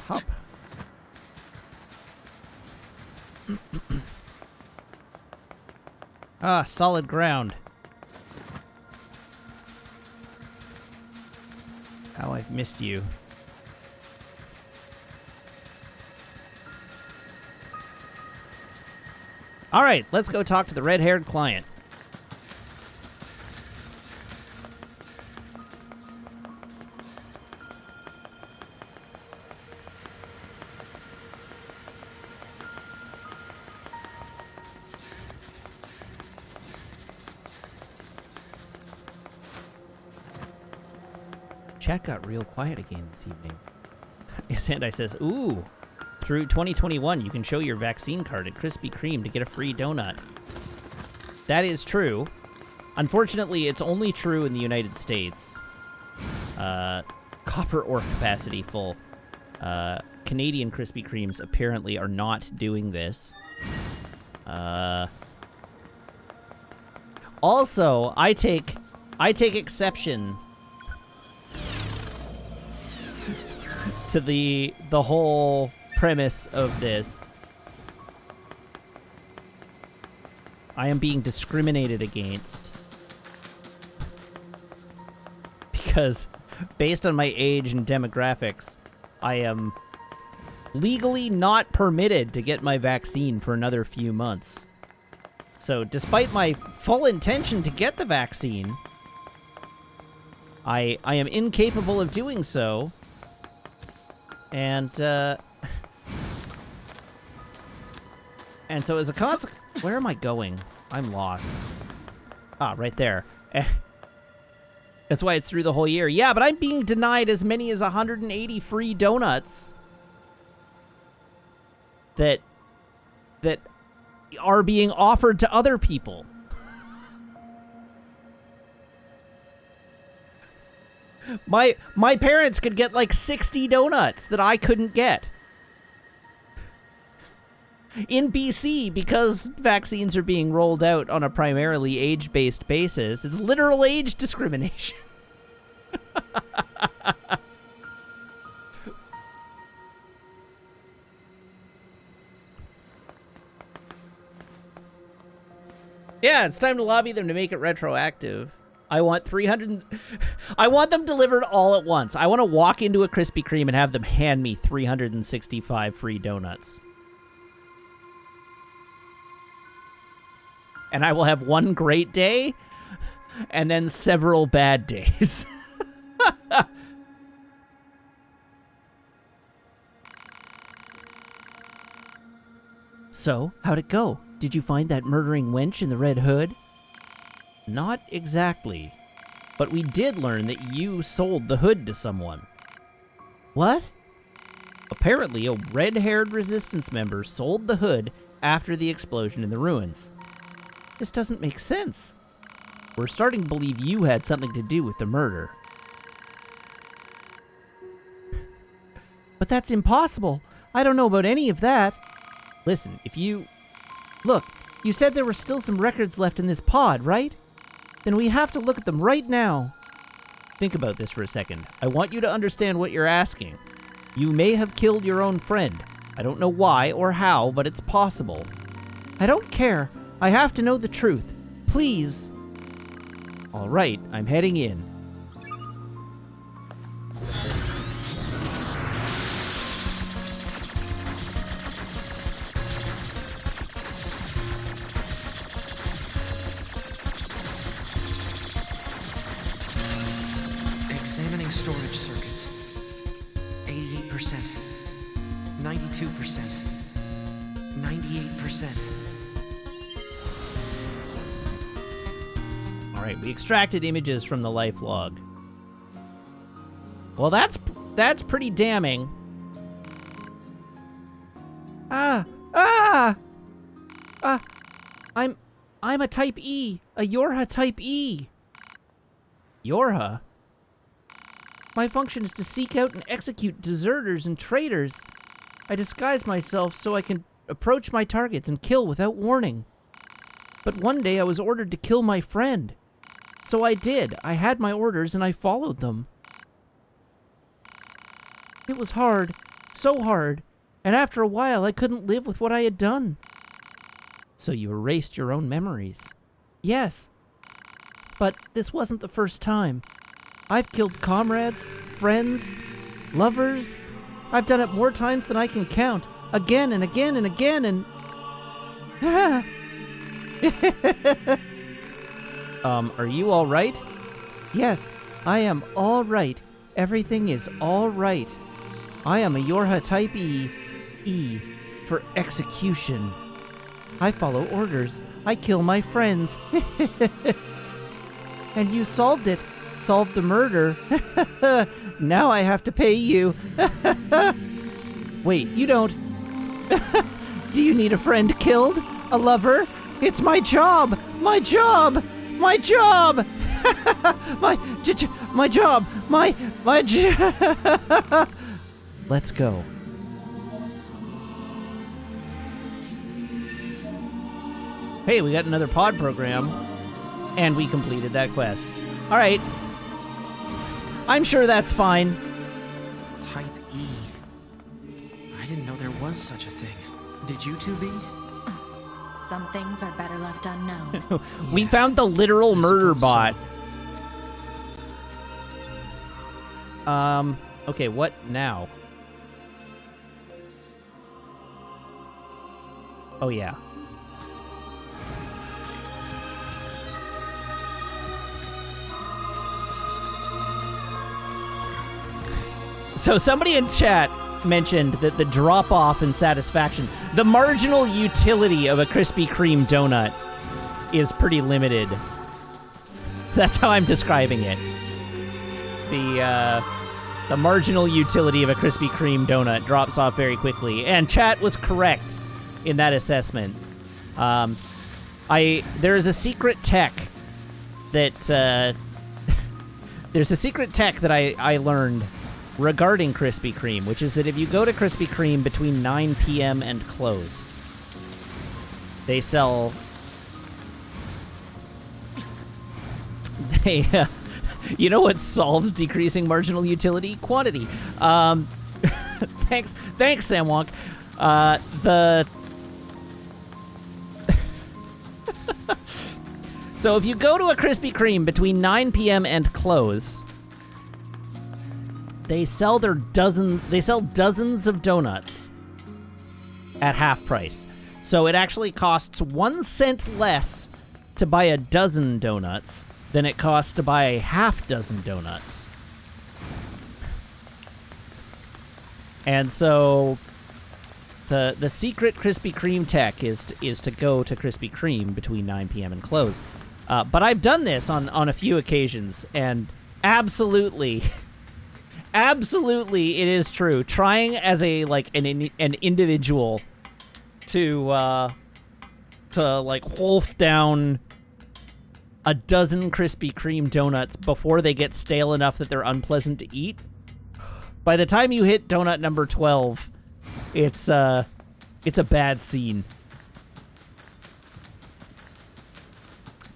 [SPEAKER 1] Hop. Ah, solid ground. How I've missed you. All right, let's go talk to the red-haired client. Chat got real quiet again this evening. Sandai says, ooh, through 2021, you can show your vaccine card at Krispy Kreme to get a free donut. That is true. Unfortunately, it's only true in the United States. Copper ore capacity full. Canadian Krispy Kremes apparently are not doing this. Also, I take exception to the whole premise of this. I am being discriminated against because based on my age and demographics, I am legally not permitted to get my vaccine for another few months. So despite my full intention to get the vaccine, I am incapable of doing so. And so as a consequence... Where am I going? I'm lost. Ah, right there. That's why it's through the whole year. Yeah, but I'm being denied as many as 180 free donuts that are being offered to other people. My parents could get like 60 donuts that I couldn't get. In BC, because vaccines are being rolled out on a primarily age-based basis, it's literal age discrimination. Yeah, it's time to lobby them to make it retroactive. I want 300... I want them delivered all at once. I want to walk into a Krispy Kreme and have them hand me 365 free donuts. And I will have one great day, and then several bad days. So, how'd it go? Did you find that murdering wench in the red hood? Not exactly. But we did learn that you sold the hood to someone. What? Apparently, a red-haired resistance member sold the hood after the explosion in the ruins. This doesn't make sense. We're starting to believe you had something to do with the murder. But that's impossible. I don't know about any of that. Listen, if you... Look, you said there were still some records left in this pod, right? Then we have to look at them right now. Think about this for a second. I want you to understand what you're asking. You may have killed your own friend. I don't know why or how, but it's possible. I don't care. I have to know the truth. Please. All right, I'm heading in.
[SPEAKER 3] Examining storage circuits. 88%. 92%. 98%.
[SPEAKER 1] All right, we extracted images from the life log. Well, that's pretty damning. I'm a Type E, a Yorha Type E. Yorha? My function is to seek out and execute deserters and traitors. I disguise myself so I can approach my targets and kill without warning. But one day I was ordered to kill my friend. So I did. I had my orders and I followed them. It was hard. So hard. And after a while I couldn't live with what I had done. So you erased your own memories? Yes. But this wasn't the first time. I've killed comrades, friends, lovers. I've done it more times than I can count. Again and again and again and... Are you all right? Yes, I am all right. Everything is all right. I am a Yorha type E. E for execution. I follow orders. I kill my friends. And you solved it. Solved the murder. Now I have to pay you. Wait, you don't... Do you need a friend killed? A lover? It's my job! My job! My job! my job! My job! Let's go. Hey, we got another pod program, and we completed that quest. All right. I'm sure that's fine.
[SPEAKER 3] Type E. I didn't know there was such a thing. Did you two be?
[SPEAKER 4] Some things are better left unknown.
[SPEAKER 1] We found the literal murder bot. Okay, what now? Oh, yeah. So somebody in chat mentioned that the drop-off in satisfaction, the marginal utility of a Krispy Kreme donut is pretty limited. That's how I'm describing it. The marginal utility of a Krispy Kreme donut drops off very quickly, and chat was correct in that assessment. There's a secret tech that there's a secret tech that I learned regarding Krispy Kreme, which is that if you go to Krispy Kreme between 9 p.m. and close, they sell... you know what solves decreasing marginal utility? Quantity. Thanks, Samwonk. So if you go to a Krispy Kreme between 9 p.m. and close, they sell dozens of donuts at half price. So it actually costs 1 cent less to buy a dozen donuts than it costs to buy a half dozen donuts. And so the secret Krispy Kreme tech is to go to Krispy Kreme between 9 p.m. and close. But I've done this on a few occasions, and absolutely it is true. Trying as an individual to wolf down a dozen Krispy Kreme donuts before they get stale enough that they're unpleasant to eat. By the time you hit donut number 12, it's a bad scene.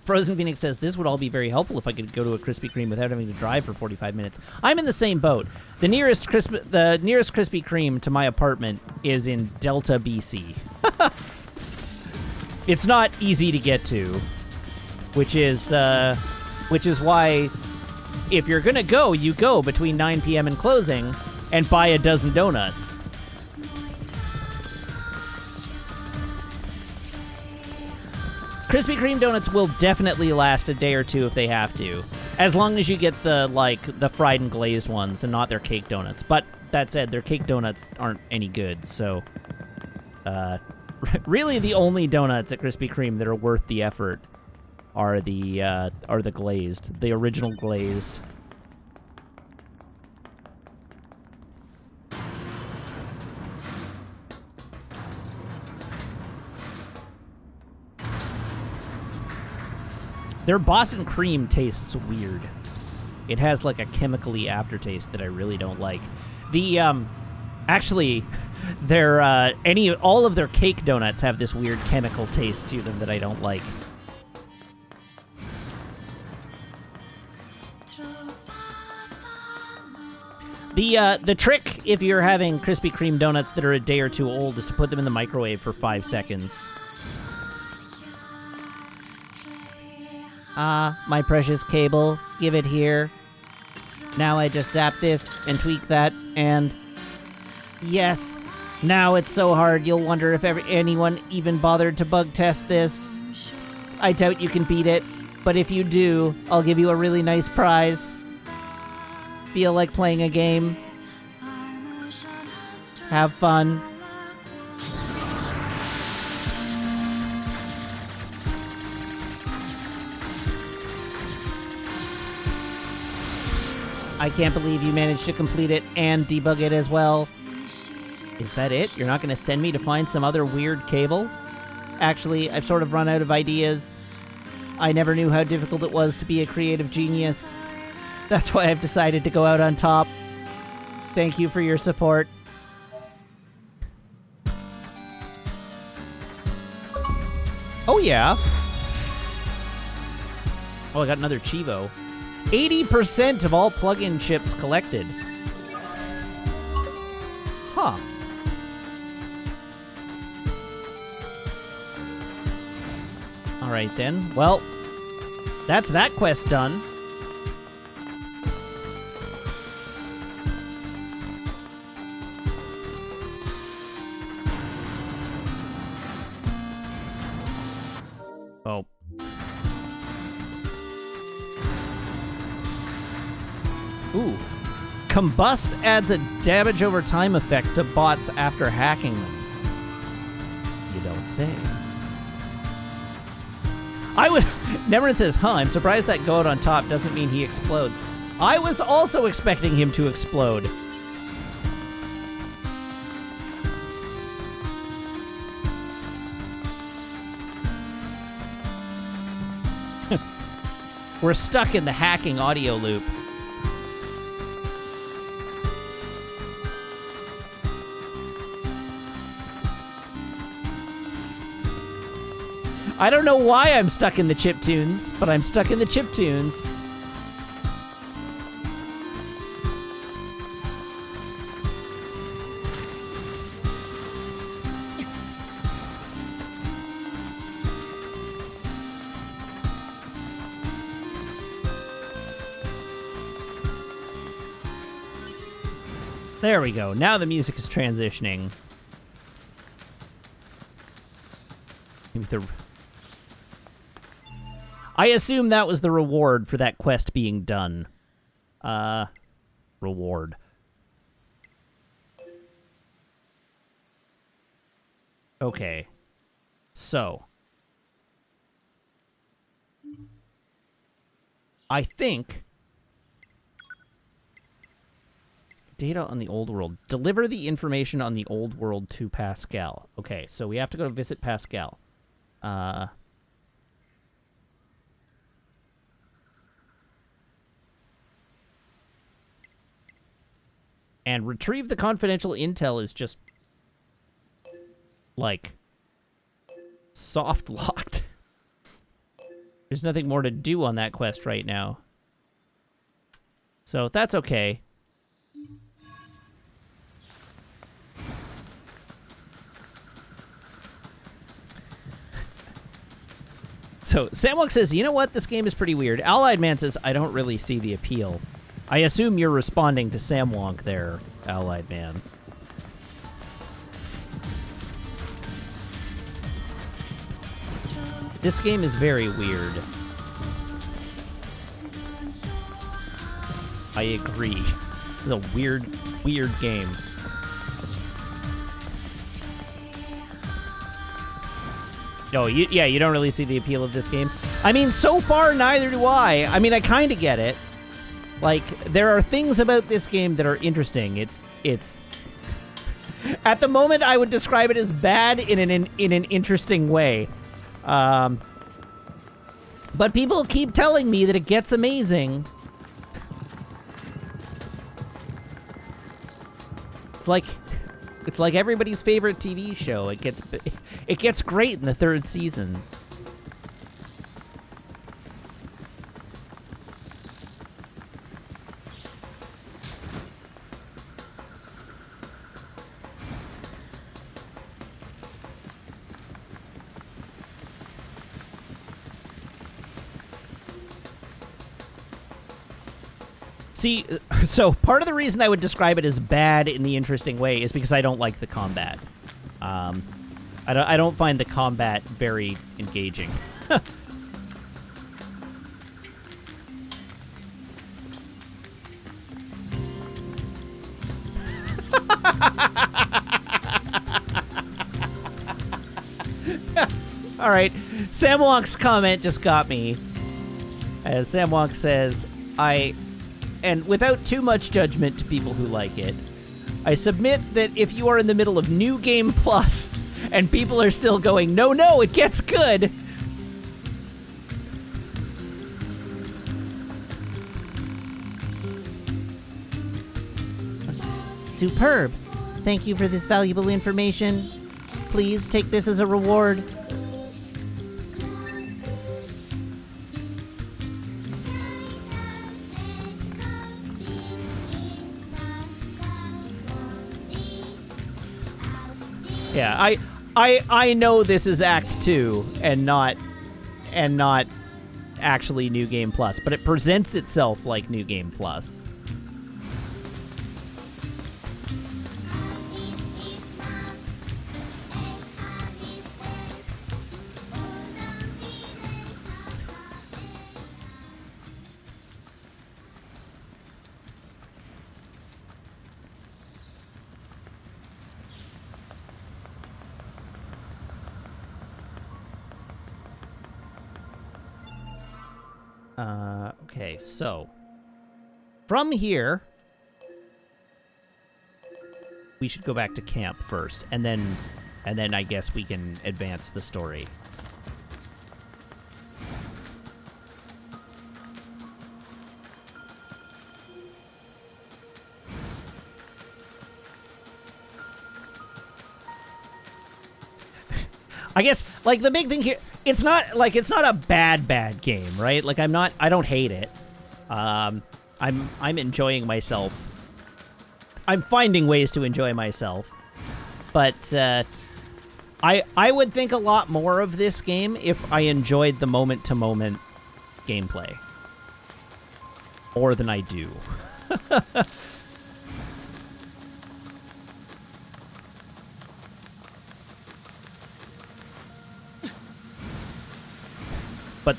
[SPEAKER 1] Frozen Phoenix says, this would all be very helpful if I could go to a Krispy Kreme without having to drive for 45 minutes. I'm in the same boat. The nearest Krispy Kreme to my apartment is in Delta, BC. It's not easy to get to, which is why if you're gonna go, you go between 9 p.m. and closing and buy a dozen donuts. Krispy Kreme donuts will definitely last a day or two if they have to, as long as you get the fried and glazed ones and not their cake donuts. But that said, their cake donuts aren't any good, so really the only donuts at Krispy Kreme that are worth the effort are the glazed, the original glazed. Their Boston cream tastes weird. It has like a chemically aftertaste that I really don't like. The actually, all of their cake donuts have this weird chemical taste to them that I don't like. The trick, if you're having Krispy Kreme donuts that are a day or two old, is to put them in the microwave for 5 seconds. Ah, my precious cable. Give it here. Now I just zap this and tweak that, and... Yes! Now it's so hard you'll wonder if anyone even bothered to bug test this. I doubt you can beat it, but if you do, I'll give you a really nice prize. Feel like playing a game? Have fun. I can't believe you managed to complete it and debug it as well. Is that it? You're not going to send me to find some other weird cable? Actually, I've sort of run out of ideas. I never knew how difficult it was to be a creative genius. That's why I've decided to go out on top. Thank you for your support. Oh yeah. Oh, I got another Chivo. 80% of all plug-in chips collected. Huh. Alright then. Well, that's that quest done. Oh. Ooh. Combust adds a damage over time effect to bots after hacking them. You don't say. Nemerin says, huh, I'm surprised that go out on top doesn't mean he explodes. I was also expecting him to explode. We're stuck in the hacking audio loop. I don't know why I'm stuck in the chiptunes, but I'm stuck in the chiptunes. There we go. Now the music is transitioning. I assume that was the reward for that quest being done. Reward. Okay. So. I think... Data on the old world. Deliver the information on the old world to Pascal. Okay, so we have to go visit Pascal. And retrieve the confidential intel is just, like, soft-locked. There's nothing more to do on that quest right now. So, that's okay. So, Samwalk says, you know what? This game is pretty weird. Allied Man says, I don't really see the appeal. I assume you're responding to Samwonk there, Allied Man. This game is very weird. I agree. It's a weird, weird game. Oh, yeah, you don't really see the appeal of this game. I mean, so far, neither do I. I mean, I kind of get it. Like, there are things about this game that are interesting. It's at the moment I would describe it as bad in an interesting way. But people keep telling me that it gets amazing. It's like everybody's favorite TV show. It gets great in the 3rd season. See, so part of the reason I would describe it as bad in the interesting way is because I don't like the combat. I don't find the combat very engaging. All right, Samwonk's comment just got me. As Samwonk says, and without too much judgment to people who like it, I submit that if you are in the middle of New Game Plus and people are still going, no, it gets good. Superb. Thank you for this valuable information. Please take this as a reward. Yeah, I know this is Act 2 and not actually New Game Plus, but it presents itself like New Game Plus. Okay, so from here, we should go back to camp first, and then I guess we can advance the story. I guess, like, the big thing here, it's not a bad game, right? Like, I don't hate it. I'm enjoying myself. I'm finding ways to enjoy myself. But, I would think a lot more of this game if I enjoyed the moment-to-moment gameplay. More than I do. But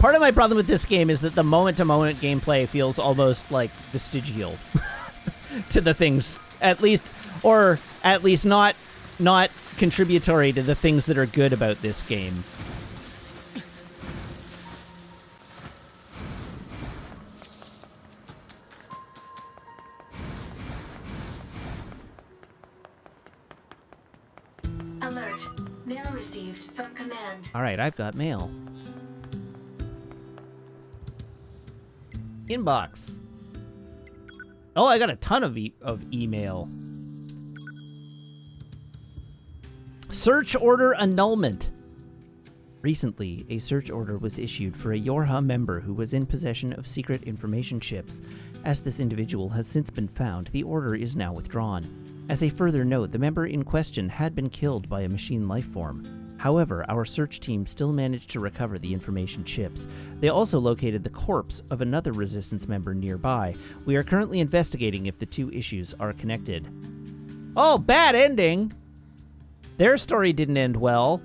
[SPEAKER 1] part of my problem with this game is that the moment-to-moment gameplay feels almost, like, vestigial to the things, at least not contributory to the things that are good about this game.
[SPEAKER 5] Alert. Mail received from command.
[SPEAKER 1] All right, I've got mail. Inbox. Oh, I got a ton of email. Search order annulment. Recently, a search order was issued for a Yorha member who was in possession of secret information chips. As this individual has since been found, the order is now withdrawn. As a further note, the member in question had been killed by a machine lifeform. However, our search team still managed to recover the information chips. They also located the corpse of another Resistance member nearby. We are currently investigating if the two issues are connected. Oh, bad ending! Their story didn't end well.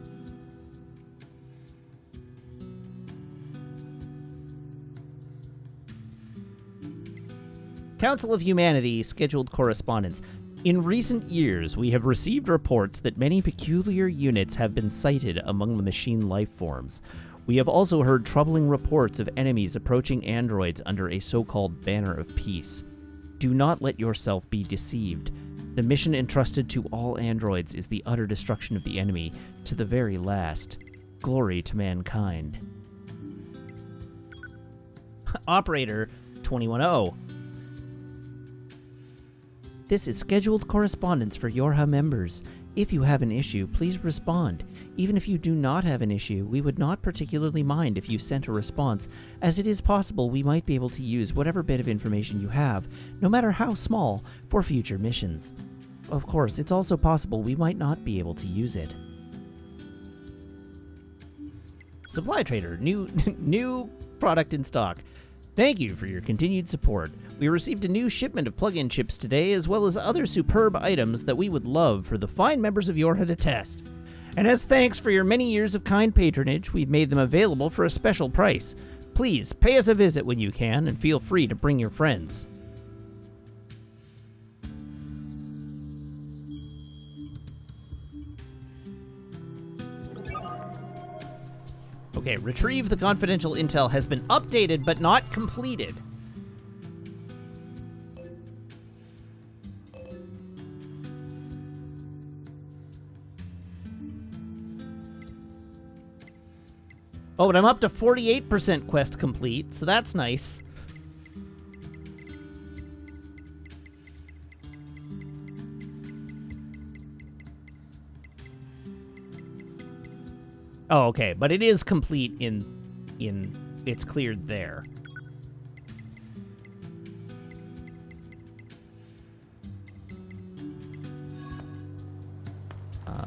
[SPEAKER 1] Council of Humanity scheduled correspondence. In recent years, we have received reports that many peculiar units have been sighted among the machine life forms. We have also heard troubling reports of enemies approaching androids under a so-called banner of peace. Do not let yourself be deceived. The mission entrusted to all androids is the utter destruction of the enemy, to the very last. Glory to mankind. Operator 210. This is scheduled correspondence for Yorha members. If you have an issue, please respond. Even if you do not have an issue, we would not particularly mind if you sent a response, as it is possible we might be able to use whatever bit of information you have, no matter how small, for future missions. Of course, it's also possible we might not be able to use it. Supply trader, new product in stock. Thank you for your continued support. We received a new shipment of plug-in chips today, as well as other superb items that we would love for the fine members of Yorha to test. And as thanks for your many years of kind patronage, we've made them available for a special price. Please, pay us a visit when you can, and feel free to bring your friends. Okay, retrieve the confidential intel has been updated but not completed. Oh, but I'm up to 48% quest complete, so that's nice. Oh, okay, but it is complete in it's cleared there.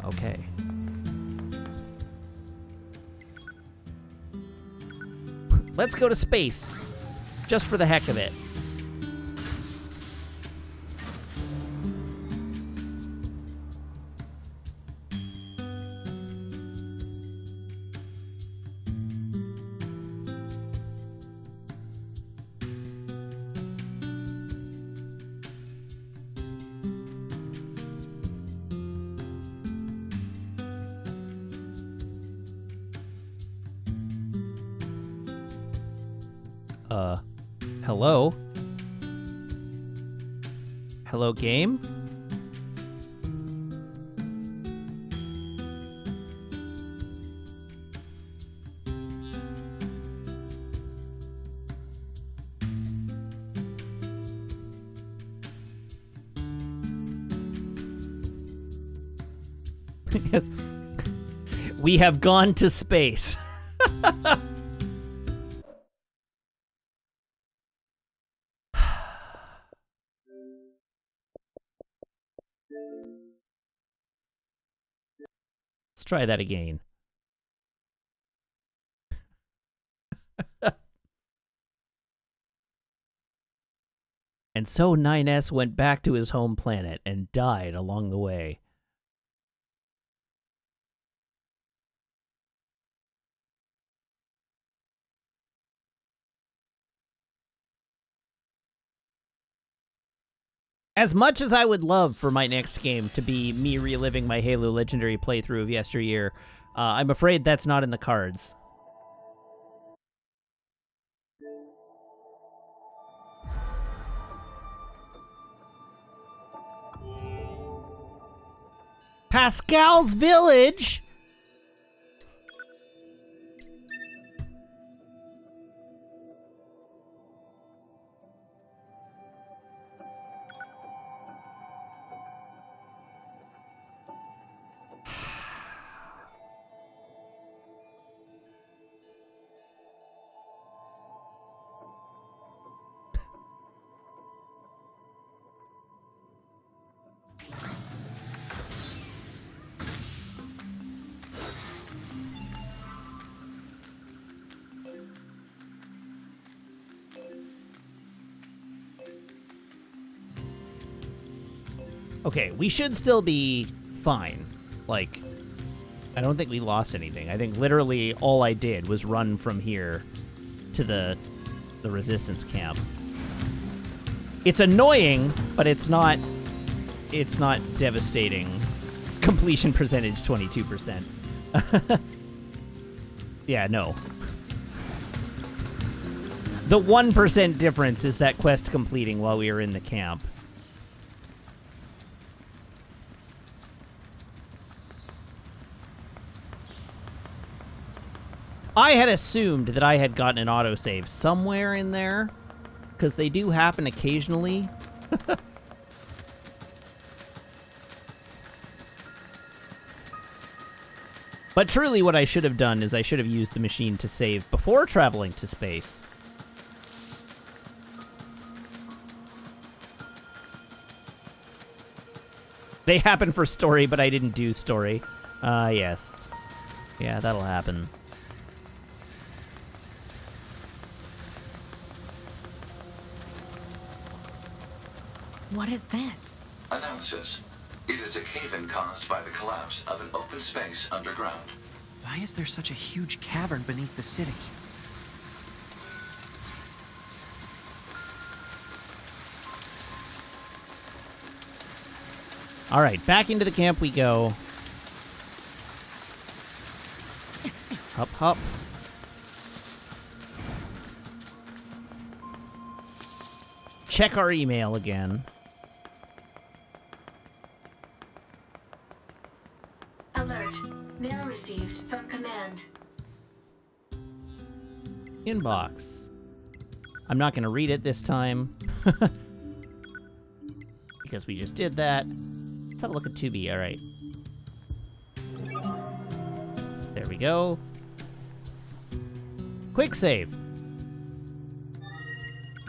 [SPEAKER 1] Okay. Let's go to space, just for the heck of it. Hello? Hello, game? Yes. We have gone to space. Let's try that again. And so 9S went back to his home planet and died along the way. As much as I would love for my next game to be me reliving my Halo Legendary playthrough of yesteryear, I'm afraid that's not in the cards. Pascal's Village? Okay, we should still be fine. Like, I don't think we lost anything. I think literally all I did was run from here to the resistance camp. It's annoying, but it's not devastating. Completion percentage 22%. Yeah, no. The 1% difference is that quest completing while we were in the camp. I had assumed that I had gotten an autosave somewhere in there, because they do happen occasionally. But truly what I should have done is I should have used the machine to save before traveling to space. They happen for story, but I didn't do story. Yes. Yeah, that'll happen.
[SPEAKER 4] What is this?
[SPEAKER 8] Analysis. It is a cave-in caused by the collapse of an open space underground.
[SPEAKER 3] Why is there such a huge cavern beneath the city?
[SPEAKER 1] All right, back into the camp we go. Hop, hop. Check our email again.
[SPEAKER 5] Alert. Mail received from command.
[SPEAKER 1] Inbox. I'm not going to read it this time. Because we just did that. Let's have a look at 2B. All right. There we go. Quick save.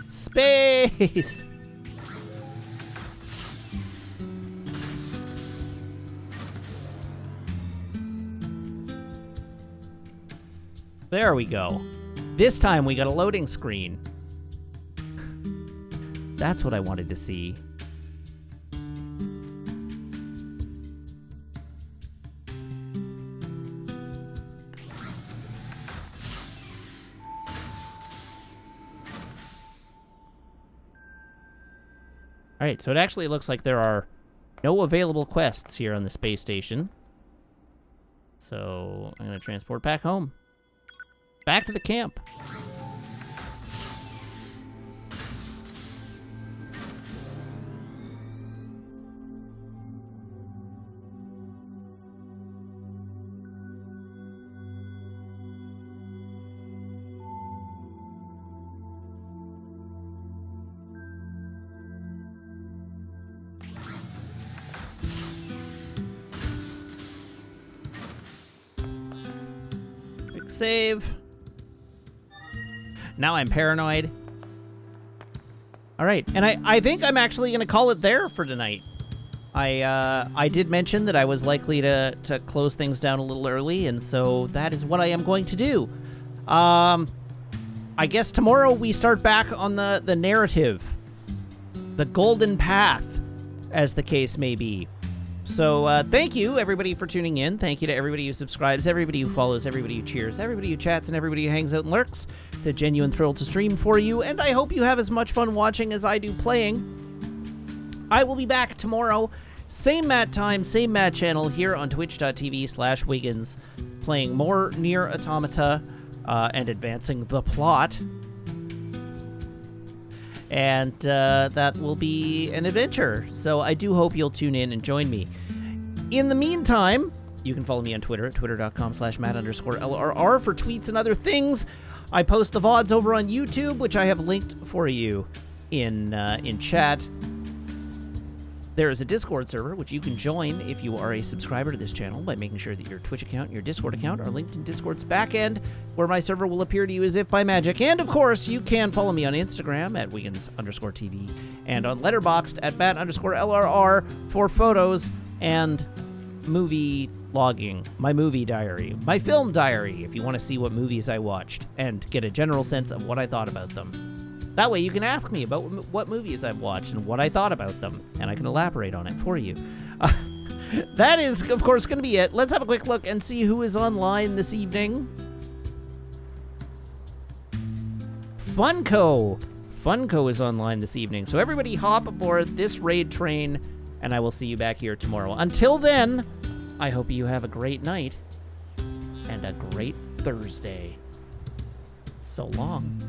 [SPEAKER 1] Space! There we go. This time we got a loading screen. That's what I wanted to see. All right, so it actually looks like there are no available quests here on the space station. So I'm going to transport back home. Back to the camp. Quick save. Now I'm paranoid. All right, and I think I'm actually going to call it there for tonight. I did mention that I was likely to close things down a little early, and so that is what I am going to do. I guess tomorrow we start back on the narrative. The golden path, as the case may be. So thank you, everybody, for tuning in. Thank you to everybody who subscribes, everybody who follows, everybody who cheers, everybody who chats, and everybody who hangs out and lurks. It's a genuine thrill to stream for you, and I hope you have as much fun watching as I do playing. I will be back tomorrow, same mat time, same mat channel, here on twitch.tv/Wiggins, playing more Nier Automata and advancing the plot. And that will be an adventure. So I do hope you'll tune in and join me. In the meantime, you can follow me on Twitter at twitter.com/Matt_LRR for tweets and other things. I post the VODs over on YouTube, which I have linked for you in chat. There is a Discord server, which you can join if you are a subscriber to this channel by making sure that your Twitch account and your Discord account are linked in Discord's backend, where my server will appear to you as if by magic. And, of course, you can follow me on Instagram at Wiggins_TV and on Letterboxd at Matt_LRR for photos and movie logging, my movie diary, my film diary, if you want to see what movies I watched and get a general sense of what I thought about them. That way you can ask me about what movies I've watched and what I thought about them, and I can elaborate on it for you. That is, of course, going to be it. Let's have a quick look and see who is online this evening. Funko. Funko is online this evening. So everybody hop aboard this raid train, and I will see you back here tomorrow. Until then, I hope you have a great night and a great Thursday. So long.